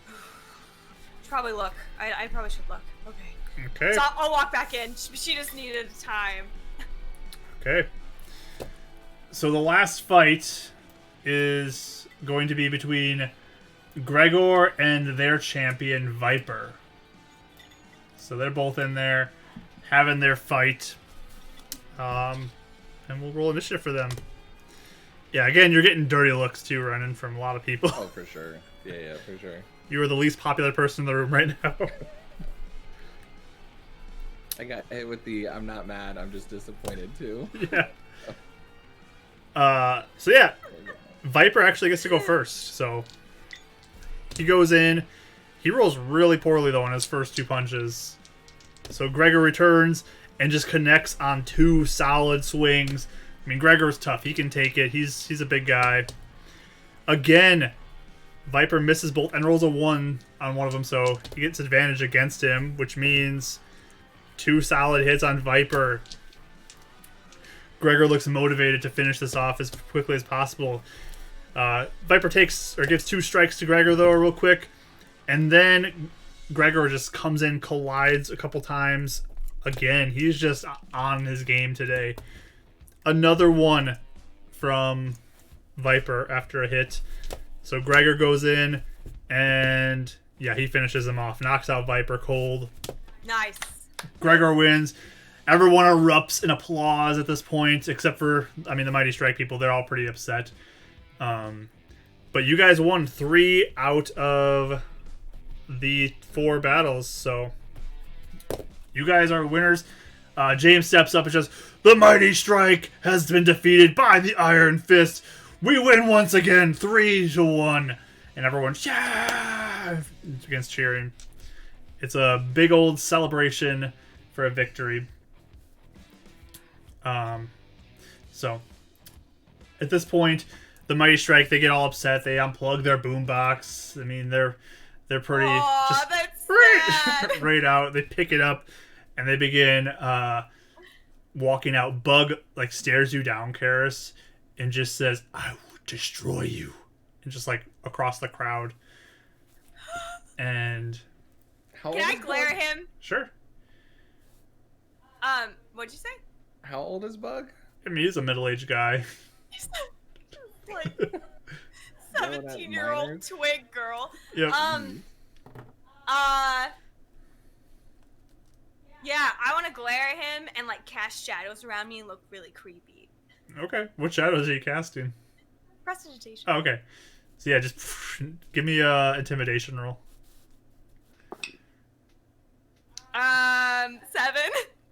Should probably look. I probably should look. Okay. Okay. So I'll walk back in. She just needed time. Okay. So the last fight is going to be between Gregor and their champion, Viper. So they're both in there having their fight. And we'll roll initiative for them. Yeah, again, you're getting dirty looks too, running from a lot of people. Oh, for sure. Yeah, for sure. You are the least popular person in the room right now. I got hit with the "I'm not mad, I'm just disappointed" too. Yeah. So yeah, Viper actually gets to go first. So he goes in. He rolls really poorly though on his first 2 punches. So Gregor returns and just connects on 2 solid swings. I mean, Gregor's tough. He can take it. He's a big guy. Again, Viper misses both and rolls a 1 on one of them, so he gets advantage against him, which means 2 solid hits on Viper. Gregor looks motivated to finish this off as quickly as possible. Viper gives 2 strikes to Gregor though, real quick, and then Gregor just comes in, collides a couple times. Again, he's just on his game today. Another one from Viper after a hit. So Gregor goes in, and yeah, he finishes him off, knocks out Viper cold. Nice. Gregor wins. Everyone erupts in applause at this point, except for, the Mighty Strike people. They're all pretty upset. But you guys won 3 out of the 4 battles, so you guys are winners. James steps up and says, "The Mighty Strike has been defeated by the Iron Fist. We win once again, 3-1. And everyone, yeah, begins cheering. It's a big old celebration for a victory. So at this point, the Mighty Strike, they get all upset. They unplug their boombox. They're pretty just that's right, sad. right out. They pick it up and they begin walking out. Bug stares you down, Karis, and just says, "I will destroy you," and just across the crowd. And Can I glare at him? sure, What'd you say? How old is Bug? he's a middle-aged guy. Like that 17-year-old minors? twig girl. Yep. Yeah, I want to glare at him and cast shadows around me and look really creepy. Okay. What shadows are you casting? Prestidigitation. Oh, okay. So yeah, just give me a intimidation roll. 7.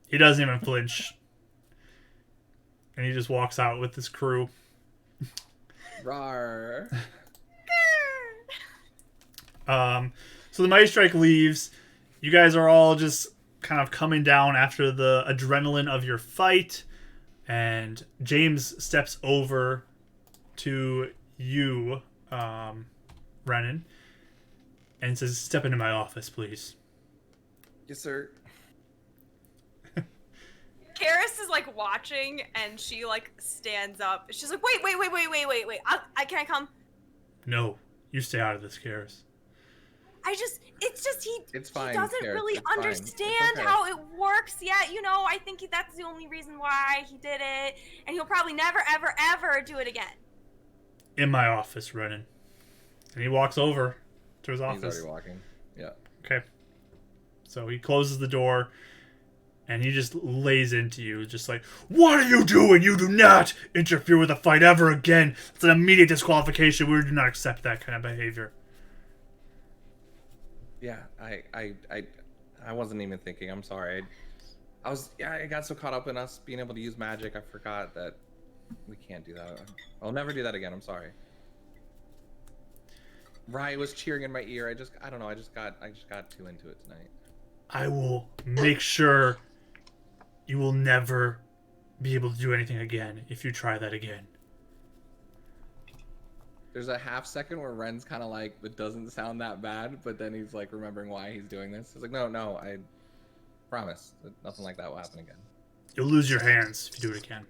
He doesn't even flinch. And he just walks out with his crew. Rar. So the Mighty Strike leaves. You guys are all just kind of coming down after the adrenaline of your fight. And James steps over to you, Renan, and says, "Step into my office, please." Yes, sir. Karis is watching and she stands up. She's like, wait. Can I come? No, you stay out of this, Karis. It's fine, He doesn't Karis, really it's fine. understand It's okay. how it works yet. I think that's the only reason why he did it. And he'll probably never, ever, ever do it again. In my office, Renan. And he walks over to his He's office. already walking. Yeah. Okay. So he closes the door, and he just lays into you, just "What are you doing? You do not interfere with a fight ever again. It's an immediate disqualification. We do not accept that kind of behavior." Yeah, I wasn't even thinking. I'm sorry. I got so caught up in us being able to use magic, I forgot that we can't do that. I'll never do that again. I'm sorry. Rye was cheering in my ear. I just got too into it tonight. I will make sure you will never be able to do anything again if you try that again. There's a half second where Ren's kind of it doesn't sound that bad, but then he's remembering why he's doing this. He's no, I promise that nothing like that will happen again. You'll lose your hands if you do it again.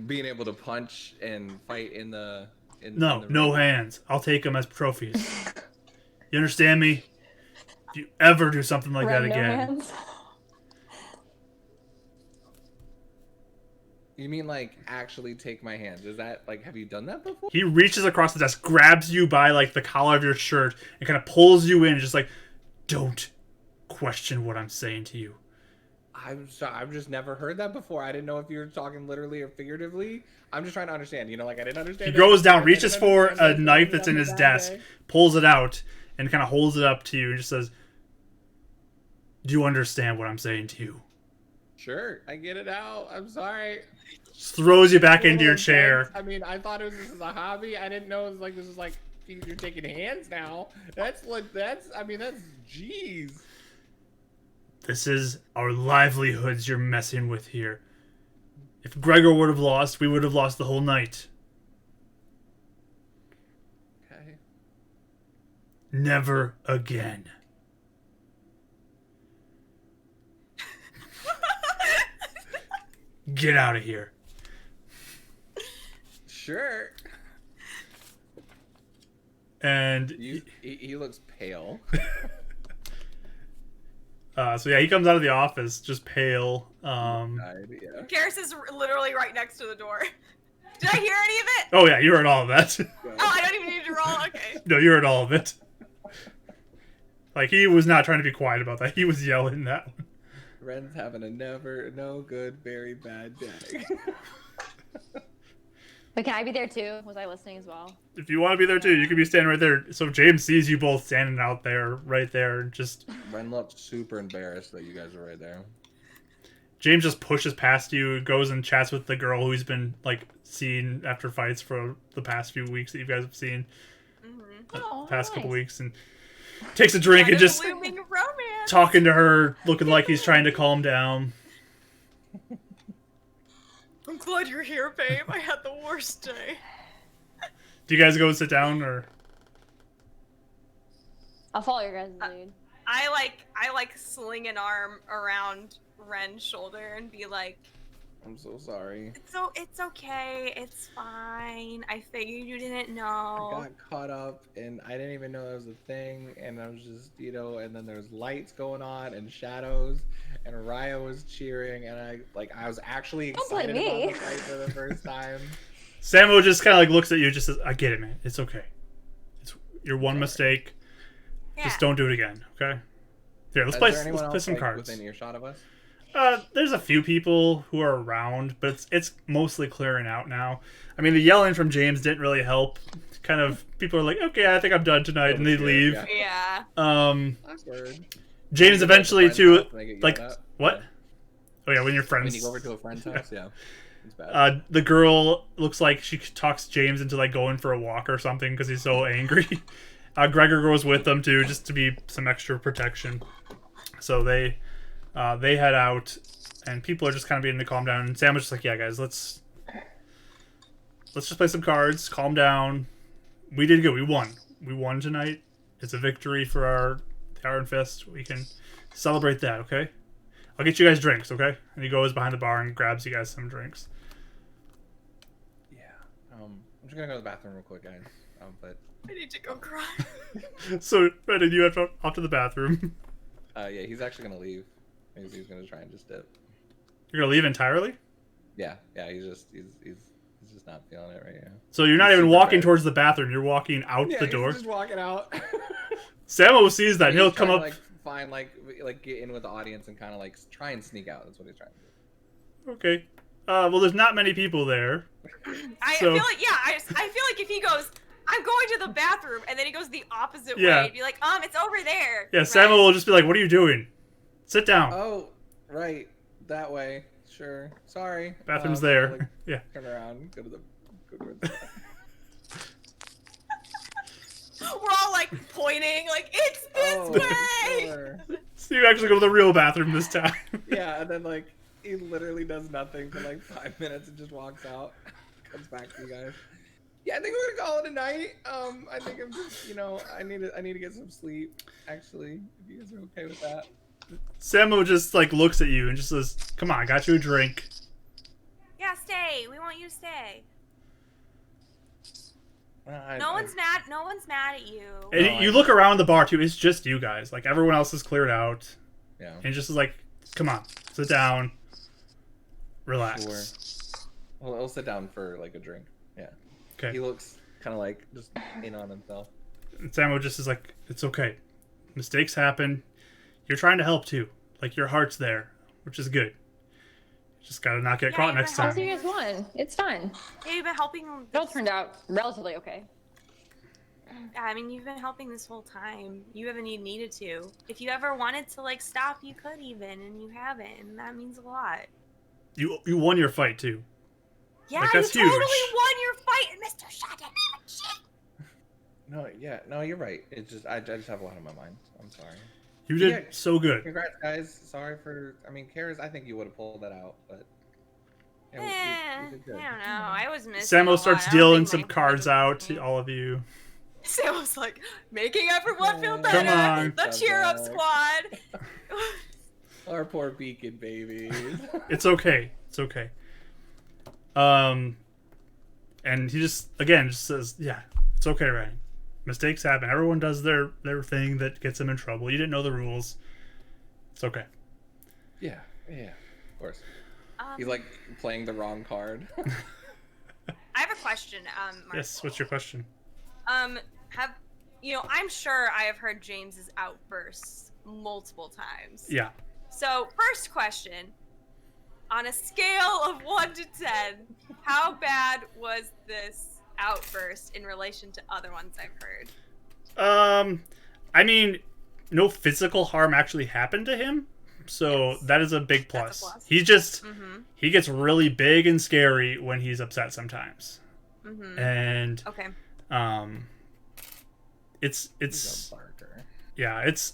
Being able to punch and fight in the No hands. I'll take them as trophies. You understand me? If you ever do something like that Random again, hands. You mean actually take my hands? Is that have you done that before? he reaches across the desk, grabs you by the collar of your shirt, and kind of pulls you in, just don't question what I'm saying to you. I've just never heard that before. I didn't know if you were talking literally or figuratively. I'm just trying to understand. I didn't understand. He goes down, reaches for a knife that's in his desk, pulls it out, and kind of holds it up to you, and just says, "Do you understand what I'm saying to you?" Sure, I get it now. I'm sorry. Just throws you back into your chair. I mean, I thought this was a hobby. I didn't know it was this is you're taking hands now. That's jeez. This is our livelihoods you're messing with here. If Gregor would have lost, we would have lost the whole night. Okay. Never again. Get out of here. Sure. And He looks pale. so yeah, he comes out of the office just pale. Died, yeah. Karis is literally right next to the door. Did I hear any of it? Oh yeah, you heard all of that. Oh, I don't even need to roll. Okay. No, you heard all of it. Like, he was not trying to be quiet about that. He was yelling that one. Ren's having a no good, very bad day. But can I be there too? Was I listening as well? If you want to be there too, you can be standing right there. So James sees you both standing out there, right there, and just... Ren looked super embarrassed that you guys were right there. James just pushes past you, goes and chats with the girl who he's been, like, seeing after fights for the past few weeks that you guys have seen. Mm-hmm. Past nice. couple weeks, and takes a drink and just Blooming romance. talking to her, looking like he's trying to calm down. I'm glad you're here, babe. I had the worst day. Do you guys go sit down, or... I'll follow your guys' lead. I like sling an arm around Ren's shoulder and be like, I'm so sorry. it's okay. It's fine. I figured you didn't I know. got caught up and I didn't even know that was a thing, and I was just, and then there's lights going on and shadows, and Raya was cheering, and I was actually Don't blame excited me. about the fight for the first time. Samo just kind of like looks at you, just says, "I get it, man. It's okay. It's your one mistake. Yeah. Just don't do it again, okay?" Here, let's Is play. there anyone Let's play else, some like, cards. within earshot of us? There's a few people who are around, but it's mostly clearing out now. I mean, the yelling from James didn't really help. Kind of people are like, "Okay, I think I'm done tonight," and they leave. Yeah. Awkward. James eventually Friend's too, house and they get like, yelled at. what? Yeah. Oh yeah, when your friends. When you go over to a friend's house, yeah, it's bad. The girl looks like she talks James into like going for a walk or something because he's so angry. Gregor goes with them too, just to be some extra protection. So they head out, and people are just kind of beginning to calm down. And Sam was just like, "Yeah, guys, let's just play some cards, calm down. We did good. We won. We won tonight. It's a victory for our Iron Fist. We can celebrate that, okay? I'll get you guys drinks, okay?" And he goes behind the bar and grabs you guys some drinks. Yeah. I'm just gonna go to the bathroom real quick, guys. But I need to go cry. So, Brendan, you have off to the bathroom. yeah, he's actually gonna leave. He's gonna try and just dip. You're gonna leave entirely? Yeah, he's just not feeling it right now. So you're not He's even super walking bad. towards the bathroom. You're walking out Yeah, the door. he's just walking out. Samo sees that, and he'll He's come trying up. to, find get in with the audience and kind of try and sneak out. That's what he's trying to do. Okay. Well, there's not many people there. I So- feel like I feel like if he goes, I'm going to the bathroom, and then he goes the opposite Yeah. way, and be like, it's over there. Yeah, right? Samo will just be like, "What are you doing? Sit down. Oh, right, that way. Sure. Sorry. Bathroom's I'll, there." Yeah. Turn around. Go towards the. We're all like pointing, like it's this way. Sure. So you actually go to the real bathroom this time. Yeah, and then he literally does nothing for 5 minutes and just walks out. Comes back to you guys. Yeah, I think we're gonna call it a night. I think I'm just, I need to get some sleep. Actually, if you guys are okay with that. Samo just like looks at you and just says, "Come on, I got you a drink." Yeah, stay. We want you to stay. I- No one's mad. No one's mad at you. And No, you I- look around the bar too. It's just you guys. Like everyone else is cleared out, Yeah. and just is like, "Come on, sit down, relax." Sure. Well, I'll sit down for a drink. Yeah. Okay. He looks kind of just in on himself. And Samo just is like, "It's okay. Mistakes happen. You're trying to help too. Like your heart's there, which is good. Just gotta not get Yeah, caught you're next right. I'll see time." you guys won. It's fine. Yeah, you've been helping. It all turned out relatively okay. I mean, you've been helping this whole time. You haven't even needed to. If you ever wanted to stop, you could even, and you haven't, and that means a lot. You won your fight too. Yeah, Like, you that's totally huge. won your fight, and Mr. Shaw didn't even shit. No, you're right. It's just I just have a lot on my mind. I'm sorry. You did Yeah. so good. Congrats, guys. Sorry for. Karis, I think you would have pulled that out, but. Yeah, I we did good. don't know. I was missing. a Samo lot. starts I don't dealing think some my cards head was out working. to all of you. Sam was like, making everyone feel Come better. on. The cheer up squad. Our poor beacon babies. It's okay. It's okay. And he just says, yeah, it's okay, Ryan. Mistakes happen. Everyone does their thing that gets them in trouble. You didn't know the rules. It's okay. Yeah, of course. He's like playing the wrong card. I have a question, Mark. Yes, what's your question? I'm sure I have heard James's outbursts multiple times. Yeah. So, first question, on a scale of 1 to 10, how bad was this outburst in relation to other ones I've heard? I mean, no physical harm actually happened to him, so Yes. that is a big plus. That's a plus. He just Mm-hmm. he gets really big and scary when he's upset sometimes, Mm-hmm. and Okay. it's He's a barker. yeah, it's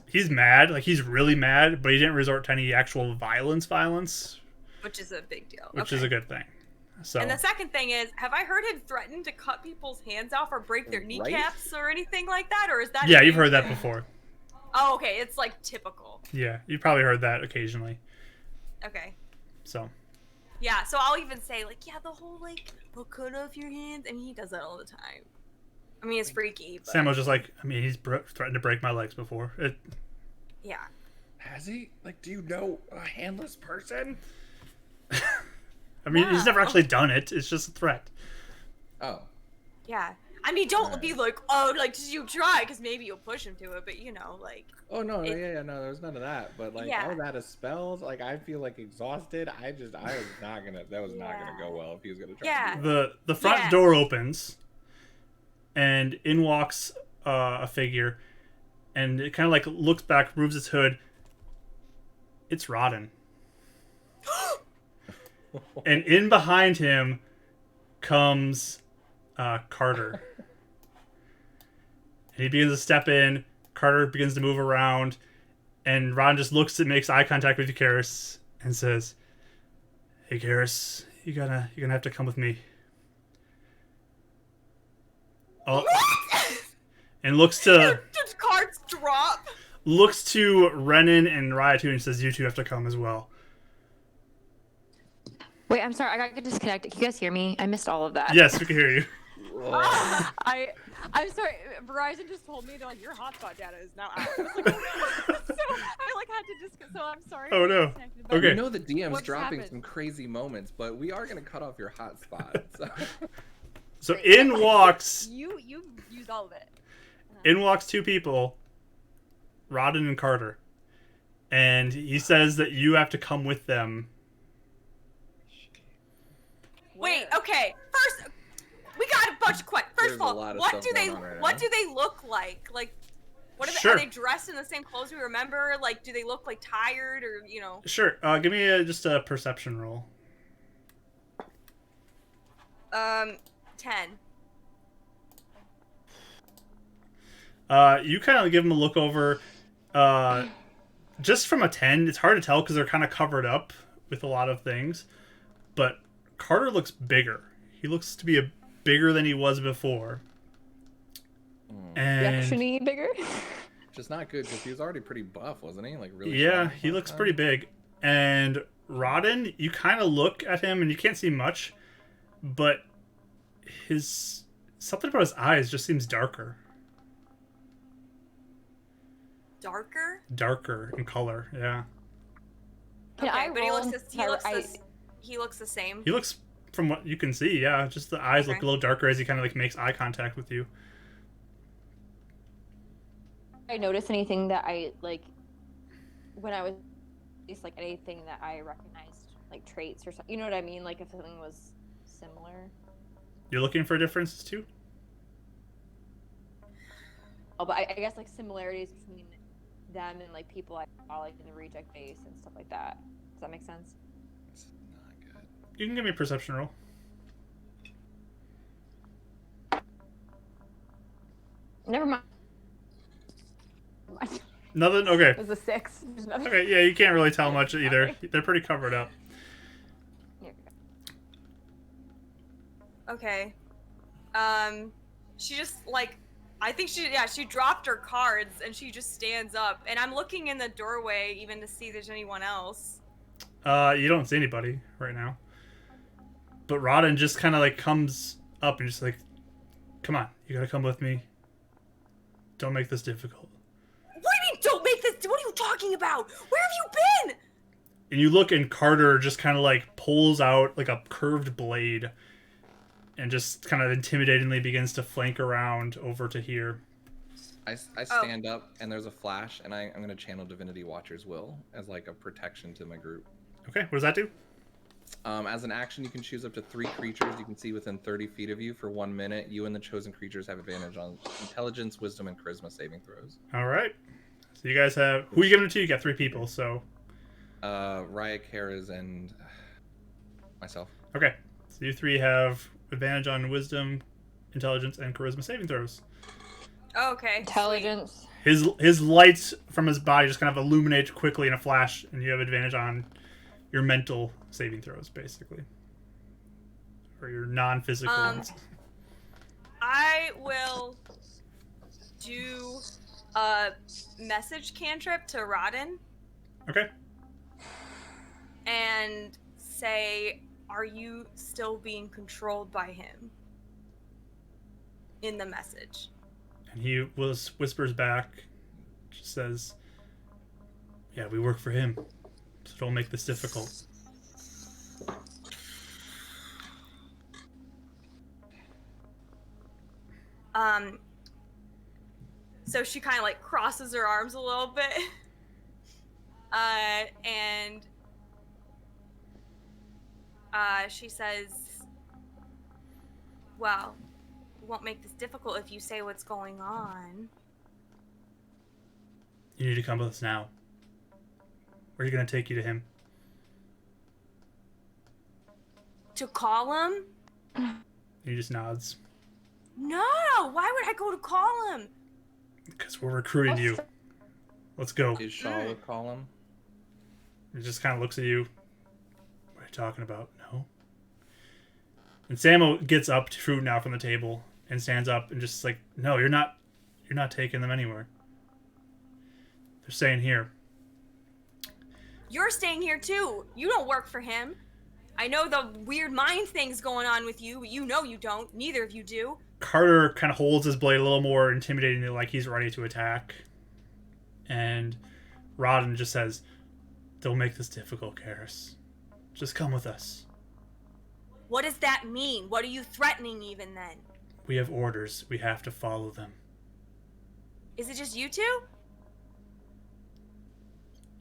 he's mad, like he's really mad, but he didn't resort to any actual violence, Which is a big deal. which Okay. is a good thing. So And the second thing is, have I heard him threaten to cut people's hands off or break their Right? kneecaps or anything like that? Or is that yeah, a you've new heard that thing? before. Oh, okay. It's like typical. Yeah, you probably heard that occasionally. Okay. So Yeah, so I'll even say, like, yeah, the whole, like, I'll cut off your hands. I mean, he does that all the time. I mean, it's freaky, but Sam was just like, I mean, he's threatened to break my legs before. yeah. Has he? Like, do you know a handless person? I mean, he's never Wow. actually done it. It's just a threat. Oh. Yeah. I mean, don't Right. be like, oh, like, did you try? Because maybe you'll push him to it, but, you know, like, Oh no, It- no, there's none of that. But like, Yeah. I was out of spells. Like, I feel like exhausted. I was not gonna. That was not gonna go well if he was gonna try. Yeah. To do The front Yeah. door opens, and in walks a figure, and it kind of like looks back, moves its hood. It's Rodden, that. and in behind him comes Carter, and he begins to step in. Carter begins to move around, and Rodden just looks and makes eye contact with you, Karis, and says, "Hey, Karis, you're gonna have to come with me." Oh, and looks to Just cards drop. Renan and Raitu and says, "You two have to come as well." Wait, I'm sorry. I got disconnected. Can you guys hear me? I missed all of that. Yes, we can hear you. Oh, I'm sorry. Verizon just told me they're like your hotspot data is now out. I was like, so I like had to so I'm sorry. Oh, no. Disconnected, but- Okay. You know the DM's What's dropping happened? some crazy moments, but we are gonna cut off your hotspot. So. So in walks You used all of it. two people, Rodden and Carter, and he says that you have to come with them. Wait, Where? okay. First, we got a bunch of questions. First There's of a all, lot of what stuff do they going on right what now. do they look like? Like, what are they, Sure. are they dressed in the same clothes we remember? Like, do they look like tired or you know? Sure. Give me just a perception roll. 10. You kind of give them a look over. Just from a 10, it's hard to tell because they're kind of covered up with a lot of things. But Carter looks bigger. He looks to be bigger than he was before. And Actually bigger. Just not good because he was already pretty buff, wasn't he? Like really. yeah, strong he last looks time? pretty big. And Rodden, you kind of look at him and you can't see much, but his something about his eyes just seems darker Darker? in color. Yeah, Can Okay, I but he roll looks and the, tell- I- he looks the same. he looks, from what you can see, yeah, just the eyes look Okay. a little darker as he kind of like makes eye contact with you. I notice anything that I like when I was it's like anything that I recognized like traits or something. You know what I mean? Like if something was similar. You're looking for differences too? Oh, but I guess like similarities between them and like people I saw like in the reject base and stuff like that. Does that make sense? It's not good. You can give me a perception roll. Never mind. Nothing? Okay. It was a 6. There's nothing. Okay, yeah, you can't really tell much either. They're pretty covered up. Yeah. Okay. she just like, I think she dropped her cards and she just stands up. And I'm looking in the doorway even to see if there's anyone else. You don't see anybody right now. But Rodden just kind of like comes up and just like, come on, you gotta come with me. Don't make this difficult. What do you mean, don't make this? What are you talking about? Where have you been? And you look, and Carter just kind of like pulls out like a curved blade and just kind of intimidatingly begins to flank around over to here. I stand up, and there's a flash, and I'm going to channel Divinity Watcher's Will as like a protection to my group. Okay, what does that do? As an action, you can choose up to 3 creatures you can see within 30 feet of you for 1 minute. You and the chosen creatures have advantage on intelligence, wisdom, and charisma saving throws. All right. So you guys have... Who are you giving it to? You got 3 people, so... Raya, Karas, and myself. Okay. So you 3 have advantage on wisdom, intelligence, and charisma saving throws. Okay. Intelligence. His lights from his body just kind of illuminate quickly in a flash, and you have advantage on your mental saving throws, basically. Or your non-physical ones. I will do a message cantrip to Rodden Okay. and say, are you still being controlled by him? In the message. And he whispers back, just says, yeah, we work for him, so don't make this difficult. So she kind of like crosses her arms a little bit. And she says, well, it won't make this difficult if you say what's going on. You need to come with us now. Where are you going to take you to him? To call him? And he just nods. No, why would I go to call him? Because we're recruiting you. Let's go. Is Shaw would call him? He just kind of looks at you. What are you talking about? No. And Samo gets up to fruit now from the table and stands up and just like, no, you're not taking them anywhere. They're staying here. You're staying here too. You don't work for him. I know the weird mind things going on with you, but you know you don't. Neither of you do. Carter kind of holds his blade a little more intimidatingly, like he's ready to attack. And Rodden just says, don't make this difficult, Karis. Just come with us. What does that mean? What are you threatening even then? We have orders. We have to follow them. Is it just you two?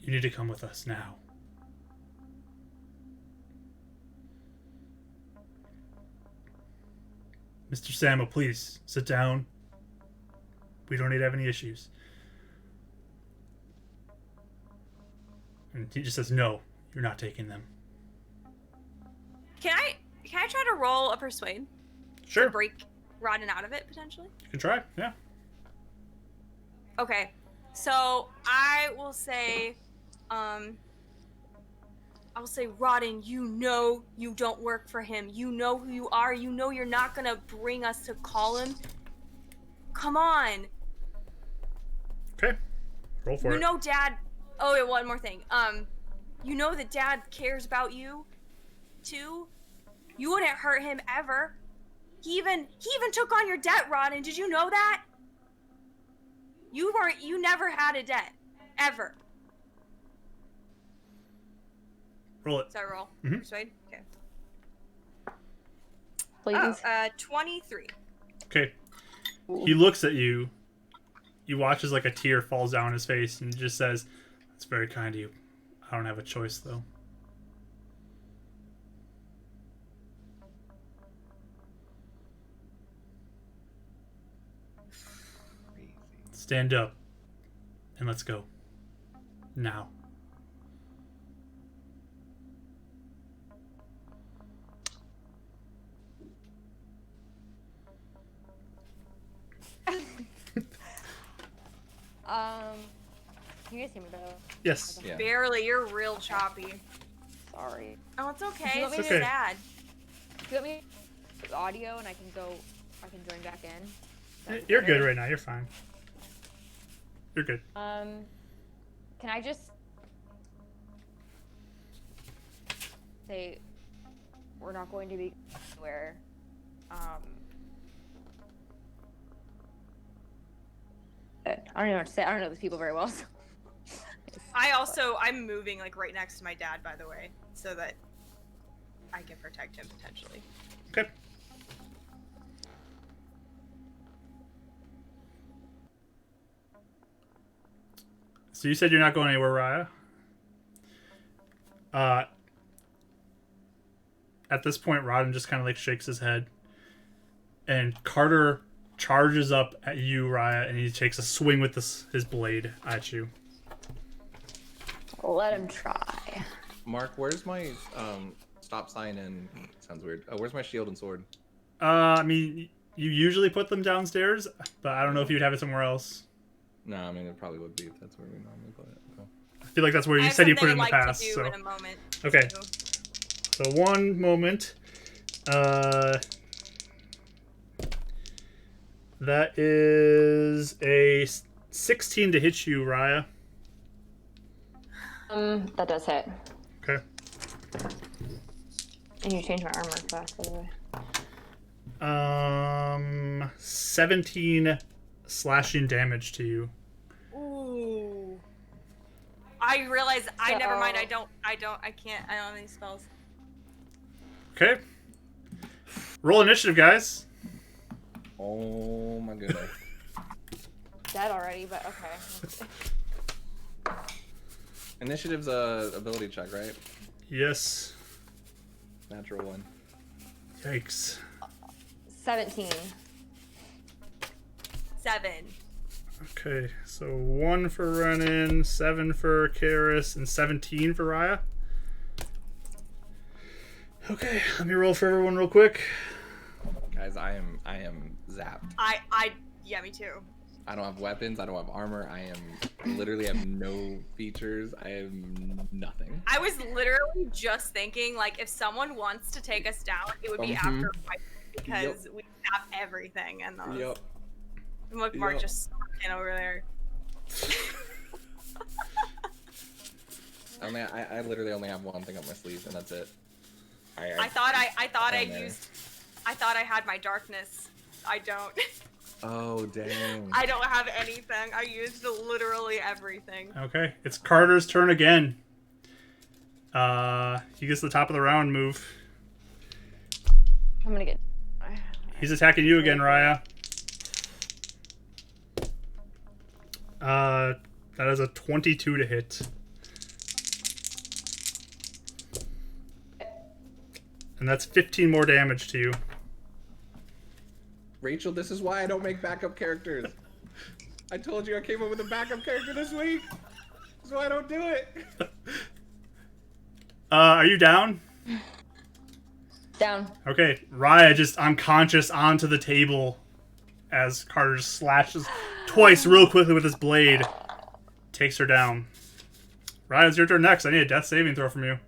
You need to come with us now. Mr. Samo, please, sit down. We don't need to have any issues. And he just says, no, you're not taking them. Can I try to roll a persuade? Sure. To break Rodden out of it, potentially? You can try, yeah. Okay. So I will say, Rodden, you know you don't work for him. You know who you are. You know you're not gonna bring us to call him. Come on. Okay. Roll for it. You know Dad... Oh, wait, one more thing. You know that Dad cares about you, too? You wouldn't hurt him ever. He even took on your debt, Rodden. Did you know that? You never had a debt. Ever. Roll it. So I roll. Mhm. Persuade? Okay. Please. 23. Okay. He looks at you. You watch as like a tear falls down his face and just says, that's very kind of you. I don't have a choice, though. Crazy. Stand up and let's go. Now. Can you guys hear me though? Yes. Yeah. Barely. You're real choppy. Sorry. Oh, it's okay. Do you It's want just me to- sad. Do you want me to audio and I can join back in? You're good right now. You're fine. You're good. Can I just say we're not going to be where I don't know what to say. I don't know these people very well. So. I'm moving like right next to my dad, by the way, so that I can protect him potentially. Okay. So you said you're not going anywhere, Raya? At this point, Rodden just kind of like shakes his head. And Carter charges up at you, Raya, and he takes a swing with his blade at you. Let him try. Mark, where's my stop sign and sounds weird. Where's my shield and sword? I mean, you usually put them downstairs, but I don't know if you'd have it somewhere else. No, I mean it probably would be if that's where we normally put it. Okay. I feel like that's where you said you put it in the past. To do So in a moment, okay. too. So one moment. That is a 16 to hit you, Raya. That does hit. Okay. And you changed my armor class, by the way. 17 slashing damage to you. Ooh. I realize never mind. I can't. I don't have any spells. Okay. Roll initiative, guys. Oh my goodness. Dead already, but okay. Initiative's a ability check, right? Yes. Natural one. Yikes. 17. 7. Okay, so 1 for Renan, 7 for Karis, and 17 for Raya. Okay, let me roll for everyone real quick. Guys, I am zapped. Yeah, me too. I don't have weapons, I don't have armor, I literally have no features, I have nothing. I was literally just thinking, like, if someone wants to take us down, it would be after fight because we have everything and those. Yep. And look, Mark just stalking over there. I literally only have one thing up my sleeve, and that's it. I thought I had my darkness. I don't. Oh dang. I don't have anything. I used literally everything. Okay, it's Carter's turn again. He gets the top of the round move. I'm gonna get. He's attacking you again, Raya. That is a 22 to hit. And that's 15 more damage to you. Rachel, this is why I don't make backup characters. I told you I came up with a backup character this week. This is why I don't do it. Are you down? Down. Okay, Raya just unconscious onto the table as Carter just slashes twice real quickly with his blade. Takes her down. Raya, it's your turn next. I need a death saving throw from you.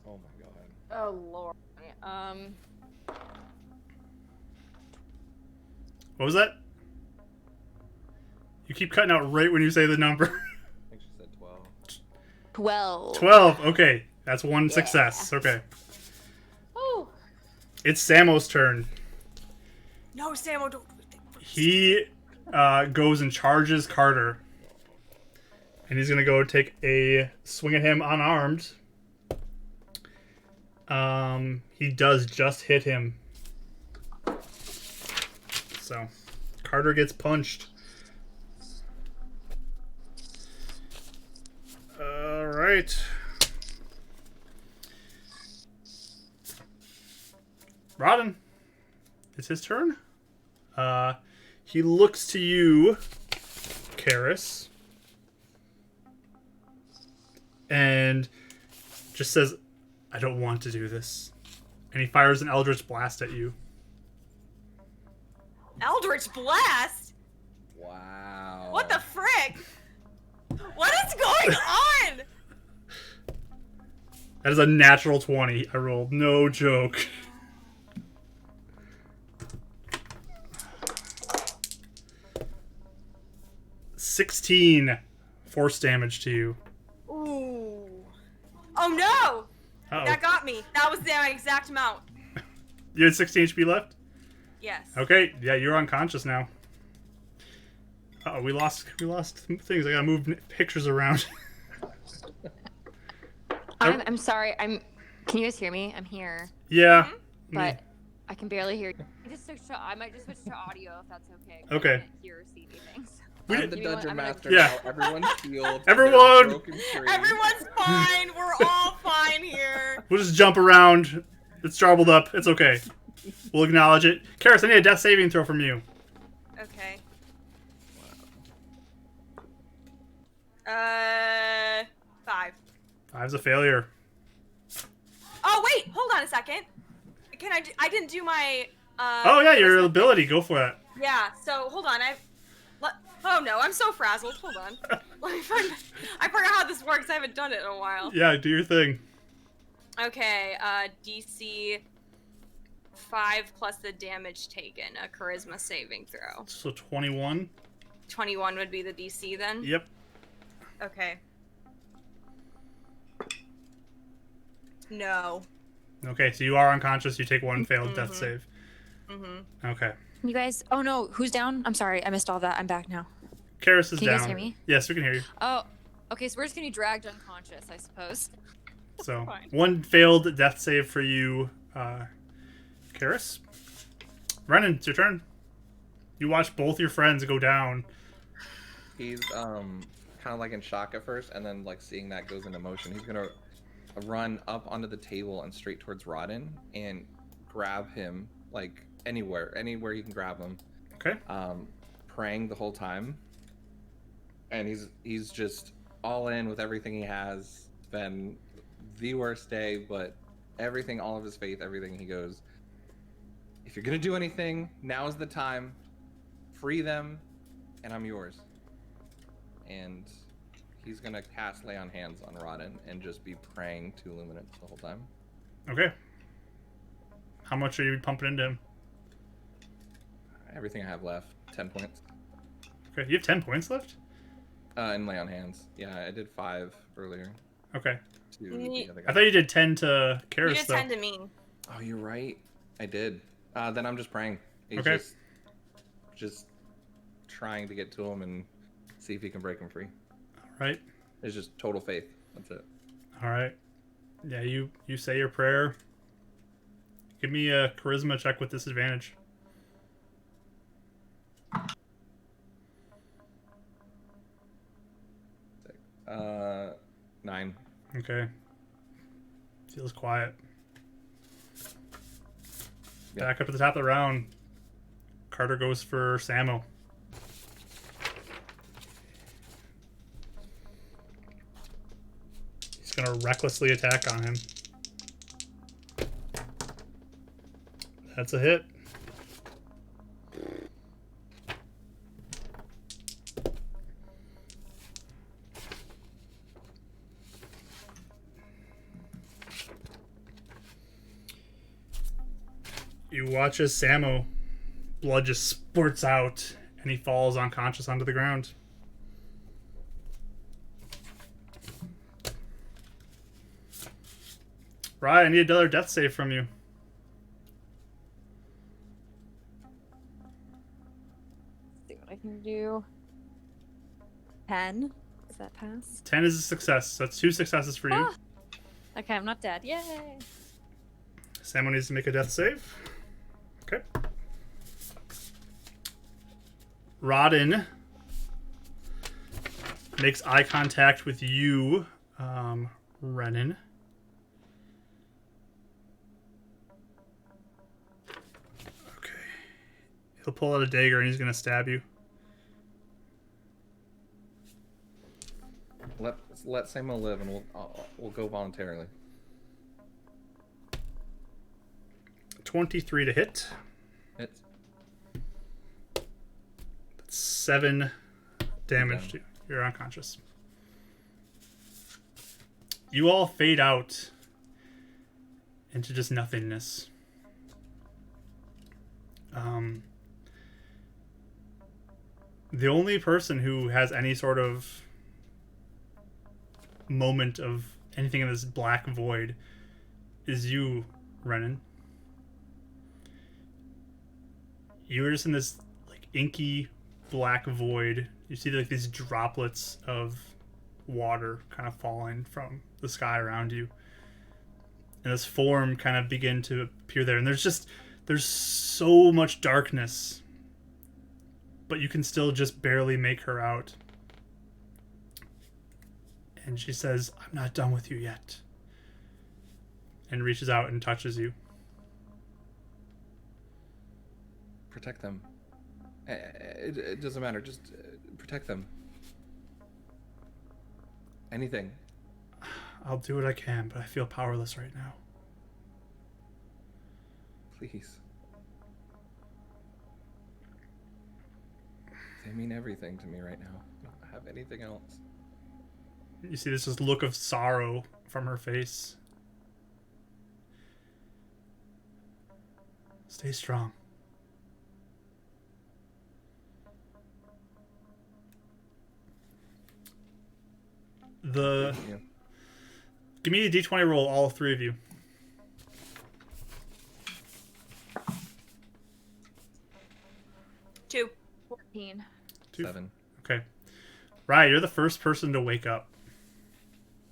Oh my god. Oh lord. What was that? You keep cutting out right when you say the number. I think she said 12. 12. 12. Okay, that's one success. Okay. Oh. It's Samo's turn. No, Samo, don't. He goes and charges Carter. And he's going to go take a swing at him unarmed. He does just hit him. So, Carter gets punched. Alright. Rodden. It's his turn. He looks to you, Karis, and just says, I don't want to do this. And he fires an Eldritch Blast at you. Eldritch Blast? Wow. What the frick? What is going on? That is a natural 20. I rolled. No joke. 16 force damage to you. Ooh. Oh no! Uh-oh. That got me. That was the exact amount. You had 16 HP left? Yes. Okay, yeah, you're unconscious now. Uh-oh, we lost things. I gotta move pictures around. I'm sorry. Can you guys hear me? I'm here, Yeah. but I can barely hear you. I might just switch to audio if that's okay. 'Cause Okay. I can't hear or see anything. So. I'm the Give me one- dungeon I'm gonna- master Yeah. now. Everyone's healed. Everyone! They're broken free. Everyone's fine. We're all fine here. We'll just jump around. It's jarbled up. It's okay. We'll acknowledge it. Karis, I need a death saving throw from you. Okay. 5. 5's a failure. Oh wait, hold on a second. Can I didn't do my. Oh yeah, your ability. Go for that. Yeah. So hold on. Oh no, I'm so frazzled. Hold on. Let me find. I forgot how this works. I haven't done it in a while. Yeah, do your thing. Okay. DC 5 plus the damage taken. A charisma saving throw. So 21. 21 would be the DC then. Yep. Okay. No. Okay, so you are unconscious. You take 1 failed death save. Mm-hmm. Okay. You guys. Oh no, who's down? I'm sorry, I missed all that. I'm back now. Karis is Can you down. guys hear me? Yes, we can hear you. Oh, okay. So we're just gonna be dragged unconscious, I suppose. So Fine. 1 failed death save for you, Karis. Renan, it's your turn. You watch both your friends go down. He's kind of like in shock at first, and then like seeing that goes into motion. He's gonna run up onto the table and straight towards Rodden and grab him like anywhere he can grab him. Okay. Praying the whole time, and he's just all in with everything he has. It's been the worst day, but everything, all of his faith, everything, he goes, if you're gonna do anything, now's the time. Free them, and I'm yours. And he's gonna cast Lay on Hands on Rodden and just be praying to Luminance the whole time. Okay. How much are you pumping into him? Everything I have left, 10 points. Okay, you have 10 points left? And Lay on Hands. Yeah, I did 5 earlier Okay. to the other guy. I thought you did 10 to You Karis, did though. 10 to me. Oh, you're right. I did. Then I'm just praying. He's Okay. just trying to get to him and see if he can break him free. All right. It's just total faith. That's it. All right. Yeah, you say your prayer. Give me a charisma check with disadvantage. 9. Okay. Feels quiet. Yeah. Back up at the top of the round. Carter goes for Samo. He's gonna recklessly attack on him. That's a hit. You watch as Samo, blood just spurts out, and he falls unconscious onto the ground. Right, I need another death save from you. See what I can do. 10. Does that pass? 10 is a success. That's 2 successes for you. Ah. Okay, I'm not dead. Yay! Samo needs to make a death save. Okay. Rodden makes eye contact with you, Renan. Okay. He'll pull out a dagger and he's going to stab you. Let Samo live, and we'll go voluntarily. 23 to hit. It's 7 damage to you. You're unconscious. You all fade out into just nothingness. The only person who has any sort of moment of anything in this black void is you, Renan. You were just in this like inky black void. You see like these droplets of water kind of falling from the sky around you, and this form kind of begin to appear there. And there's so much darkness, but you can still just barely make her out. And she says, "I'm not done with you yet," and reaches out and touches you. Protect them. It doesn't matter. Just protect them. Anything. I'll do what I can, but I feel powerless right now. Please. They mean everything to me right now. I don't have anything else. You see this look of sorrow from her face. Stay strong. Yeah. Give me a d20 roll, all three of you. Two. 14. 7. Okay. Right, you're the first person to wake up.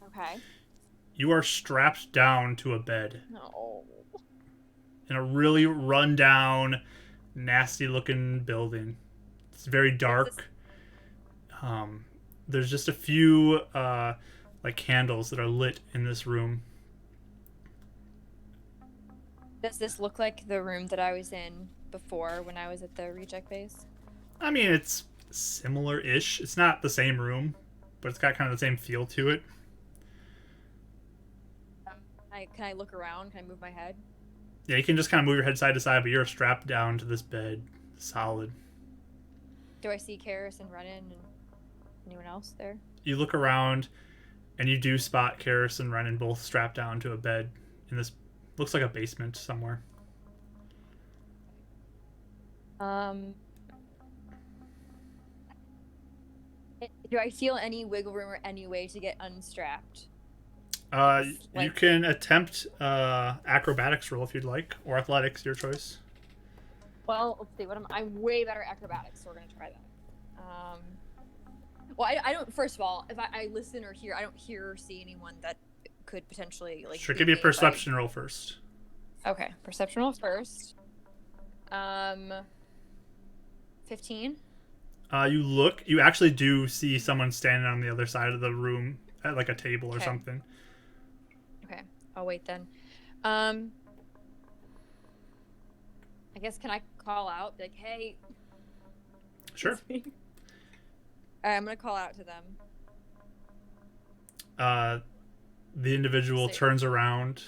Okay. You are strapped down to a bed No. in a really run-down, nasty-looking building. It's very dark. There's just a few like candles that are lit in this room. Does this look like the room that I was in before when I was at the reject base? I mean, it's similar-ish. It's not the same room, but it's got kind of the same feel to it. Can I look around? Can I move my head? Yeah, you can just kind of move your head side to side, but you're strapped down to this bed, solid. Do I see Karis and Renan and anyone else there? You look around, and you do spot Karis and Renan both strapped down to a bed in this looks like a basement somewhere. Do I feel any wiggle room or any way to get unstrapped? You can attempt acrobatics roll if you'd like, or athletics, your choice. Well, let's see. I'm way better at acrobatics, so we're gonna try that. Well, I don't. First of all, if I listen or hear, I don't hear or see anyone that could potentially like. Sure, beat give me a me, perception roll first. Okay, perception roll first. 15. You actually do see someone standing on the other side of the room at like a table or Okay. something. Okay, I'll wait then. I guess can I call out like, hey? Sure. All right, I'm gonna call out to them. The individual See. turns around,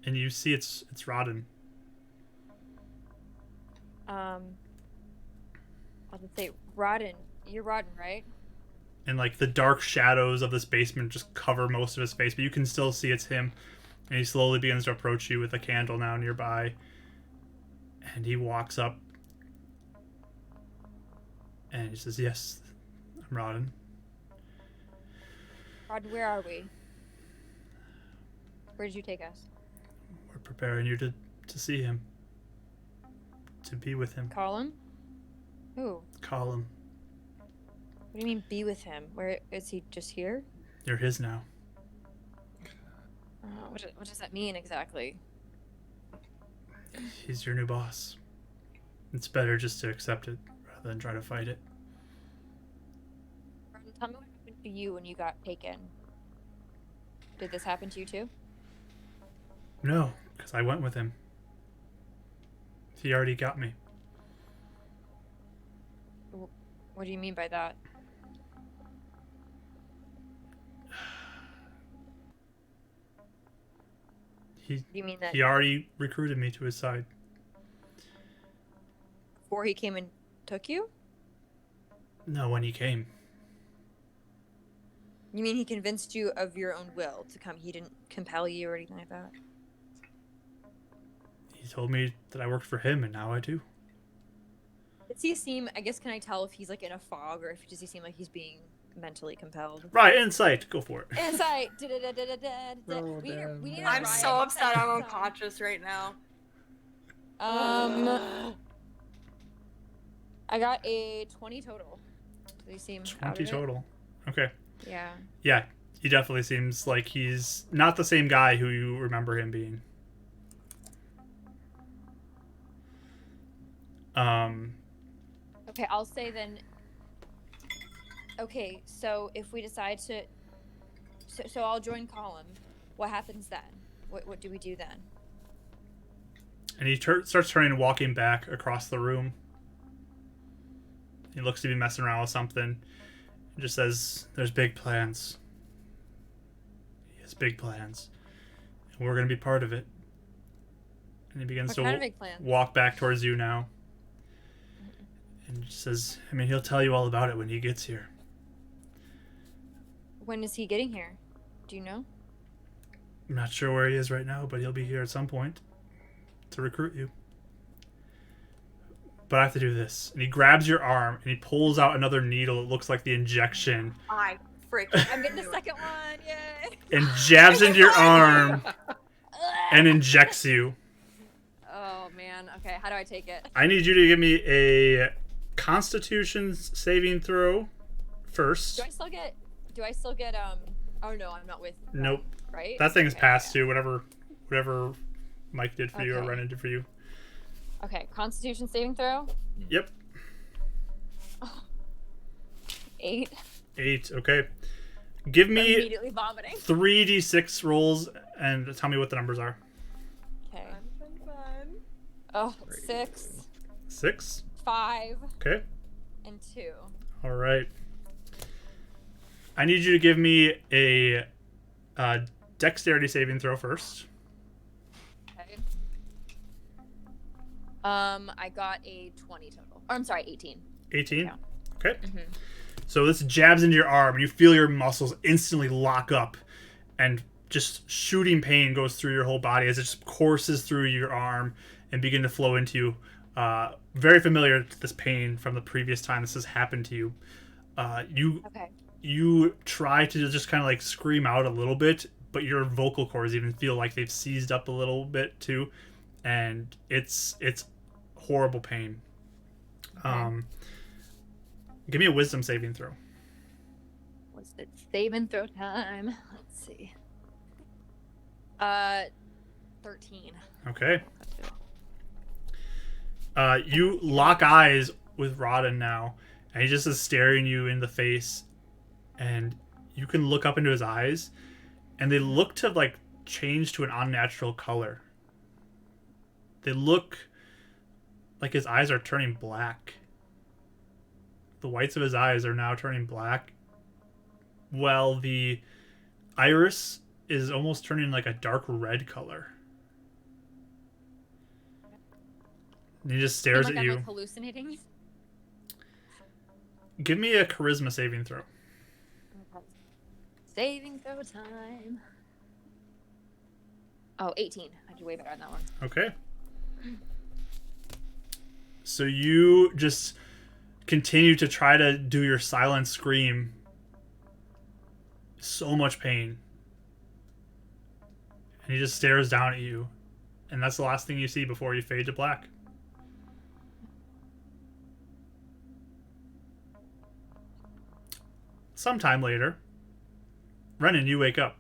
and you see it's Rodden. I'll just say, Rodden, you're Rodden, right? And like the dark shadows of this basement just cover most of his face, but you can still see it's him. And he slowly begins to approach you with a candle now nearby. And he walks up. And he says, "Yes, I'm Rodden." Rodden, where are we? Where did you take us? We're preparing you to see him. To be with him. Call him? Who? Call him. What do you mean, be with him? Where is he? Just here? You're his now. What does that mean exactly? He's your new boss. It's better just to accept it rather than try to fight it. Rodden, tell me what happened to you when you got taken. Did this happen to you too? No, because I went with him. He already got me. What do you mean by that? You mean that He already recruited me to his side. before he came and took you? No, when he came. You mean he convinced you of your own will to come? He didn't compel you or anything like that? He told me that I worked for him, and now I do. Does he seem? I guess can I tell if he's like in a fog or if does he seem like he's being mentally compelled? Right, insight. Go for it. Insight. Roll We them need a I'm dice. so riot upset I'm sound. unconscious right now. I got a 20 total. Do they seem out 20 of it? total. Okay. Yeah. Yeah, he definitely seems like he's not the same guy who you remember him being. Okay, I'll say then. Okay, so if we decide to, so I'll join Column. What happens then? What do we do then? And he starts turning and walking back across the room. He looks to be messing around with something. He just says, "There's big plans. He has big plans, and we're gonna be part of it." And he begins What to kind of big plans? walk back towards you now. And just says, "I mean, he'll tell you all about it when he gets here." When is he getting here? Do you know? I'm not sure where he is right now, but he'll be here at some point to recruit you. But I have to do this. And he grabs your arm and he pulls out another needle. It looks like the injection. I freaking I'm getting the second one. Yay! And jabs into your arm and injects you. Oh man. Okay, how do I take it? I need you to give me a Constitution saving throw first. Do I still get? Oh no, I'm not with. Nope. Right. That thing's Okay, passed yeah. too. Whatever Mike did for you or Okay. Renan did for you. Okay, Constitution saving throw. Yep. 8. 8. Okay. Give me Immediately vomiting. 3d6 rolls and tell me what the numbers are. Okay. fun. Oh, 6, 6. 5, Okay. and 2. All right. I need you to give me a dexterity saving throw first. Okay. I got a 20 total. Or I'm sorry, 18. 18. Yeah. Okay. Mm-hmm. So this jabs into your arm, and you feel your muscles instantly lock up, and just shooting pain goes through your whole body as it just courses through your arm and begin to flow into you. Very familiar to this pain from the previous time this has happened to you. Okay. You try to just kind of like scream out a little bit, but your vocal cords even feel like they've seized up a little bit too, and it's horrible pain. Okay. Give me a wisdom saving throw. What's it? Save and throw time. Let's see. 13. Okay. You lock eyes with Rodden now, and he just is staring you in the face, and you can look up into his eyes, and they look to like change to an unnatural color. They look like his eyes are turning black. The whites of his eyes are now turning black, while the iris is almost turning like a dark red color. And he just stares Like at I'm you. like hallucinating. Give me a charisma saving throw. Okay. Saving throw time. Oh, 18. I did way better on that one. Okay. So you just continue to try to do your silent scream. So much pain. And he just stares down at you. And that's the last thing you see before you fade to black. Sometime later, Renan, you wake up.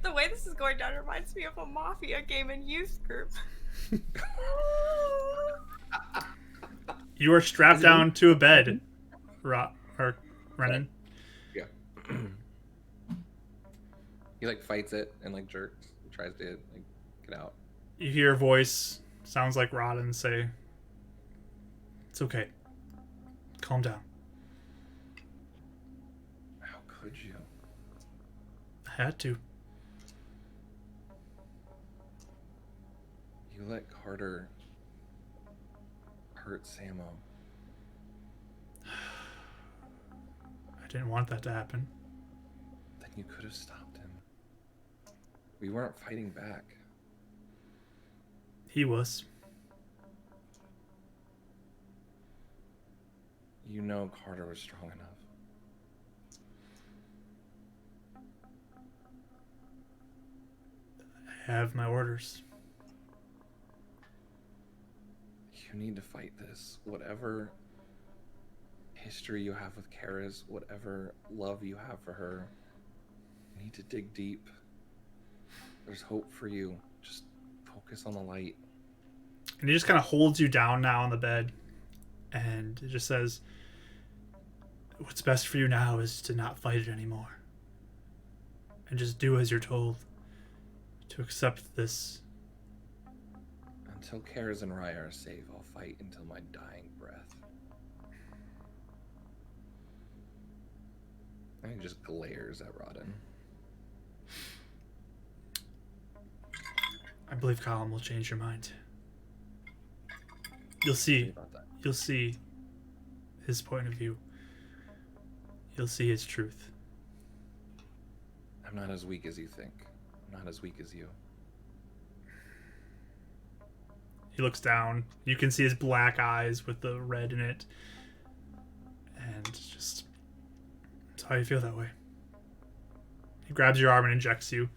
The way this is going down reminds me of a mafia game in youth group. You are strapped down to a bed, Renan. Yeah. He like fights it and like jerks, tries to like get out. You hear a voice, sounds like Rodden, say, "It's okay. Calm down." How could you? I had to. You let Carter hurt Samo. I didn't want that to happen. Then you could have stopped him. We weren't fighting back. He was. You know Carter was strong enough. I have my orders. You need to fight this. Whatever history you have with Kara's, whatever love you have for her, you need to dig deep. There's hope for you. Just focus on the light. And he just kind of holds you down now on the bed. And it just says, what's best for you now is to not fight it anymore. And just do as you're told. To accept this. Until Kara's and Raya are safe, I'll fight until my dying breath. And he just glares at Rodden. I believe Colin will change your mind. You'll See see. about that. You'll see his point of view. You'll see his truth. I'm not as weak as you think. I'm not as weak as you. He looks down. You can see his black eyes with the red in it. And just... That's how you feel that way. He grabs your arm and injects you.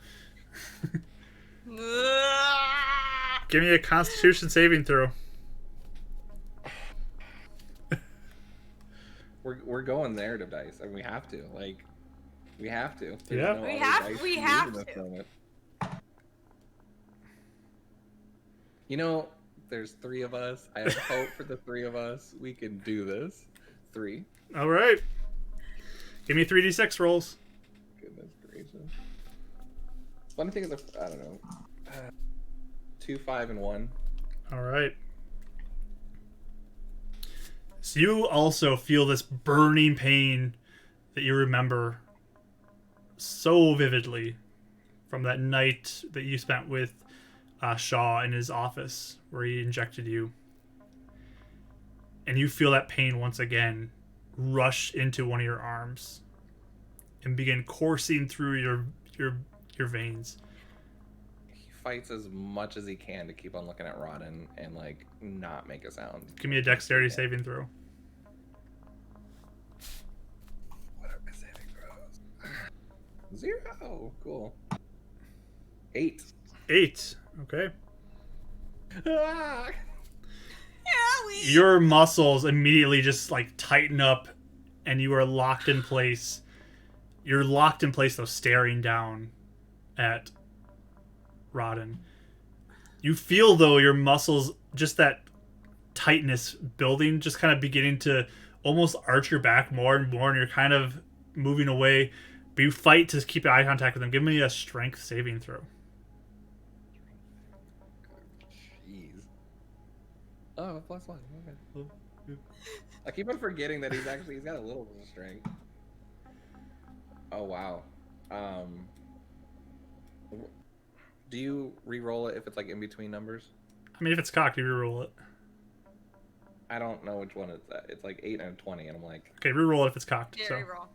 Give me a Constitution saving throw. We're going there to dice, and we have to. Like, we have to. There's Yeah. no We other have- dice we to use have in this to. moment. You know, there's 3 of us. I have hope for the 3 of us. We can do this. 3. All right. Give me 3d6 rolls. Goodness gracious. Funny thing is, I don't know. 2, 5, and 1. All right. So you also feel this burning pain that you remember so vividly from that night that you spent with Shaw in his office where he injected you. And you feel that pain once again rush into one of your arms and begin coursing through your veins. He fights as much as he can to keep on looking at Rodden and, like, not make a sound. Give me a dexterity saving throw. What are my saving throws? 0. Cool. 8. 8. Okay. Ah! Your muscles immediately just like tighten up and you are locked in place. You're locked in place though, staring down at Rodden. You feel though your muscles, just that tightness building, just kind of beginning to almost arch your back more and more, and you're kind of moving away. But you fight to keep eye contact with them. Give me a strength saving throw. Jeez. Oh, +1. Okay. I keep on forgetting that he's got a little bit of strength. Oh wow. Do you re-roll it if it's like in between numbers? I mean, if it's cocked, you reroll it. I don't know which one it's at. It's like 8 and 20, and I'm like, Okay, reroll it if it's cocked. Yeah, So reroll.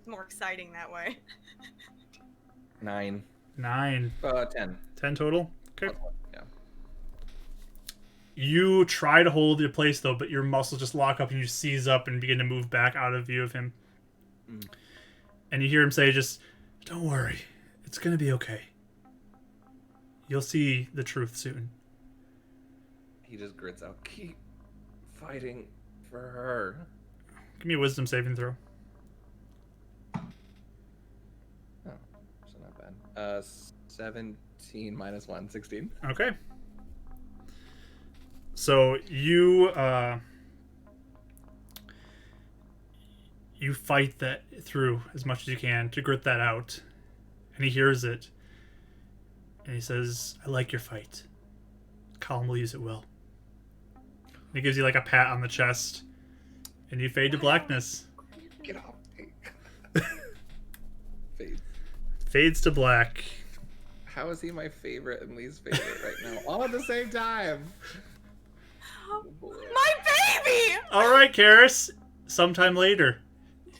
It's more exciting that way. 9. 9. 10. 10 total. Okay. Yeah. You try to hold your place though, but your muscles just lock up and you seize up and begin to move back out of view of him. Mm. And you hear him say, just, don't worry. It's going to be okay. You'll see the truth soon. He just grits out, keep fighting for her. Give me a wisdom saving throw. Oh, so not bad. 17 minus 1, 16. Okay. So you you fight that through as much as you can to grit that out. And he hears it. And he says, I like your fight. Colin will use it well. And he gives you like a pat on the chest. And you fade to blackness. Get off me. Fades. Fades to black. How is he my favorite and least favorite right now? All at the same time. Oh, boy. My baby! All right, Karis. Sometime later,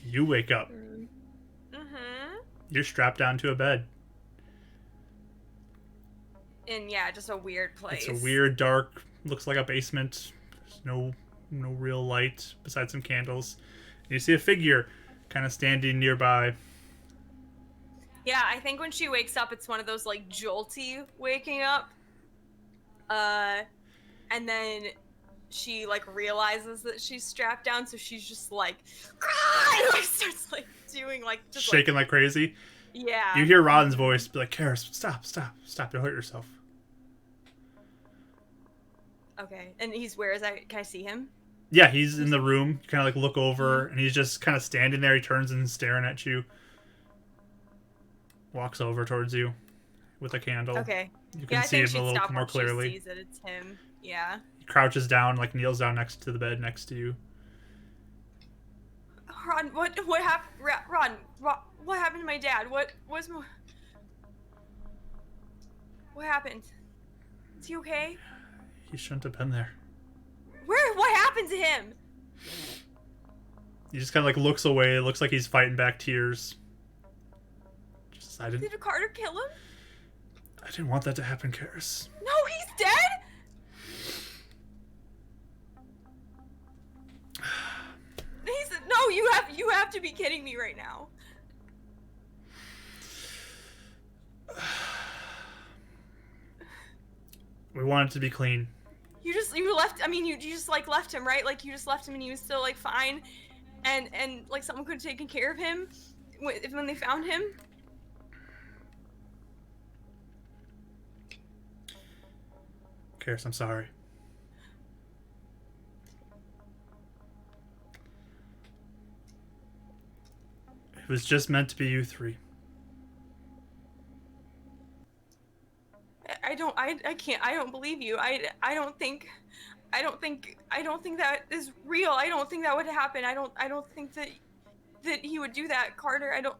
you wake up. Mm-hmm. You're strapped down to a bed. In, yeah, just a weird place. It's a weird, dark, looks like a basement. There's no no real light besides some candles. And you see a figure kind of standing nearby. Yeah, I think when she wakes up, it's one of those like jolty waking up. And then she like realizes that she's strapped down, so she's just like, and, like starts like doing like just Shaking like crazy. Yeah. You hear Rodden's voice be like, Karis, stop, you'll hurt yourself. Okay, and he's where is that? Can I see him? Yeah, he's in the room. You kind of like look over, and he's just kind of standing there. He turns and staring at you. Walks over towards you with a candle. Okay. You can I see think him a she'd little stop more once she clearly. sees that it's him. Yeah. He crouches down, like kneels down next to the bed next to you. Ron, what happened? Ron, what happened to my dad? What happened? Is he okay? He shouldn't have been there. What happened to him? He just kind of like looks away. It looks like he's fighting back tears. Just, Did Carter kill him? I didn't want that to happen, Karis. No, he's dead? No, you have to be kidding me right now. We want it to be clean. You left, I mean, you just like left him, right? Like you just left him and he was still like fine, and like someone could have taken care of him when they found him. Karis, I'm sorry. It was just meant to be you three. I don't believe you. I don't think that is real. I don't think that would happen. I don't think that he would do that, Carter. I don't.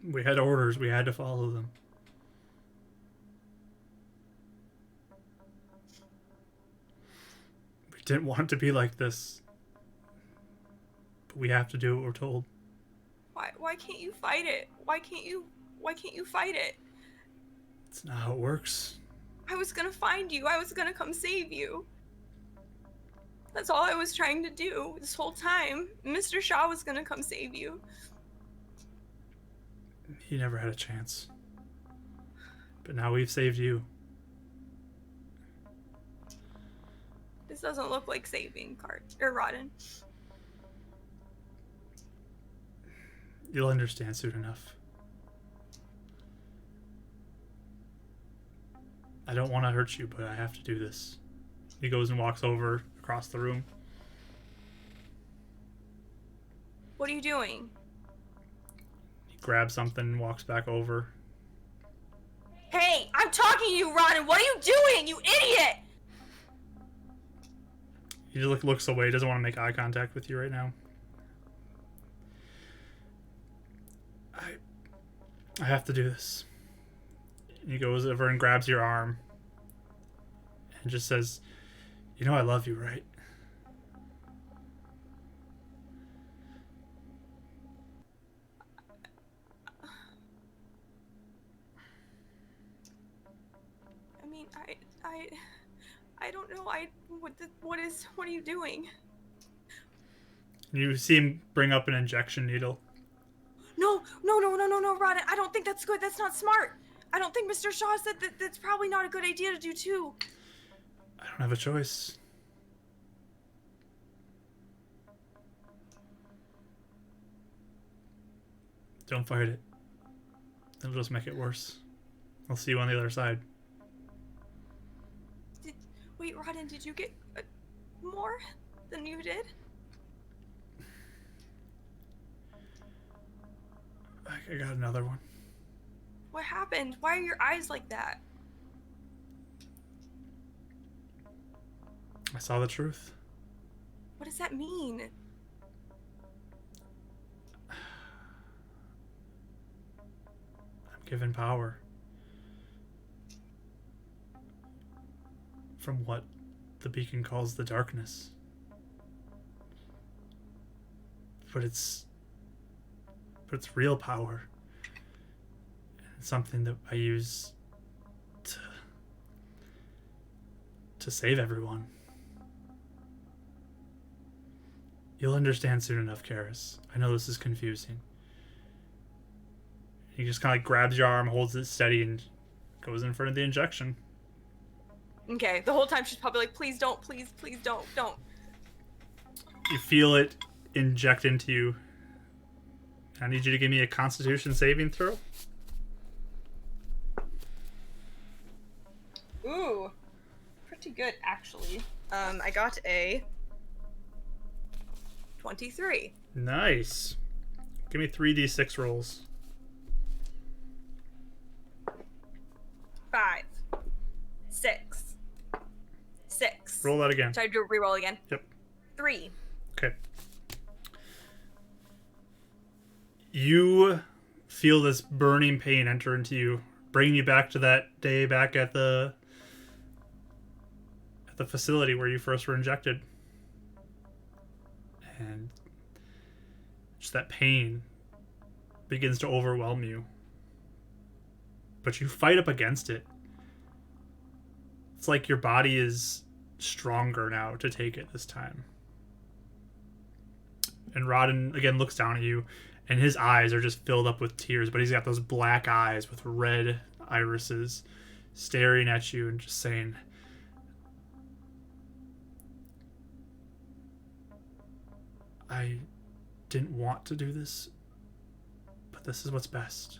We had orders. We had to follow them. We didn't want it to be like this. But we have to do what we're told. Why can't you fight it? Why can't you fight it? It's not how it works. I was gonna find you. I was gonna come save you. That's all I was trying to do this whole time. Mr. Shaw was gonna come save you. He never had a chance. But now we've saved you. This doesn't look like saving Rodden. You'll understand soon enough. I don't want to hurt you, but I have to do this. He goes and walks over across the room. What are you doing? He grabs something and walks back over. Hey, I'm talking to you, Rodden. What are you doing, you idiot? He just looks away. He doesn't want to make eye contact with you right now. I have to do this. He goes over and grabs your arm and just says, "You know I love you, right?" I mean, I don't know. What are you doing? You see him bring up an injection needle. No, Rodden. I don't think that's good. That's not smart. I don't think Mr. Shaw said that that's probably not a good idea to do too. I don't have a choice. Don't fight it. It'll just make it worse. I'll see you on the other side. Wait, Rodden, did you get more than you did? I got another one. What happened? Why are your eyes like that? I saw the truth. What does that mean? I'm given power. From what the beacon calls the darkness. But it's real power. And it's something that I use to to save everyone. You'll understand soon enough, Karis. I know this is confusing. He just kind of like grabs your arm, holds it steady, and goes in front of the injection. Okay, the whole time she's probably like, please don't, please don't. You feel it inject into you. I need you to give me a Constitution saving throw. Ooh, pretty good actually. I got a 23. Nice. Give me 3d6 rolls. 5, 6, 6. Roll that again. Should I do a reroll again? Yep. 3. Okay. You feel this burning pain enter into you, bringing you back to that day back at the facility where you first were injected. And just that pain begins to overwhelm you. But you fight up against it. It's like your body is stronger now to take it this time. And Rodden again looks down at you, and his eyes are just filled up with tears, but he's got those black eyes with red irises staring at you and just saying, I didn't want to do this, but this is what's best.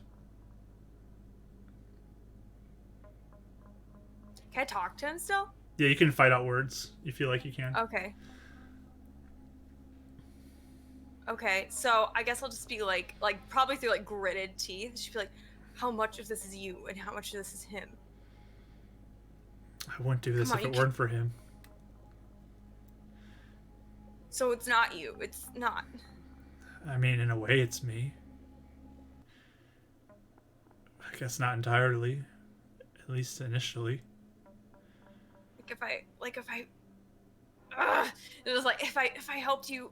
Can I talk to him still? Yeah, you can fight out words. You feel like you can. Okay. Okay, so I guess I'll just be like probably through like gritted teeth. She'd be like, how much of this is you and how much of this is him? I wouldn't do this Come on, if it you weren't for him. So it's not you. It's not. I mean, in a way, it's me. I guess not entirely. At least initially. It was like if I helped you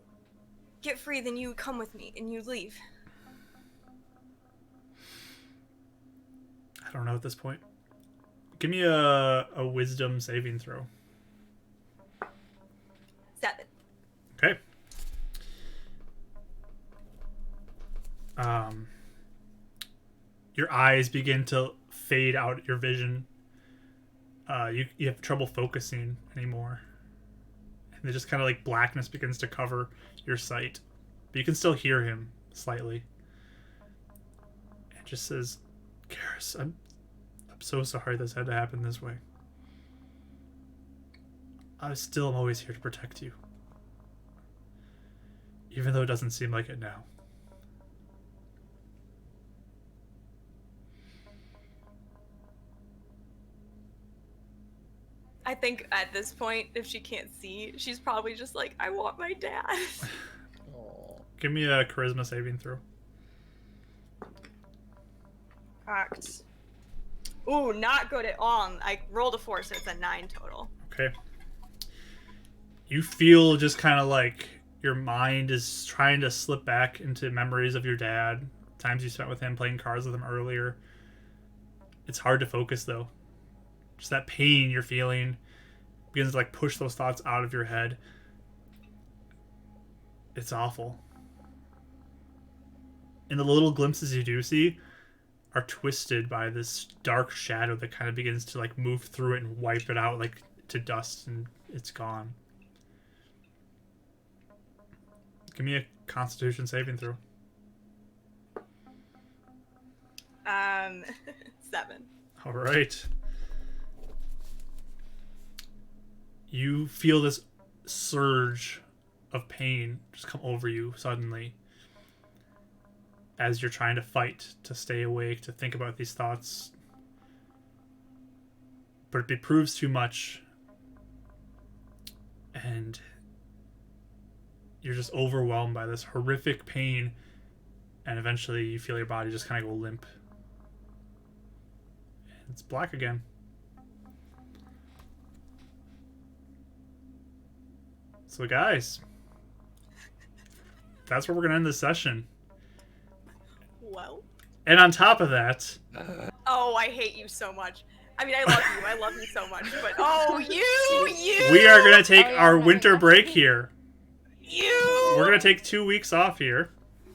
get free, then you come with me and you leave. I don't know at this point. Give me a wisdom saving throw. 7. Okay. Your eyes begin to fade out your vision. You have trouble focusing anymore. And just kind of like blackness begins to cover your sight. But you can still hear him slightly. And just says, Karis, I'm so sorry this had to happen this way. I still am always here to protect you. Even though it doesn't seem like it now. I think at this point, if she can't see, she's probably just like, I want my dad. Aw. Give me a charisma saving throw. Fact. Ooh, not good at all. I rolled a 4, so it's a 9 total. Okay. You feel just kind of like your mind is trying to slip back into memories of your dad, times you spent with him, playing cards with him earlier. It's hard to focus though. Just that pain you're feeling begins to like push those thoughts out of your head. It's awful. And the little glimpses you do see are twisted by this dark shadow that kind of begins to like move through it and wipe it out like to dust, and it's gone. Give me a Constitution saving throw. 7. All right. You feel this surge of pain just come over you suddenly as you're trying to fight, to stay awake, to think about these thoughts. But it proves too much, and you're just overwhelmed by this horrific pain, and eventually you feel your body just kind of go limp. And it's black again. So guys, that's where we're going to end this session. Well. And on top of that... Oh, I hate you so much. I mean, I love you. I love you so much. But oh, you. We are gonna take Oh, yeah, our no, winter yeah. break here. You. We're gonna take 2 weeks off here,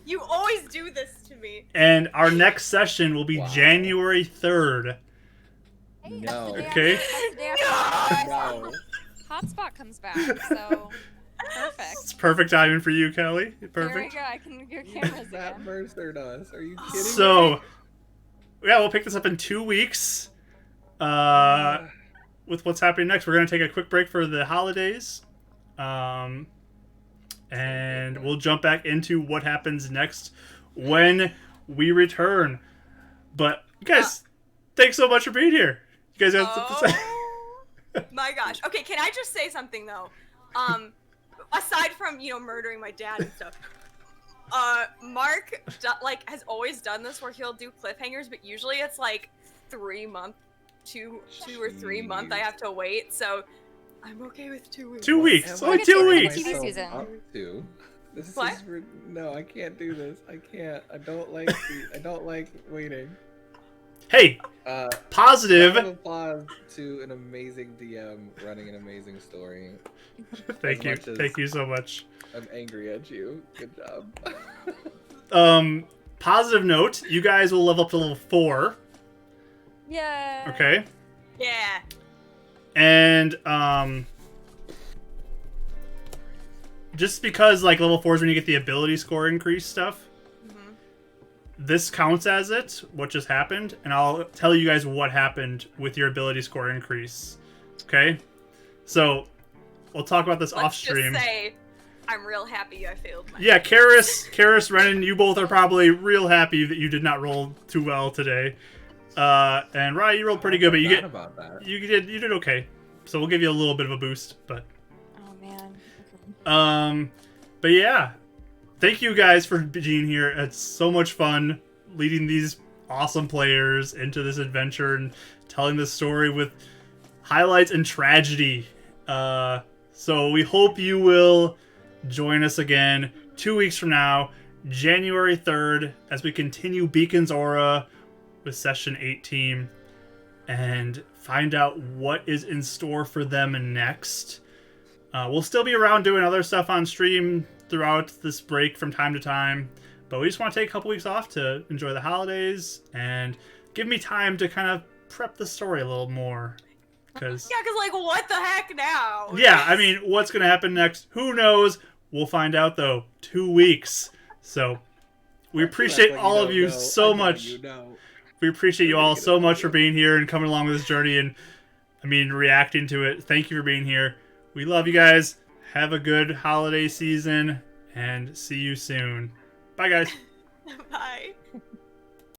You always do this to me. and our next session will be Wow. January 3rd. Hey, No. that's the day Okay. That's the day No! after No. Hotspot comes back, so perfect. It's perfect timing for you, Kelly. There we Perfect. go. I can your cameras Matt again. Mercer us. Are you kidding me? So, yeah, we'll pick this up in 2 weeks. With what's happening next, we're gonna take a quick break for the holidays, and we'll jump back into what happens next when we return. But you guys, thanks so much for being here. You guys have something to say? Oh my gosh. Okay, can I just say something though? Aside from murdering my dad and stuff, Mark has always done this where he'll do cliffhangers, but usually it's like 3 months, two or 3 months I have to wait. So I'm okay with 2 weeks. 2 weeks. What Only am 2 I weeks. TV myself season. up to? This What? is no, I can't do this. I can't. I don't like. I don't like waiting. Hey, Round of positive. applause to an amazing DM running an amazing story. Thank you. much as- Thank you so much. I'm angry at you. Good job. Positive note, you guys will level up to level 4. Yeah. Okay. Yeah. And just because like level 4 is when you get the ability score increase stuff, this counts as it, what just happened, and I'll tell you guys what happened with your ability score increase. Okay? So we'll talk about this off Let's stream. just say I'm real happy I failed my Yeah, Karis, Renan, you both are probably real happy that you did not roll too well today. And Rye, you rolled pretty good, but you Forgot about that. you did okay. So we'll give you a little bit of a boost, but Oh man. but yeah, thank you guys for being here. It's so much fun leading these awesome players into this adventure and telling this story with highlights and tragedy. So we hope you will join us again 2 weeks from now, January 3rd, as we continue Beacon's Aura with Session 18 and find out what is in store for them next. We'll still be around doing other stuff on stream throughout this break from time to time, but we just want to take a couple weeks off to enjoy the holidays and give me time to kind of prep the story a little more. Because Yeah, because what the heck now? yeah, I mean, what's going to happen next? Who knows? We'll find out, though. 2 weeks. So, we appreciate Like all of don't you know. so I know much. you know. We appreciate you We're gonna all get so it much to for you. being here and coming along with this journey and, reacting to it. Thank you for being here. We love you guys. Have a good holiday season and see you soon. Bye, guys. Bye.